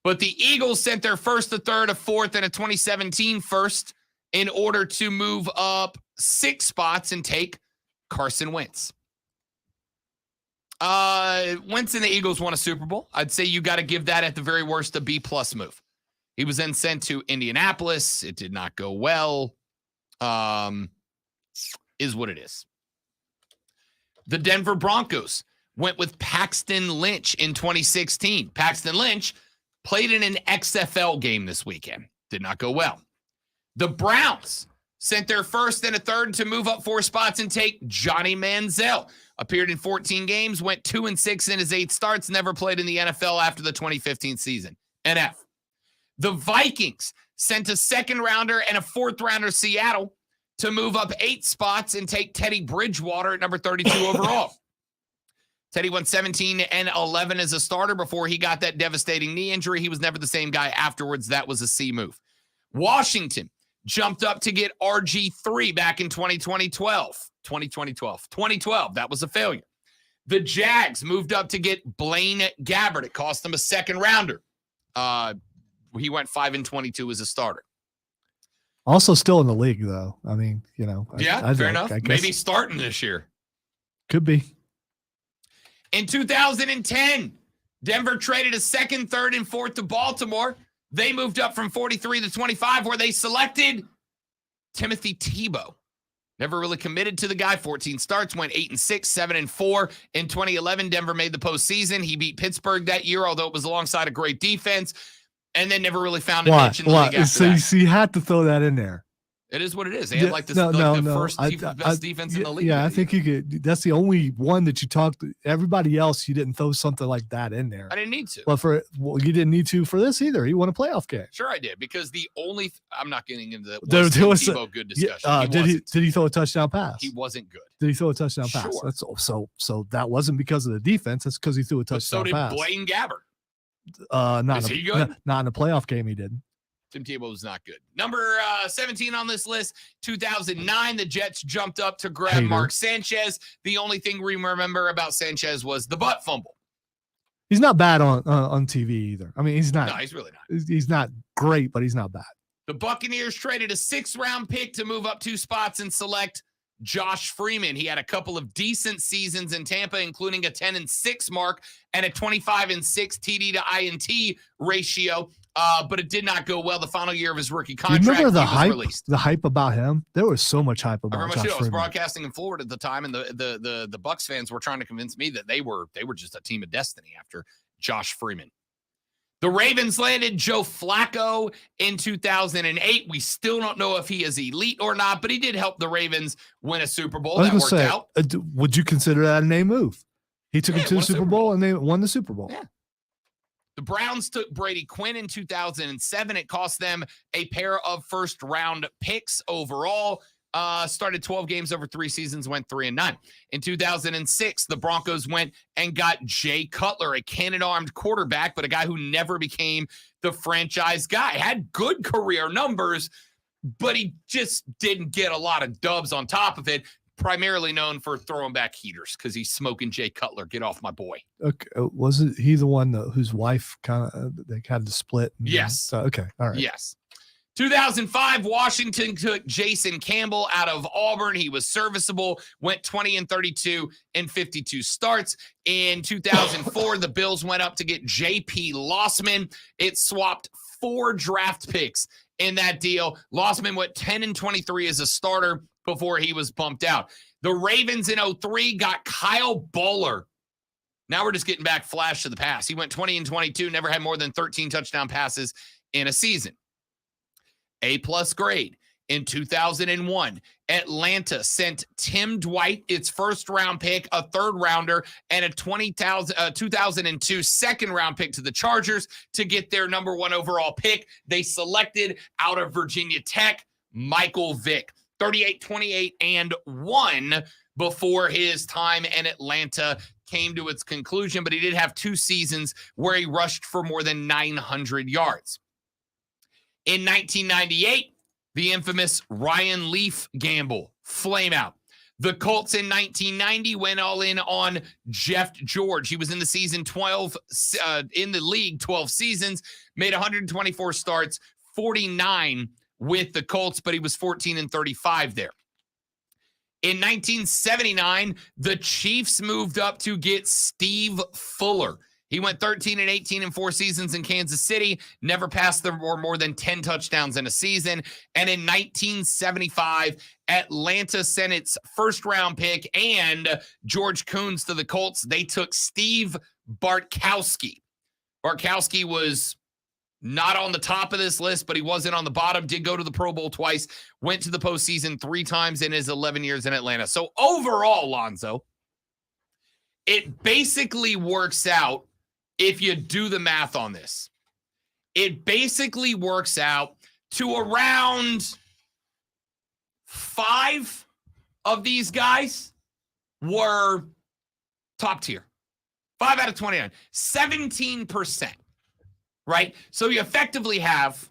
But the Eagles sent their first, a third, a fourth, and a 2017 first in order to move up 6 spots and take Carson Wentz. Wentz and the Eagles won a Super Bowl. I'd say you got to give that at the very worst a B+ move. He was then sent to Indianapolis. It did not go well. Is what it is. The Denver Broncos went with Paxton Lynch in 2016. Paxton Lynch played in an XFL game this weekend. Did not go well. The Browns sent their first and a third to move up 4 spots and take Johnny Manziel. Appeared in 14 games, went 2-6 in his 8 starts, never played in the NFL after the 2015 season. NF. The Vikings sent a second rounder and a 4th rounder Seattle to move up 8 spots and take Teddy Bridgewater at number 32 overall. Teddy went 17-11 as a starter before he got that devastating knee injury. He was never the same guy afterwards. That was a C move. Washington jumped up to get RG3 back in 2012. That was a failure. The Jags moved up to get Blaine Gabbert. It cost them a second rounder. He went 5-22 as a starter. Also still in the league, though. I mean, fair enough. Maybe starting this year. Could be. In 2010, Denver traded a second, third, and fourth to Baltimore. They moved up from 43 to 25, where they selected Timothy Tebow. Never really committed to the guy. 14 starts, went 8-6, 7-4. In 2011, Denver made the postseason. He beat Pittsburgh that year, although it was alongside a great defense, and then never really found a niche in the league after that. So you had to throw that in there. It is what it is. They had the best defense in the league. Yeah, I think you could. That's the only one that you talked to. Everybody else, you didn't throw something like that in there. I didn't need to. Well, you didn't need to for this either. He won a playoff game. Sure, I did, because I'm not getting into that. There was Tebow good discussion. Did he throw a touchdown pass? He wasn't good. Did he throw a touchdown pass? Sure. That's so that wasn't because of the defense. That's because he threw a touchdown pass. So did Blaine Gabbert. Is he good? Not in a playoff game. He didn't. Tim Tebow was not good. Number 17 on this list, 2009, the Jets jumped up to grab Mark Sanchez. The only thing we remember about Sanchez was the butt fumble. He's not bad on TV either. I mean, he's not. No, he's really not. He's not great, but he's not bad. The Buccaneers traded a 6th-round pick to move up 2 spots and select Josh Freeman. He had a couple of decent seasons in Tampa, including a 10-6 mark and a 25-6 TD to INT ratio. But it did not go well the final year of his rookie contract. You remember released. The hype about him? There was so much hype about Josh Freeman. I was broadcasting in Florida at the time, and the Bucs fans were trying to convince me that they were just a team of destiny after Josh Freeman. The Ravens landed Joe Flacco in 2008. We still don't know if he is elite or not, but he did help the Ravens win a Super Bowl. That worked out. Would you consider that a name move? He took him to the Super Bowl, and they won the Super Bowl. Yeah. The Browns took Brady Quinn in 2007. It cost them a pair of first-round picks overall. started 12 games over 3 seasons, went 3-9. In 2006, the Broncos went and got Jay Cutler, a cannon-armed quarterback, but a guy who never became the franchise guy. Had good career numbers, but he just didn't get a lot of dubs on top of it. Primarily known for throwing back heaters because he's smoking Jay Cutler. Get off my boy. Okay, wasn't he the one whose wife kind of they had to split? Yes. So, okay. All right. Yes. 2005, Washington took Jason Campbell out of Auburn. He was serviceable, went 20-32 in 52 starts. In 2004, the Bills went up to get J.P. Lossman. It swapped 4 draft picks in that deal. Lossman went 10-23 as a starter before he was bumped out. The Ravens in 2003 got Kyle Bowler. Now we're just getting back flash to the past. He went 20-22, never had more than 13 touchdown passes in a season. A-plus grade. In 2001, Atlanta sent Tim Dwight, its first-round pick, a third-rounder, and a 2002 second-round pick to the Chargers to get their number 1 overall pick. They selected out of Virginia Tech, Michael Vick. 38-28-1 before his time in Atlanta came to its conclusion, but he did have 2 seasons where he rushed for more than 900 yards. In 1998, the infamous Ryan Leaf gamble, flame out. The Colts in 1990 went all in on Jeff George. He was in the season 12, in the league 12 seasons, made 124 starts, 49 with the Colts, but he was 14-35 there. In 1979, the Chiefs moved up to get Steve Fuller. He went 13-18 in 4 seasons in Kansas City, never passed more than 10 touchdowns in a season. And in 1975, Atlanta sent its first-round pick and George Coons to the Colts. They took Steve Bartkowski. Bartkowski was not on the top of this list, but he wasn't on the bottom, did go to the Pro Bowl twice, went to the postseason 3 times in his 11 years in Atlanta. So overall, Lonzo, it basically works out, if you do the math on this, it basically works out to around 5 of these guys were top tier. 5 out of 29, 17%. Right? So you effectively have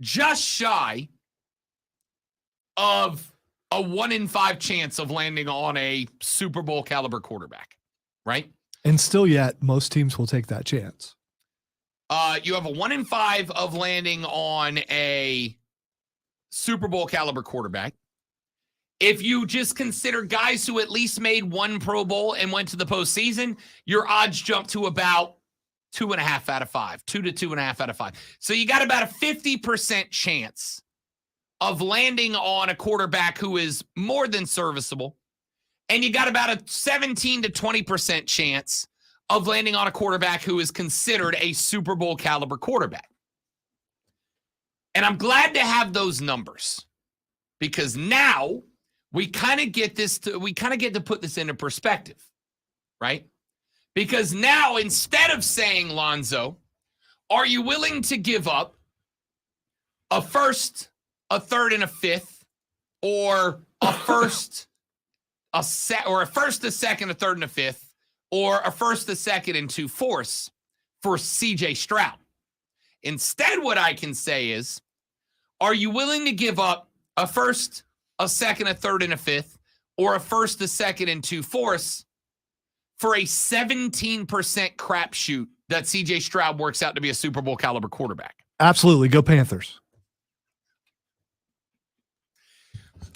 just shy of a 1 in 5 chance of landing on a Super Bowl caliber quarterback, right? And still yet, most teams will take that chance. You have a 1 in 5 of landing on a Super Bowl caliber quarterback. If you just consider guys who at least made 1 Pro Bowl and went to the postseason, your odds jump to about 2.5 out of 5, 2 to 2.5 out of 5. So you got about a 50% chance of landing on a quarterback who is more than serviceable. And you got about a 17 to 20% chance of landing on a quarterback who is considered a Super Bowl caliber quarterback. And I'm glad to have those numbers because now we kind of get to put this into perspective, right? Because now, instead of saying, Lonzo, are you willing to give up a first, a third, and a fifth, or a first, a first, a second, a third, and a fifth, or a first, a second, and 2 fourths for CJ Stroud? Instead, what I can say is, are you willing to give up a first, a second, a third, and a fifth, or a first, a second, and 2 fourths for a 17% crapshoot that CJ Stroud works out to be a Super Bowl caliber quarterback? Absolutely. Go Panthers.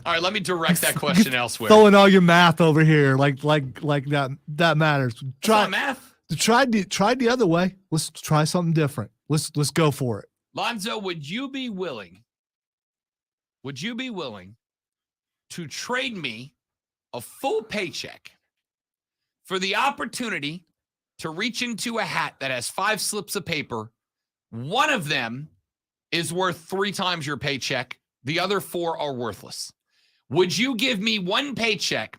All right, let me direct that question elsewhere. Throwing all your math over here like that matters. Try math. Try the other way. Let's try something different. Let's go for it. Lonzo, would you be willing to trade me a full paycheck for the opportunity to reach into a hat that has 5 slips of paper? One of them is worth 3 times your paycheck. The other 4 are worthless. Would you give me 1 paycheck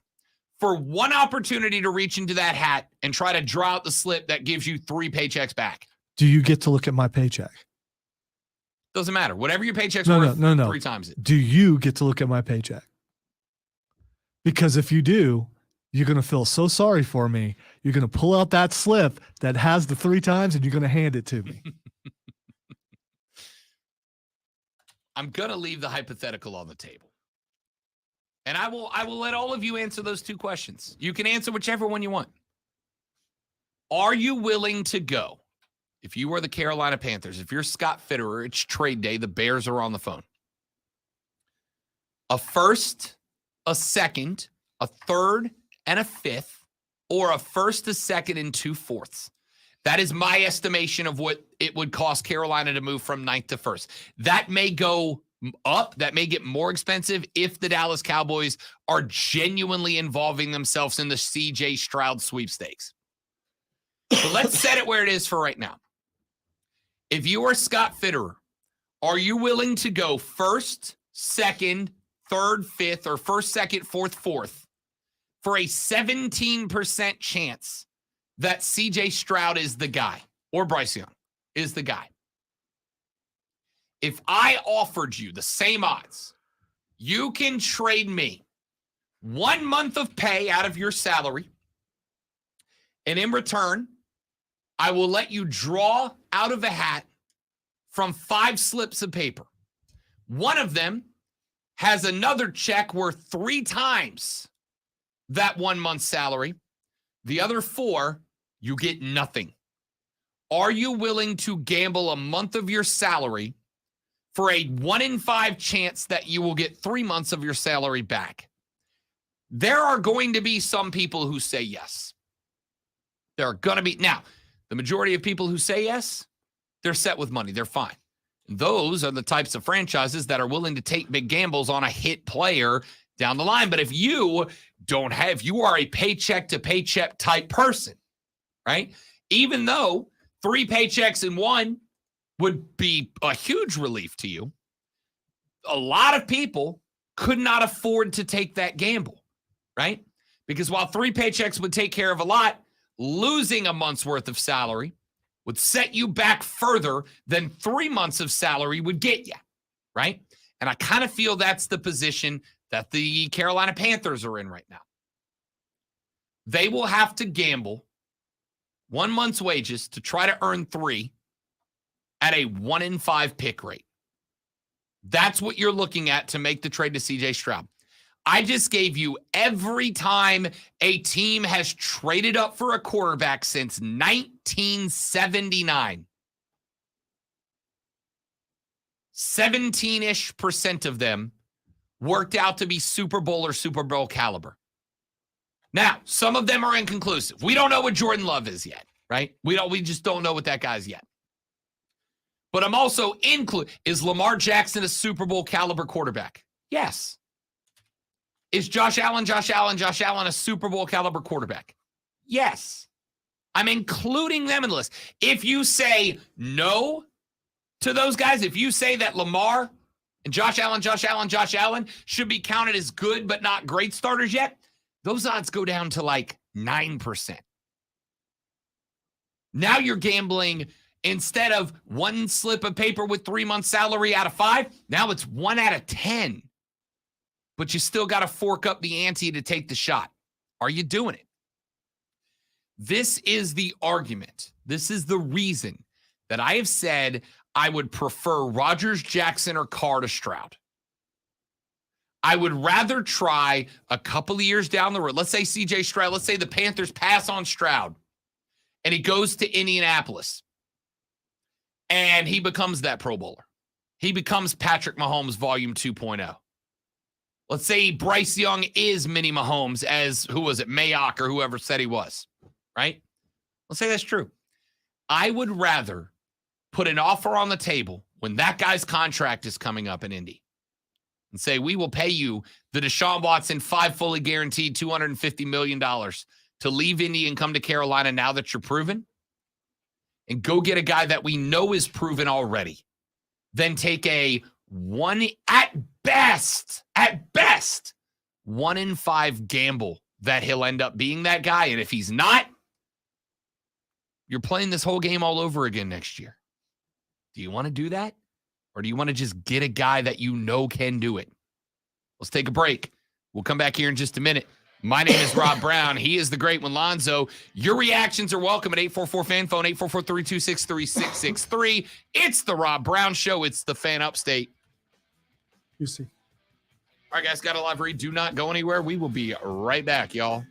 for 1 opportunity to reach into that hat and try to draw out the slip that gives you 3 paychecks back? Do you get to look at my paycheck? Doesn't matter. Whatever your paycheck's worth, no. 3 times it. Do you get to look at my paycheck? Because if you do, you're going to feel so sorry for me. You're going to pull out that slip that has the 3 times and you're going to hand it to me. I'm going to leave the hypothetical on the table. And I will let all of you answer those 2 questions. You can answer whichever one you want. Are you willing to go? If you are the Carolina Panthers, if you're Scott Fitterer, it's trade day, the Bears are on the phone. A first, a second, a third, and a fifth, or a first, a second, and 2 fourths. That is my estimation of what it would cost Carolina to move from 9th to 1st. That may go up. That may get more expensive if the Dallas Cowboys are genuinely involving themselves in the CJ Stroud sweepstakes. So let's set it where it is for right now. If you are Scott Fitterer, are you willing to go first, second, third, fifth, or first, second, fourth for a 17% chance that CJ Stroud is the guy or Bryce Young is the guy? If I offered you the same odds, you can trade me 1 month of pay out of your salary, and in return, I will let you draw out of a hat from 5 slips of paper. One of them has another check worth 3 times that 1 month's salary. The other 4, you get nothing. Are you willing to gamble a month of your salary for a 1 in 5 chance that you will get 3 months of your salary back? There are going to be some people who say yes. There are going to be. Now, the majority of people who say yes, they're set with money. They're fine. Those are the types of franchises that are willing to take big gambles on a hit player down the line. But if you you are a paycheck to paycheck type person, right? Even though 3 paychecks in one would be a huge relief to you, a lot of people could not afford to take that gamble, right? Because while 3 paychecks would take care of a lot, losing a month's worth of salary would set you back further than 3 months of salary would get you, right? And I kind of feel that's the position that the Carolina Panthers are in right now. They will have to gamble 1 month's wages to try to earn 3 at a 1 in 5 pick rate. That's what you're looking at to make the trade to CJ Stroud. I just gave you every time a team has traded up for a quarterback since 1979. 17-ish% of them worked out to be Super Bowl or Super Bowl caliber. Now, some of them are inconclusive. We don't know what Jordan Love is yet, right? We just don't know what that guy's yet. But I'm also is Lamar Jackson a Super Bowl caliber quarterback? Yes. Is Josh Allen a Super Bowl caliber quarterback? Yes. I'm including them in the list. If you say no to those guys, if you say that Lamar and Josh Allen should be counted as good but not great starters yet, those odds go down to like 9%. Now you're gambling, instead of 1 slip of paper with 3 months salary out of 5, now it's 1 out of 10. But you still got to fork up the ante to take the shot. Are you doing it? This is the argument. This is the reason that I have said I would prefer Rodgers, Jackson, or Carr to Stroud. I would rather try a couple of years down the road. Let's say CJ Stroud, let's say the Panthers pass on Stroud and he goes to Indianapolis and he becomes that Pro Bowler. He becomes Patrick Mahomes volume 2.0. Let's say Bryce Young is mini Mahomes as, who was it, Mayock or whoever said he was, right? Let's say that's true. I would rather put an offer on the table when that guy's contract is coming up in Indy and say, we will pay you the Deshaun Watson 5 fully guaranteed $250 million to leave Indy and come to Carolina now that you're proven, and go get a guy that we know is proven already, then take a 1 at best, 1 in 5 gamble that he'll end up being that guy. And if he's not, you're playing this whole game all over again next year. Do you want to do that? Or do you want to just get a guy that you know can do it? Let's take a break. We'll come back here in just a minute. My name is Rob Brown. He is the great one, Lonzo. Your reactions are welcome at 844-FAN phone, 844-326-3663. It's the Rob Brown Show. It's the Fan Upstate. You see. All right, guys, got a live read. Do not go anywhere. We will be right back, y'all.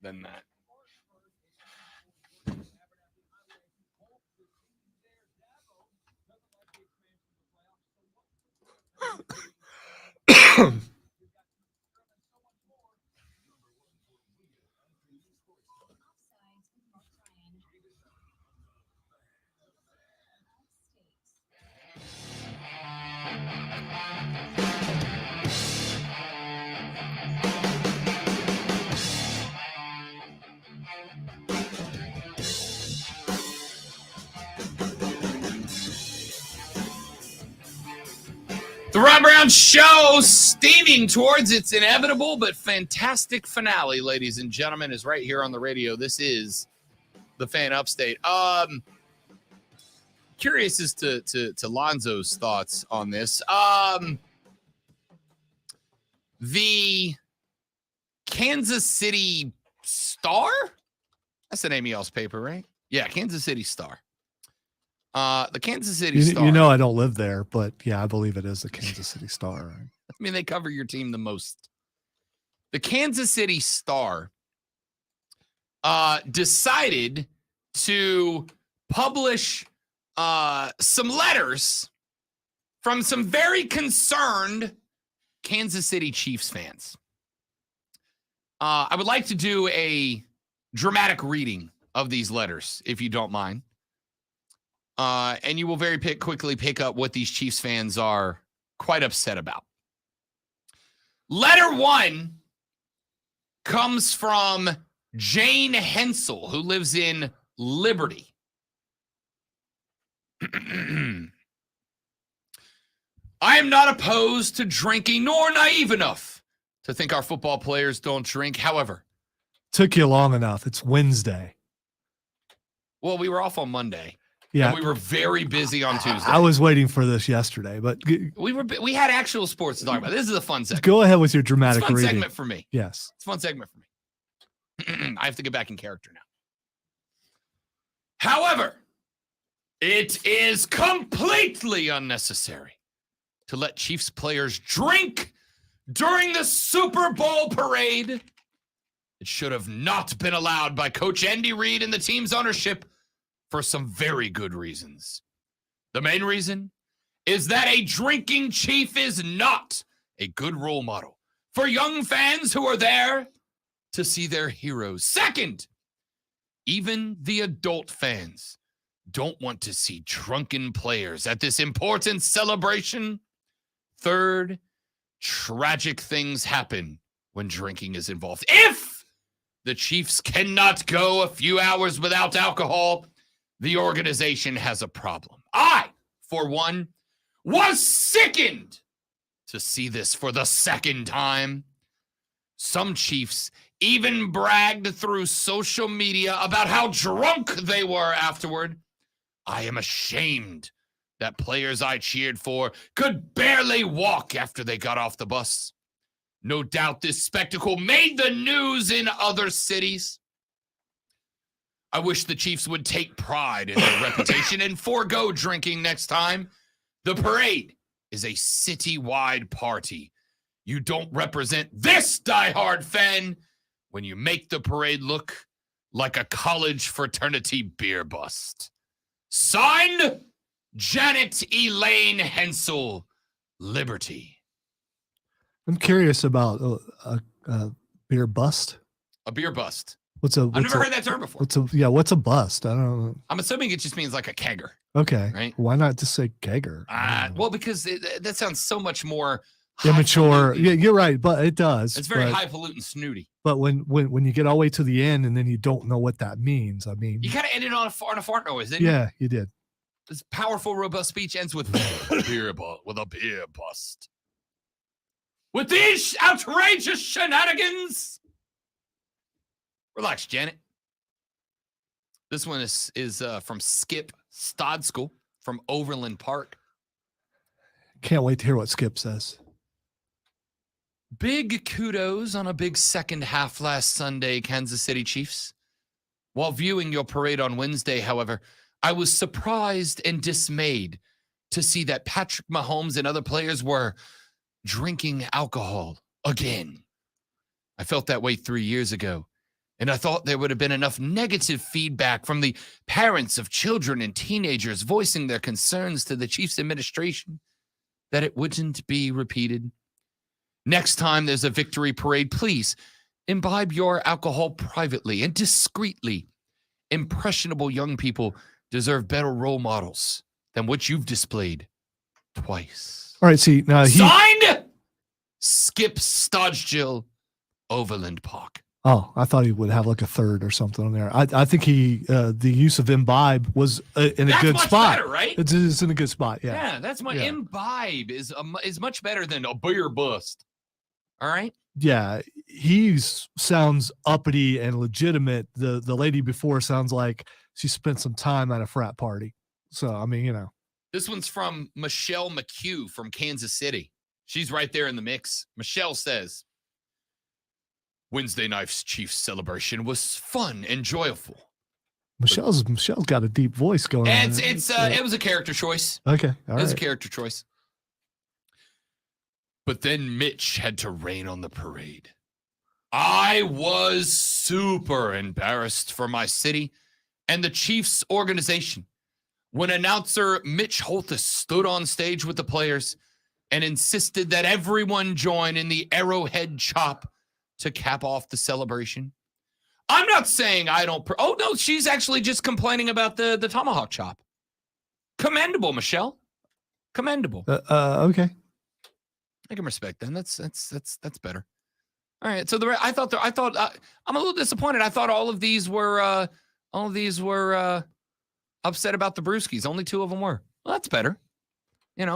than that. Offsides with Mark Ryan. The Ron Brown Show steaming towards its inevitable but fantastic finale, ladies and gentlemen, is right here on the radio. This is the Fan Upstate. Curious as to Lonzo's thoughts on this. The Kansas City Star? That's the name of y'all's paper, right? Yeah, Kansas City Star. The Kansas City Star. You know I don't live there, but yeah, I believe it is the Kansas City Star. I mean, they cover your team the most. The Kansas City Star decided to publish some letters from some very concerned Kansas City Chiefs fans. I would like to do a dramatic reading of these letters, if you don't mind. And you will very quickly pick up what these Chiefs fans are quite upset about. Letter 1 comes from Jane Hensel, who lives in Liberty. I am not opposed to drinking, nor naive enough to think our football players don't drink. However, took you long enough. It's Wednesday. Well, we were off on Monday. Yeah, and we were very busy on Tuesday. I was waiting for this yesterday, but we had actual sports to talk about. This is a fun segment. Go ahead with your dramatic it's a fun reading. segment for me. Yes, it's a fun segment for me. I have to get back in character now. However, it is completely unnecessary to let Chiefs players drink during the Super Bowl parade. It should have not been allowed by Coach Andy Reid and the team's ownership for some very good reasons. The main reason is that a drinking Chief is not a good role model for young fans who are there to see their heroes. Second, even the adult fans don't want to see drunken players at this important celebration. Third, tragic things happen when drinking is involved. If the Chiefs cannot go a few hours without alcohol, the organization has a problem. I, for one, was sickened to see this for the second time. Some Chiefs even bragged through social media about how drunk they were afterward. I am ashamed that players I cheered for could barely walk after they got off the bus. No doubt this spectacle made the news in other cities. I wish the Chiefs would take pride in their reputation and forego drinking next time. The parade is a citywide party. You don't represent this diehard fan when you make the parade look like a college fraternity beer bust. Signed, Janet Elaine Hensel, Liberty. I'm curious about a beer bust. A beer bust. I've never heard that term before. What's a bust? I don't know. I'm assuming it just means like a kegger. Okay. Right? Why not just say kegger? Well, because that sounds so much more immature. Yeah, you're right, but it does. It's very highfalutin snooty. But when you get all the way to the end and then you don't know what that means, I mean, you kind of ended on a fart noise, didn't you? Yeah, you did. This powerful, robust speech ends with a beer bust. With these outrageous shenanigans. Relax, Janet. This one is from Skip Stodskill from Overland Park. Can't wait to hear what Skip says. Big kudos on a big second half last Sunday, Kansas City Chiefs. While viewing your parade on Wednesday, however, I was surprised and dismayed to see that Patrick Mahomes and other players were drinking alcohol again. I felt that way 3 years ago, And I thought there would have been enough negative feedback from the parents of children and teenagers voicing their concerns to the Chiefs administration that it wouldn't be repeated. Next time there's a victory parade, please imbibe your alcohol privately and discreetly. Impressionable young people deserve better role models than what you've displayed twice. All right, see, now Signed, Skip Stodgill, Overland Park. Oh, I thought he would have like a third or something on there. I think the use of imbibe was in a good much spot. better, right? It's in a good spot. Yeah. Yeah, that's my Yeah. imbibe is much better than a beer bust. All right. Yeah, he sounds uppity and legitimate. The lady before sounds like she spent some time at a frat party. So I mean, This one's from Michelle McHugh from Kansas City. She's right there in the mix. Michelle says, Wednesday night's Chiefs celebration was fun and joyful. Michelle's got a deep voice going on. It was a character choice. Okay, It was a character choice. But then Mitch had to rain on the parade. I was super embarrassed for my city and the Chiefs organization when announcer Mitch Holthus stood on stage with the players and insisted that everyone join in the Arrowhead chop to cap off the celebration. I'm not saying I don't. Oh, no, she's actually just complaining about the tomahawk chop. Commendable, Michelle. Commendable. Okay. I can respect that. That's better. All right. So I thought I'm a little disappointed. I thought all of these were upset about the Brewskis. Only 2 of them were. Well, that's better. If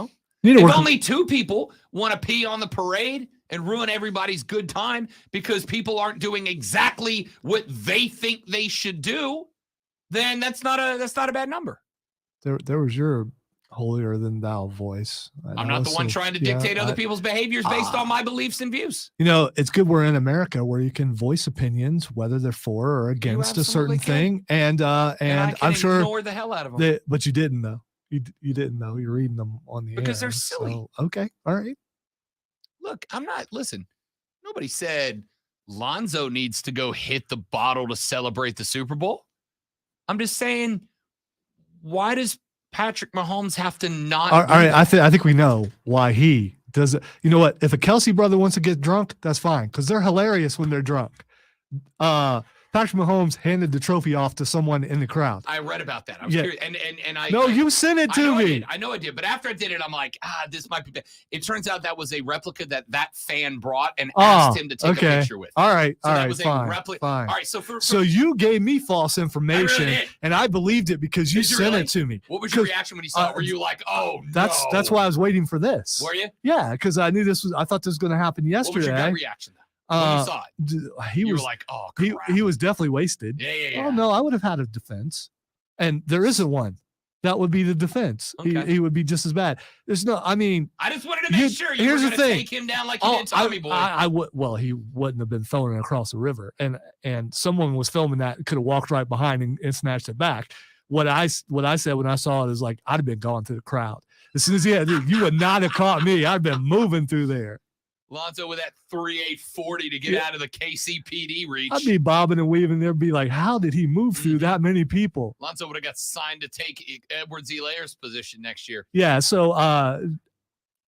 only 2 people want to pee on the parade and ruin everybody's good time because people aren't doing exactly what they think they should do, then that's not a bad number. There was your holier than thou voice. I'm not the one trying to dictate other people's behaviors based on my beliefs and views. It's good we're in America where you can voice opinions, whether they're for or against a certain thing. And I I'm sure ignore the hell out of them. But you didn't though. You didn't know. You're reading them on the because air, they're silly. So, okay. All right. Look, listen, nobody said Lonzo needs to go hit the bottle to celebrate the Super Bowl. I'm just saying, why does Patrick Mahomes have to not? All right. I think we know why he does it. You know what? If a Kelsey brother wants to get drunk, that's fine because they're hilarious when they're drunk. Patrick Mahomes handed the trophy off to someone in the crowd. I read about that. I was curious, and I you sent it to me. I know I did, but after I did it, I'm like, this might be bad. It turns out that was a replica that fan brought and asked him to take a picture with. All right, so all that right, was fine, a replica. fine. All right, so you gave me false information, really and I believed it because you sent it to me. What was your reaction when you saw it? Were you like, oh, that's why I was waiting for this. Were you? Yeah, because I thought this was going to happen yesterday. What was your gut reaction? When you saw it, you were like, "Oh, crap." He was definitely wasted. Yeah. Oh no, I would have had a defense, and there isn't one. That would be the defense. Okay. He would be just as bad. There's no. I mean, I just wanted to make sure you were going to take him down like you did Tommy Boy. I would. Well, he wouldn't have been throwing it across the river, and someone was filming that, could have walked right behind and snatched it back. What I said when I saw it is like, I'd have been gone to the crowd as soon as you would not have caught me. I'd been moving through there. Lonzo with that 3.840 to get out of the KCPD reach. I'd be bobbing and weaving there, be like, how did he move through that many people? Lonzo would have got signed to take Edwards-Helaire's position next year. Yeah, so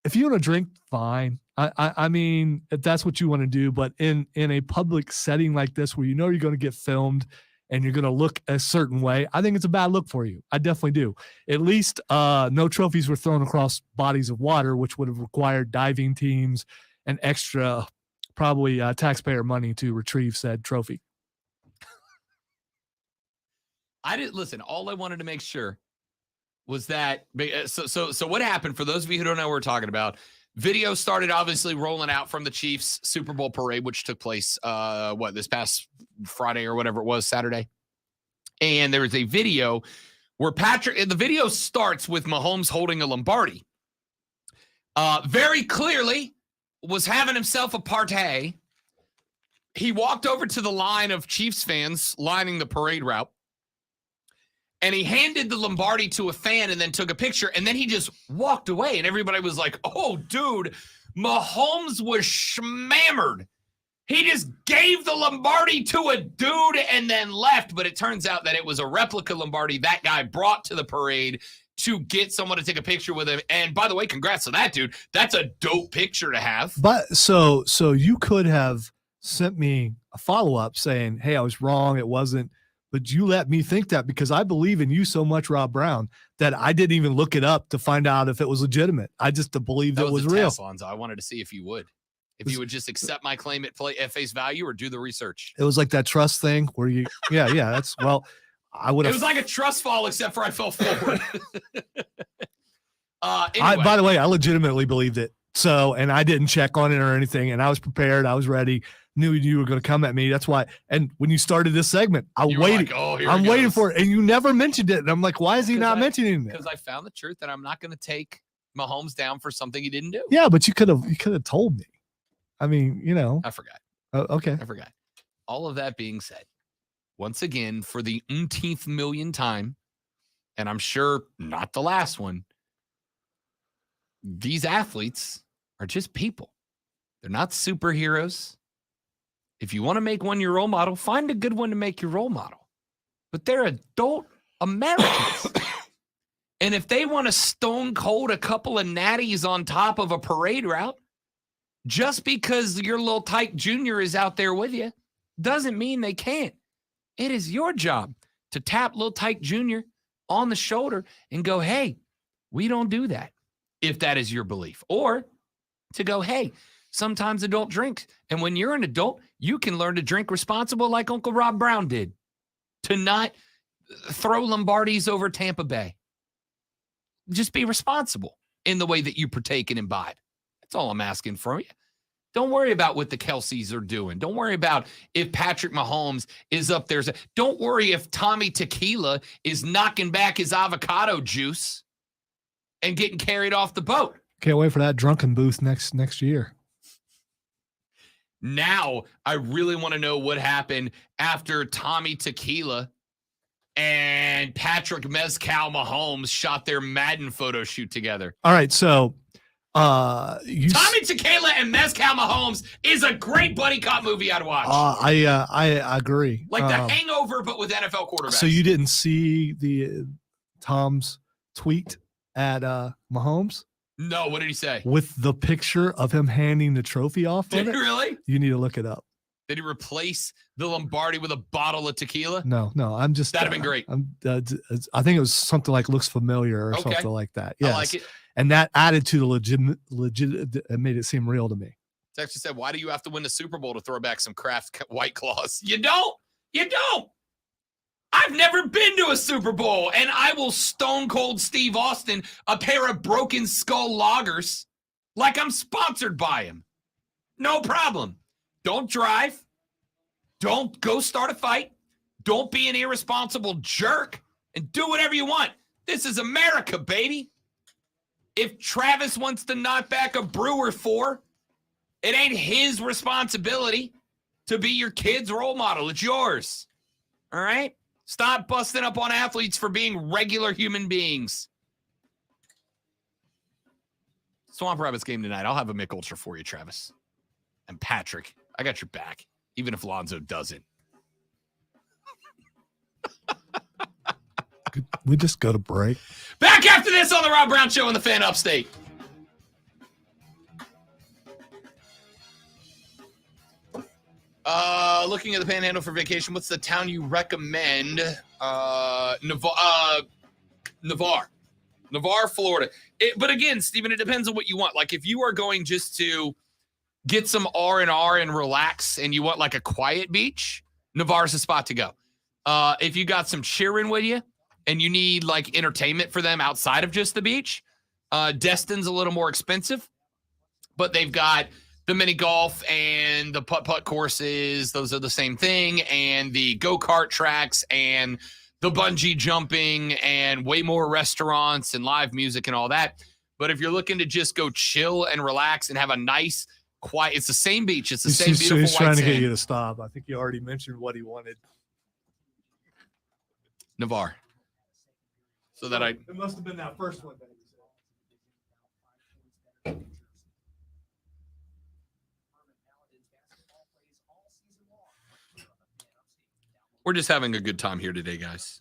if you want to drink, fine. I mean, if that's what you want to do, but in a public setting like this where you're going to get filmed and you're going to look a certain way, I think it's a bad look for you. I definitely do. At least no trophies were thrown across bodies of water, which would have required diving teams and extra, probably taxpayer money to retrieve said trophy. I didn't listen. All I wanted to make sure was that. So what happened? For those of you who don't know what we're talking about, video started obviously rolling out from the Chiefs Super Bowl parade, which took place this past Friday or whatever it was, Saturday. And there was a video where the video starts with Mahomes holding a Lombardi. Very clearly was having himself a party. He walked over to the line of Chiefs fans lining the parade route, and he handed the Lombardi to a fan and then took a picture, and then he just walked away, and everybody was like, oh, dude, Mahomes was schmammered. He just gave the Lombardi to a dude and then left, but it turns out that it was a replica Lombardi that guy brought to the parade to get someone to take a picture with him. And by the way, congrats to that dude. That's a dope picture to have. But so you could have sent me a follow-up saying, hey, I was wrong. It wasn't. But you let me think that because I believe in you so much, Rob Brown, that I didn't even look it up to find out if it was legitimate. I just believed it was real. Test, Lonzo. I wanted to see if you would. If you would just accept my claim at face value or do the research. It was like that trust thing where you, yeah, that's, well, I would have. It was like a trust fall, except for I fell forward. Anyway. By the way, I legitimately believed it. So, and I didn't check on it or anything. And I was prepared. I was ready. Knew you were going to come at me. That's why. And when you started this segment, I'm waiting for it. And you never mentioned it. And I'm like, why is he not mentioning it? Because I found the truth that I'm not going to take Mahomes down for something he didn't do. Yeah, but you could have told me. I mean, I forgot. Okay. I forgot. All of that being said, once again, for the umpteenth million time, and I'm sure not the last one, these athletes are just people. They're not superheroes. If you want to make one your role model, find a good one to make your role model. But they're adult Americans. And if they want to stone cold a couple of natties on top of a parade route, just because your little Tyke Jr. is out there with you doesn't mean they can't. It is your job to tap little Tyke Jr. on the shoulder and go, hey, we don't do that, if that is your belief. Or to go, hey, sometimes adult drinks. And when you're an adult, you can learn to drink responsible like Uncle Rob Brown did, to not throw Lombardis over Tampa Bay. Just be responsible in the way that you partake and imbibe. That's all I'm asking from you. Don't worry about what the Kelseys are doing. Don't worry about if Patrick Mahomes is up there. Don't worry if Tommy Tequila is knocking back his avocado juice and getting carried off the boat. Can't wait for that drunken booth next year. Now, I really want to know what happened after Tommy Tequila and Patrick Mezcal Mahomes shot their Madden photo shoot together. All right, so Tommy Tequila and Mezcal Mahomes is a great buddy cop movie I'd watch. I agree. Like The Hangover, but with NFL quarterbacks. So you didn't see Tom's tweet at Mahomes? No, what did he say? With the picture of him handing the trophy off. Did he really? You need to look it up. Did he replace the Lombardi with a bottle of tequila? No. I'm just. That'd have been great. I think it was something like looks familiar or something like that. Yes. I like it. And that added to the legit. It made it seem real to me. It's actually said, why do you have to win the Super Bowl to throw back some Kraft White Claws? You don't. I've never been to a Super Bowl, and I will stone cold Steve Austin a pair of Broken Skull lagers like I'm sponsored by him. No problem. Don't drive. Don't go start a fight. Don't be an irresponsible jerk, and do whatever you want. This is America, baby. If Travis wants to knock back a Brewer 4, it ain't his responsibility to be your kid's role model. It's yours. All right? Stop busting up on athletes for being regular human beings. Swamp Rabbits game tonight. I'll have a Mick Ultra for you, Travis. And Patrick, I got your back, even if Lonzo doesn't. Could we just go to break? Back after this on the Rob Brown Show on the Fan Upstate. Looking at the Panhandle for vacation, what's the town you recommend? Navarre, Florida. But again, Stephen, it depends on what you want. Like if you are going just to get some R&R and relax and you want like a quiet beach, Navarre's the spot to go. If you got some cheering with you and you need like entertainment for them outside of just the beach, Destin's a little more expensive, but they've got the mini golf and the putt-putt courses. Those are the same thing. And the go-kart tracks and the bungee jumping and way more restaurants and live music and all that. But if you're looking to just go chill and relax and have a nice, quiet, it's the same beach. It's the same beautiful He's trying to sand. get you to stop. I think you already mentioned what he wanted. Navarre. So that It must have been that first one that he said. We're just having a good time here today, guys.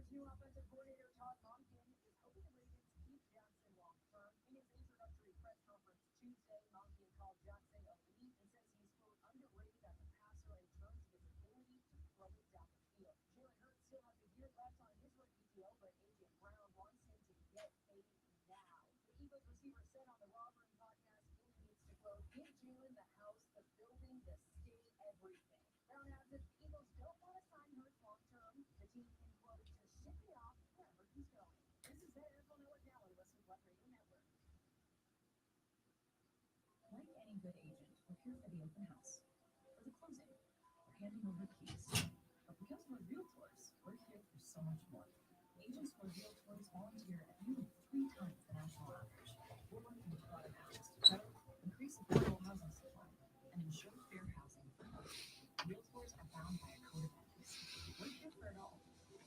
New offensive coordinator Todd Monken is hoping the Ravens keep Jackson long term. In his introductory press conference Tuesday, Monken called Jackson elite and says he's quote underrated as a passer in terms of his ability to throw it down the field. Jalen Hurts still has a year left on his rookie deal, but A.J. Brown wants him to get paid now. The Eagles receiver said on the Raw Room podcast he needs to quote give Jalen the house, the building, the state, everything. Brown adds if the Eagles don't want to sign Hurts long term, the team can quote just ship me off wherever he's going. This is the NFL Network now on the Western Black Radio Network. Like any good agent, we're here for the open house, for the closing, for handing over keys. But because we're realtors, we're here for so much more. Agents for realtors volunteer at nearly 3 times the national average. We're working to provide access to credit, increase affordable housing supply, and ensure fair housing for all. Realtors are bound by a code of ethics. We're here for it all.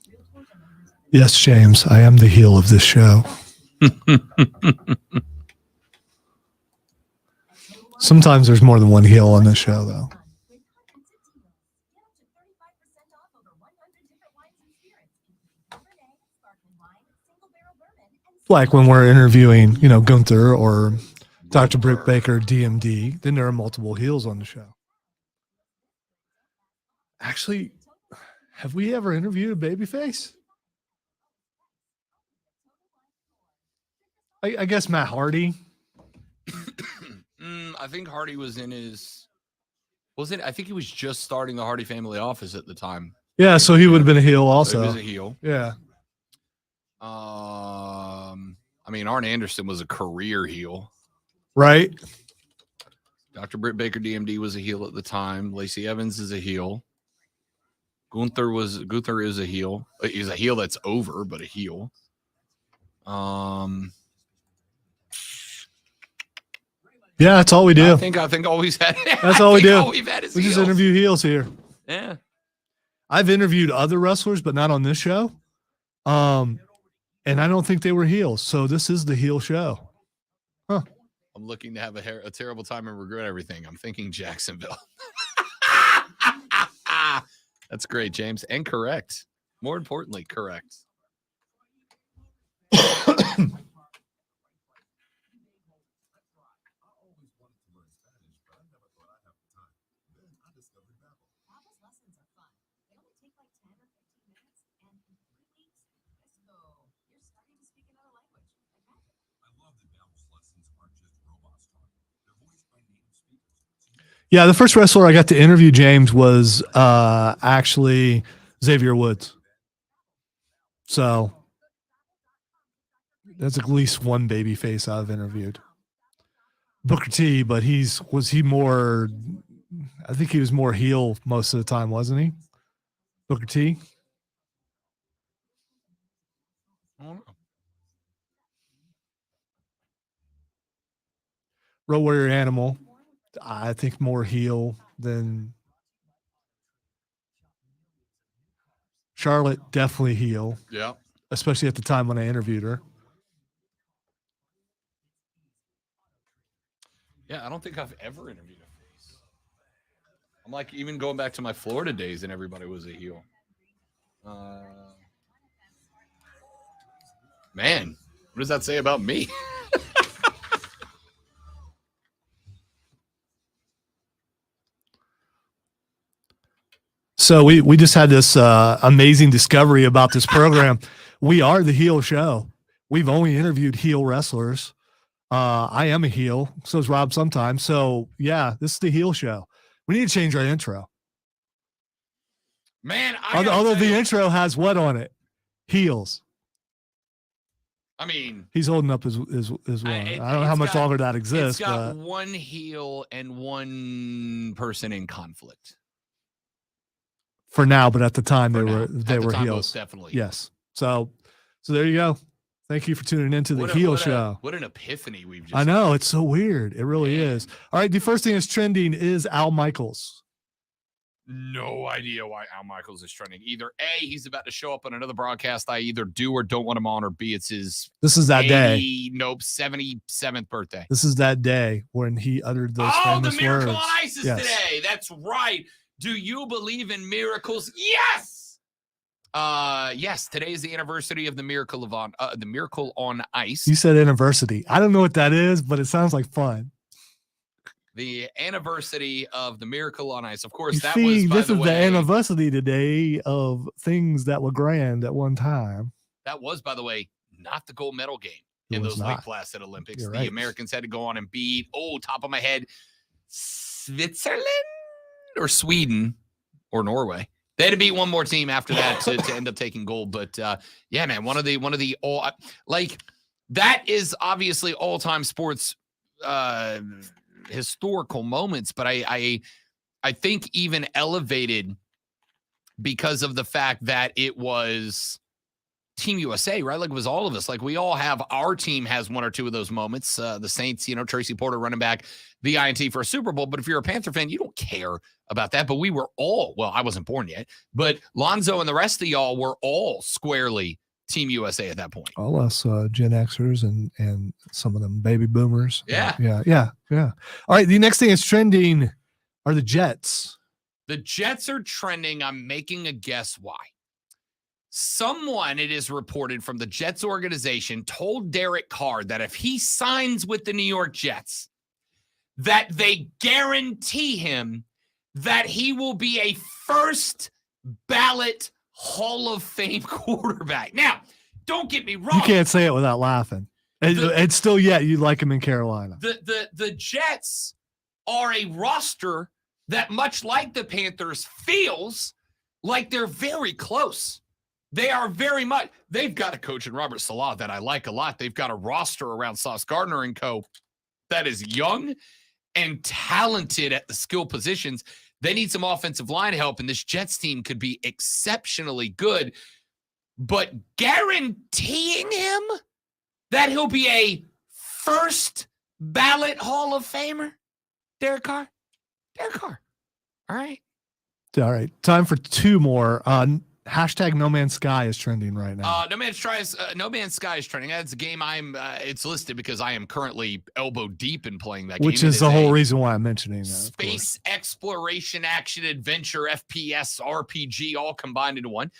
Realtors are members of the Yes, James, I am the heel of this show. Sometimes there's more than one heel on this show, though. Like when we're interviewing, Gunther or Dr. Britt Baker, DMD, then there are multiple heels on the show. Actually, have we ever interviewed a babyface? I guess Matt Hardy. I think Hardy was in his. Wasn't I think he was just starting the Hardy family office at the time. Yeah, so he would have been a heel also. So he was a heel. Yeah. I mean, Arn Anderson was a career heel. Right. Dr. Britt Baker, DMD, was a heel at the time. Lacey Evans is a heel. Gunther is a heel. He's a heel that's over, but a heel. Yeah, that's all we do. I think always had. That's all we do. All we've had is we heels. just interview heels here. Yeah. I've interviewed other wrestlers, but not on this show. And I don't think they were heels. So this is the heel show. Huh. I'm looking to have a terrible time and regret everything. I'm thinking Jacksonville. That's great, James. And correct. More importantly, correct. Yeah, the first wrestler I got to interview, James, was actually Xavier Woods. So that's at least one baby face I've interviewed. Booker T, but I think he was more heel most of the time, wasn't he? Booker T? I don't know. Road Warrior Animal, I think more heel than Charlotte, definitely heel. Yeah. Especially at the time when I interviewed her. Yeah, I don't think I've ever interviewed a face. I'm like even going back to my Florida days and everybody was a heel. Man, what does that say about me? So we just had this amazing discovery about this program. We are the heel show. We've only interviewed heel wrestlers. I am a heel. So is Rob sometimes. So, yeah, this is the heel show. We need to change our intro. Man, although the intro has what on it? Heels. I mean, he's holding up his one. I don't know how much longer that exists. It's got one heel and one person in conflict. for now, but at the time For they now. were At the time, heels. most definitely. Yes. So there you go. Thank you for tuning into the What heel show. What an epiphany we've just I know, it's so weird. It really is. All right, the first thing that's trending is Al Michaels. No idea why Al Michaels is trending. Either A, he's about to show up on another broadcast I either do or don't want him on, or B, it's his This is that day. 77th birthday. This is that day when he uttered those famous the Miracle words. on Ice is today. That's right. Do you believe in miracles? Yes. Yes, today is the anniversary of the Miracle on Ice. You said anniversary. I don't know what that is, but it sounds like fun. The anniversary of the Miracle on Ice. Of course, You that see, was, by this the is way, the anniversary today of things that were grand at one time. that was, by the way, not the gold medal game It in was those Lake not. Placid Olympics. You're The right. Americans had to go on and beat, top of my head, Switzerland or Sweden or Norway. They had to beat one more team after that to end up taking gold. But yeah, man, one of the all, like, that is obviously all-time sports historical moments, but I think even elevated because of the fact that it was Team USA, right? Like, it was all of us. Like, we all have, our team has one or two of those moments. The Saints, Tracy Porter running back the INT for a Super Bowl. But if you're a Panther fan, you don't care about that. But we were all, well, I wasn't born yet, but Lonzo and the rest of y'all were all squarely Team USA at that point. All us Gen Xers and some of them baby boomers. Yeah. Yeah. All right, the next thing that's trending are the Jets. The Jets are trending. I'm making a guess why. Someone, it is reported from the Jets organization, told Derek Carr that if he signs with the New York Jets, that they guarantee him that he will be a first ballot Hall of Fame quarterback. Now, don't get me wrong. You can't say it without laughing. And still yet you like him in Carolina. The Jets are a roster that, much like the Panthers, feels like they're very close. They are very much. They've got a coach in Robert Salah that I like a lot. They've got a roster around Sauce Gardner and co. that is young and talented at the skill positions. They need some offensive line help, and this Jets team could be exceptionally good. But guaranteeing him that he'll be a first ballot Hall of Famer, Derek Carr. All right. All right. Time for two more. Hashtag No Man's Sky is trending right now. No Man's Sky is trending. That's a game it's listed because I am currently elbow deep in playing that game. Which is the whole reason why I'm mentioning that. Space exploration, action, adventure, FPS, RPG, all combined into one.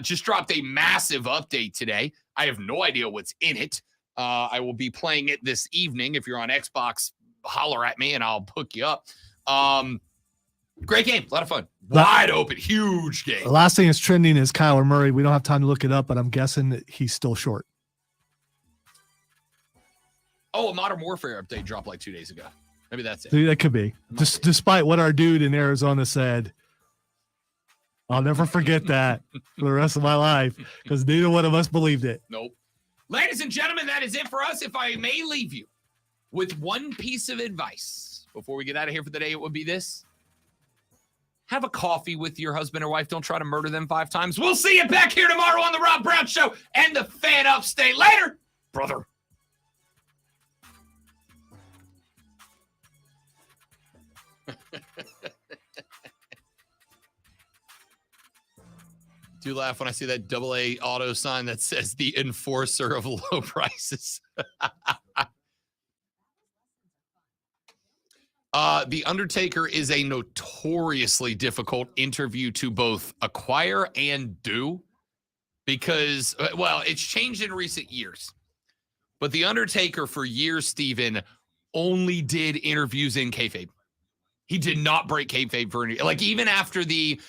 Just dropped a massive update today. I have no idea what's in it. I will be playing it this evening. If you're on Xbox, holler at me and I'll hook you up. Great game. A lot of fun. Wide open. Huge game. The last thing that's trending is Kyler Murray. We don't have time to look it up, but I'm guessing that he's still short. Oh, a Modern Warfare update dropped like 2 days ago. Maybe that's it. That could be. Despite what our dude in Arizona said, I'll never forget that for the rest of my life because neither one of us believed it. Nope. Ladies and gentlemen, that is it for us. If I may leave you with one piece of advice before we get out of here for the day, it would be this. Have a coffee with your husband or wife. Don't try to murder them 5 times. We'll see you back here tomorrow on the Rob Brown Show and the Fan Upstate. Later, brother. Do laugh when I see that AA auto sign that says the enforcer of low prices. The Undertaker is a notoriously difficult interview to both acquire and do because, well, it's changed in recent years. But The Undertaker for years, Steven, only did interviews in kayfabe. He did not break kayfabe for any, like, even after the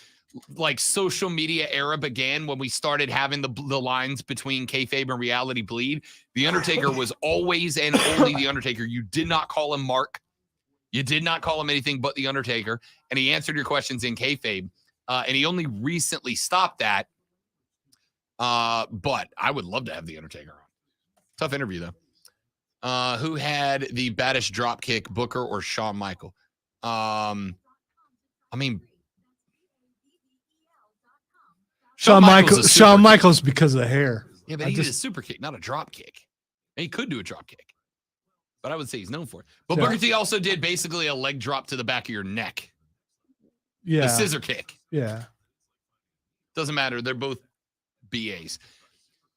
social media era began, when we started having the lines between kayfabe and reality bleed, The Undertaker was always and only The Undertaker. You did not call him Mark. You did not call him anything but The Undertaker, and he answered your questions in kayfabe, and he only recently stopped that, but I would love to have The Undertaker on. Tough interview, though. Who had the baddest drop kick, Booker or Shawn Michael? I mean, Shawn Michaels is a super Shawn kick. Michaels because of the hair. Yeah, but I he did a just- super kick, not a drop kick. And he could do a drop kick, but I would say he's known for it. But Yeah. Booker T also did basically a leg drop to the back of your neck. Yeah. The scissor kick. Yeah. Doesn't matter. They're both BAs.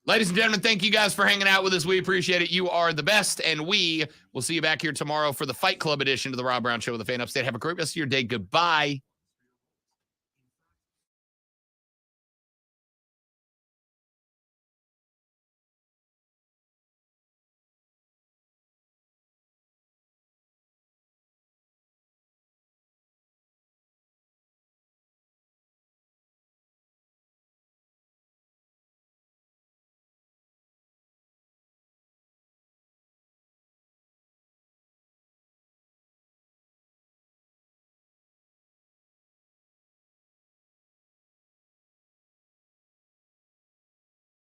Ladies and gentlemen, thank you guys for hanging out with us. We appreciate it. You are the best, and we will see you back here tomorrow for the Fight Club edition of the Rob Brown Show with the Fan Upstate. Have a great rest of your day. Goodbye.